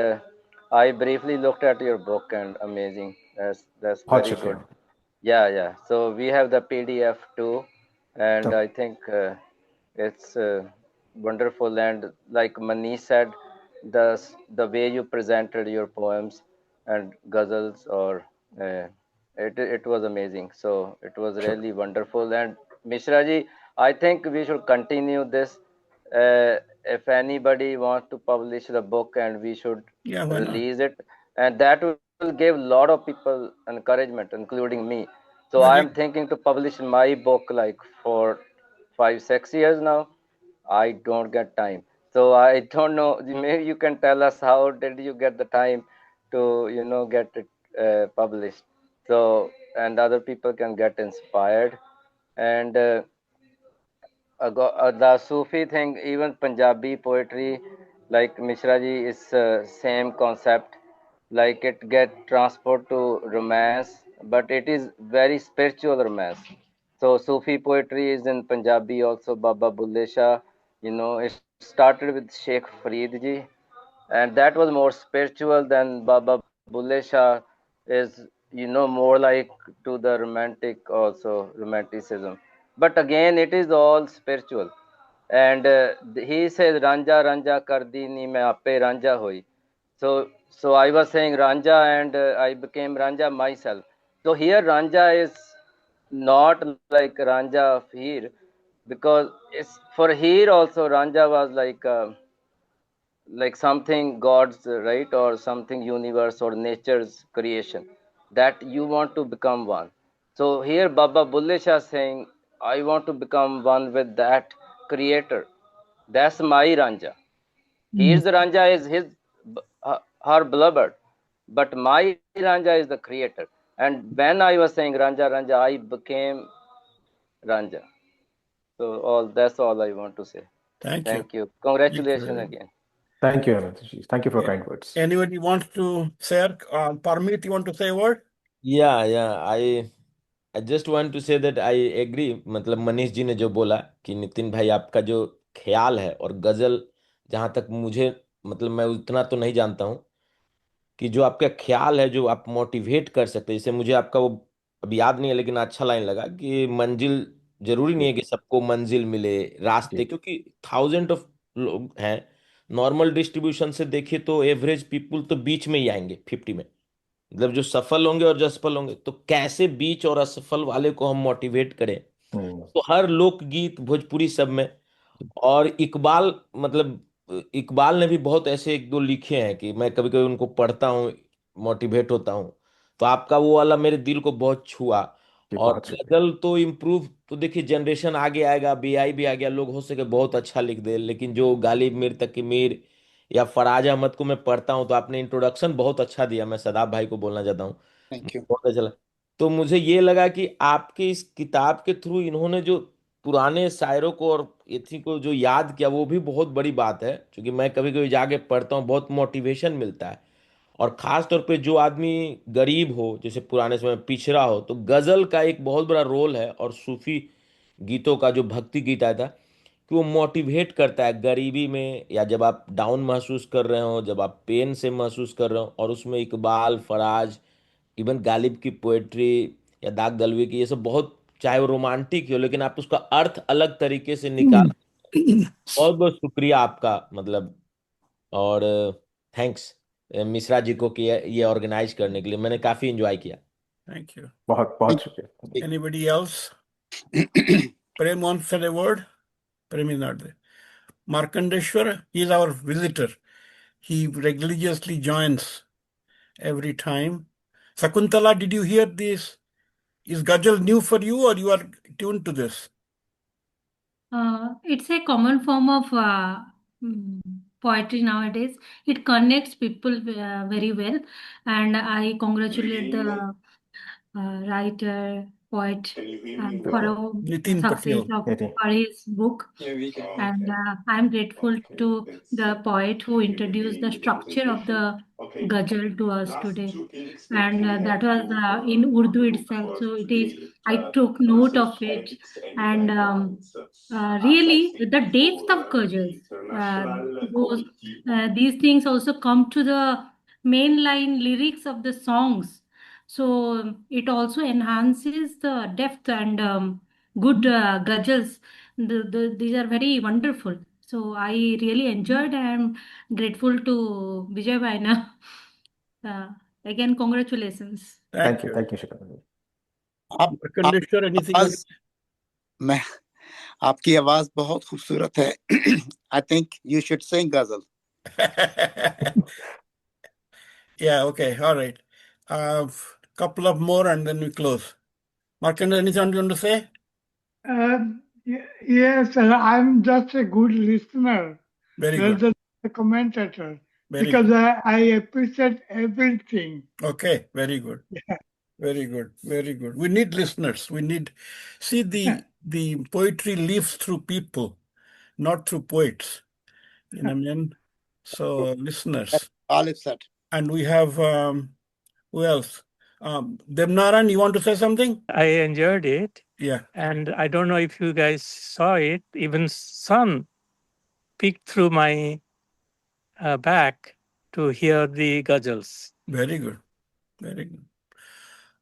I briefly looked at your book, and amazing. That's बहुत very good. शुक्रिया Yeah. So we have the PDF too, and तब I think it's wonderful. And like Manish said, the way you presented your poems and ghazals, or it was amazing. So it was शुक्रिया really wonderful. And Mishra ji, I think we should continue this. If anybody wants to publish the book, and we should Yeah, why not? release it, and that will give a lot of people encouragement, including me. So But I am thinking to publish my book like for 5-6 years now. I don't get time. So I don't know. Maybe you can tell us how did you get the time to get it published. So and other people can get inspired. And the Sufi thing, even Punjabi poetry, like Mishra ji, is same concept. Like it get transport to romance, but it is very spiritual romance. So Sufi poetry is in Punjabi also. Baba Bulle Shah, it started with Sheikh Farid ji, and that was more spiritual than Baba Bulle Shah is, more like to the romantic also, romanticism. But again, it is all spiritual. And he says, Ranja Ranja Kardi ni main ape Ranja hoi. So I was saying Ranja, and I became Ranja myself. So here Ranja is not like Ranja of here, because it's for here also Ranja was like something God's, right, or something universe or nature's creation, that you want to become one. So here Baba Bulle Shah saying, I want to become one with that creator. That's my Ranja. His Ranja is her beloved, but my Ranja is the creator. And when I was saying Ranja Ranja, I became Ranja. So that's all I want to say. thank you. Thank you. Thank you Congratulations very much. again. Thank you, Anantaji. Thank you for kind words. Anybody wants to share? Parmeet, you want to say a word? या I just want to say that I agree, मतलब मनीष जी ने जो बोला कि नितिन भाई आपका जो ख्याल है और गजल, जहाँ तक मुझे, मतलब मैं उतना तो नहीं जानता हूँ, कि जो आपका ख्याल है जो आप मोटिवेट कर सकते हैं, जैसे मुझे आपका वो अभी याद नहीं है लेकिन अच्छा लाइन लगा कि मंजिल, जरूरी नहीं है कि सबको मंजिल मिले रास्ते, जी क्योंकि थाउजेंड ऑफ लोग हैं। नॉर्मल डिस्ट्रीब्यूशन से देखिए तो एवरेज पीपुल तो बीच में ही आएंगे 50 में, मतलब जो सफल होंगे और जो असफल होंगे, तो कैसे बीच और असफल वाले को हम मोटिवेट करें। हम्म, तो हर लोकगीत भोजपुरी सब में, और इकबाल, मतलब इकबाल ने भी बहुत ऐसे एक दो लिखे हैं कि मैं कभी कभी उनको पढ़ता हूँ, मोटिवेट होता हूँ। तो आपका वो वाला मेरे दिल को बहुत छुआ। जी और बहुत शुक्रिया। गजल तो इम्प्रूव, तो देखिए जनरेशन आगे आएगा, बीआई भी आ गया, लोग हो सके बहुत अच्छा लिख दे, लेकिन जो गालिब मीर तकी मीर या फराज अहमद को मैं पढ़ता हूँ, तो आपने इंट्रोडक्शन बहुत अच्छा दिया, मैं सदाब भाई को बोलना चाहता हूँ, थैंक यू। बहुत अच्छा लगा। तो मुझे ये लगा कि आपके इस किताब के थ्रू इन्होंने जो पुराने शायरों को और इथी को जो याद किया, वो भी बहुत बड़ी बात है, क्योंकि मैं कभी कभी जाके पढ़ता हूँ, बहुत मोटिवेशन मिलता है। और खास तौर पे जो आदमी गरीब हो, जैसे पुराने समय में पिछड़ा हो, तो गजल का एक बहुत बड़ा रोल है, और सूफी गीतों का जो भक्ति गीत आया था, कि वो मोटिवेट करता है गरीबी में, या जब आप डाउन महसूस कर रहे हो, जब आप पेन से महसूस कर रहे हो, और उसमें इकबाल, फराज, इवन गालिब की पोएट्री या दाग दलवी की, ये सब बहुत, चाहे वो रोमांटिक हो, लेकिन आप उसका अर्थ अलग तरीके से निकाल। बहुत बहुत शुक्रिया आपका, मतलब, और थैंक्स मिश्रा जी को कि ये ऑर्गेनाइज करने के लिए, मैंने काफी एंजॉय किया। Thank you. बहुत बहुत शुक्रिया। Anybody else? Prem wants to say a word? Prem is not there. Markandeshwar, he is our visitor. He religiously joins every time. Sakuntala, did you hear this? Is Ghazal new for you or you are tuned to this? It's a common form of mm, poetry nowadays. It connects people very well, and I congratulate the writer, poet for a Nitin success Patel. of Nitin. for his book. And I'm grateful to the poet who introduced the structure of the ghazal to us today. And that was in Urdu itself. So it is, I took note of it. And really, the depth of ghazals, those, these things also come to the mainline lyrics of the songs. So it also enhances the depth and good ghazals. These are very wonderful. So I really enjoyed and I'm grateful to Vijay Vaina. Uh, Again, congratulations. Thank you. Thank you, Shukran. आप Markandeshwar, anything? आवाज मैं आपकी आवाज बहुत खूबसूरत है। I think you should सिंग गजल। Yeah, okay, all right. Couple of more and then we close. Markandeshwar, anything you want to say? Yes, I'm just a good listener Very rather good. than a commentator Very because good. I appreciate everything. Okay, very good. Very good. Very good. We need listeners. We need, see, the poetry lives through people, not through poets. You know what I mean? So listeners. Olive said. And we have who else? Devnaran, you want to say something? I enjoyed it. Yeah. And I don't know if you guys saw it. Even sun peeked through my back to hear the ghazals. Very good. Very good.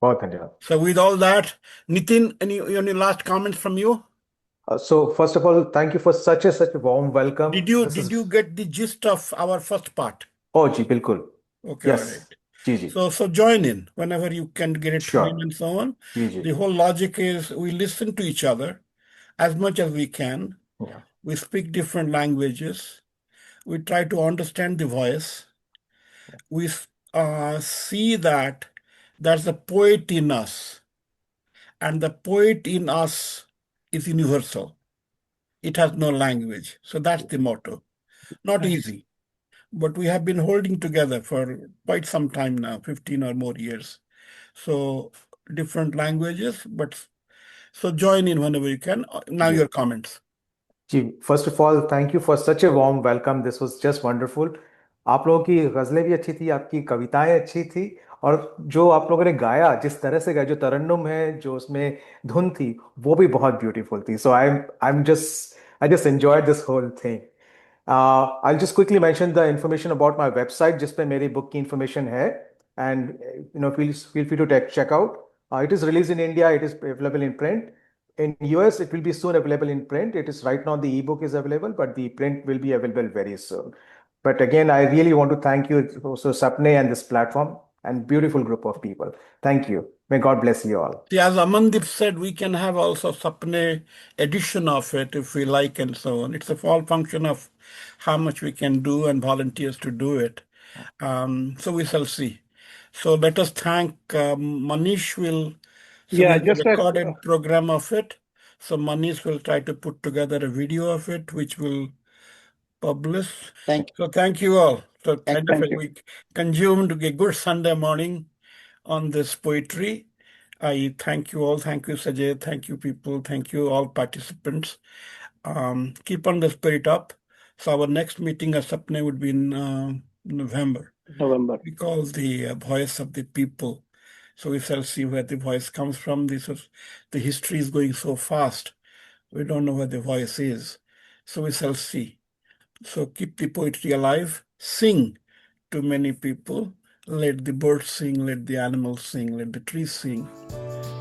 बहुत धन्यवाद. So with all that, Nitin, any last comments from you? So first of all, thank you for such a warm welcome. Did you get the gist of our first part? Oh, जी बिल्कुल. Okay, Yes. all right. जी जी. So join in whenever you can get a Sure. time and so on. जी जी. The whole logic is we listen to each other as much as we can. Yeah. We speak different languages. We try to understand the voice. We see that there's a poet in us, and the poet in us is universal. It has no language. So that's the motto. Not easy, but we have been holding together for quite some time now, 15 or more years. So different languages, but so join in whenever you can. Now जी. your comments. जी, first of all thank you for such a warm welcome, this was just wonderful. आप लोगों की गज़लें भी अच्छी थी, आपकी कविताएं अच्छी थी, और जो आप लोगों ने गाया, जिस तरह से गाया, जो तरन्नुम है, जो उसमें धुन थी, वो भी बहुत ब्यूटीफुल थी। So I just enjoyed this whole thing. I'll just quickly mention the information about my website जिस पे मेरी बुक की information है, and feel free to check out. It is released in India. It is available in print. In US, it will be soon available in print. It is right now the ebook is available, but the print will be available very soon. But again, I really want to thank you also SAPNE and this platform and beautiful group of people. Thank you. May God bless you all. See, as Amandeep said, we can have also Sapne edition of it if we like and so on. It's a all function of how much we can do and volunteers to do it. So we shall see. So let us thank Manish so Yeah, there's a just a recorded program of it. So Manish will try to put together a video of it, which will publish. Thank So thank you all. So kind of a thank you. week consumed a good Sunday morning on this poetry. I thank you all. Thank you, Sajay. Thank you, people. Thank you, all participants. Keep on the spirit up. So our next meeting at SAPNE would be in November. November. We call the voice of the people. So we shall see where the voice comes from. The history is going so fast. We don't know where the voice is. So we shall see. So keep the poetry alive. Sing to many people. Let the birds sing, let the animals sing, let the trees sing,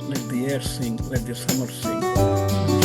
let the air sing, let the summer sing.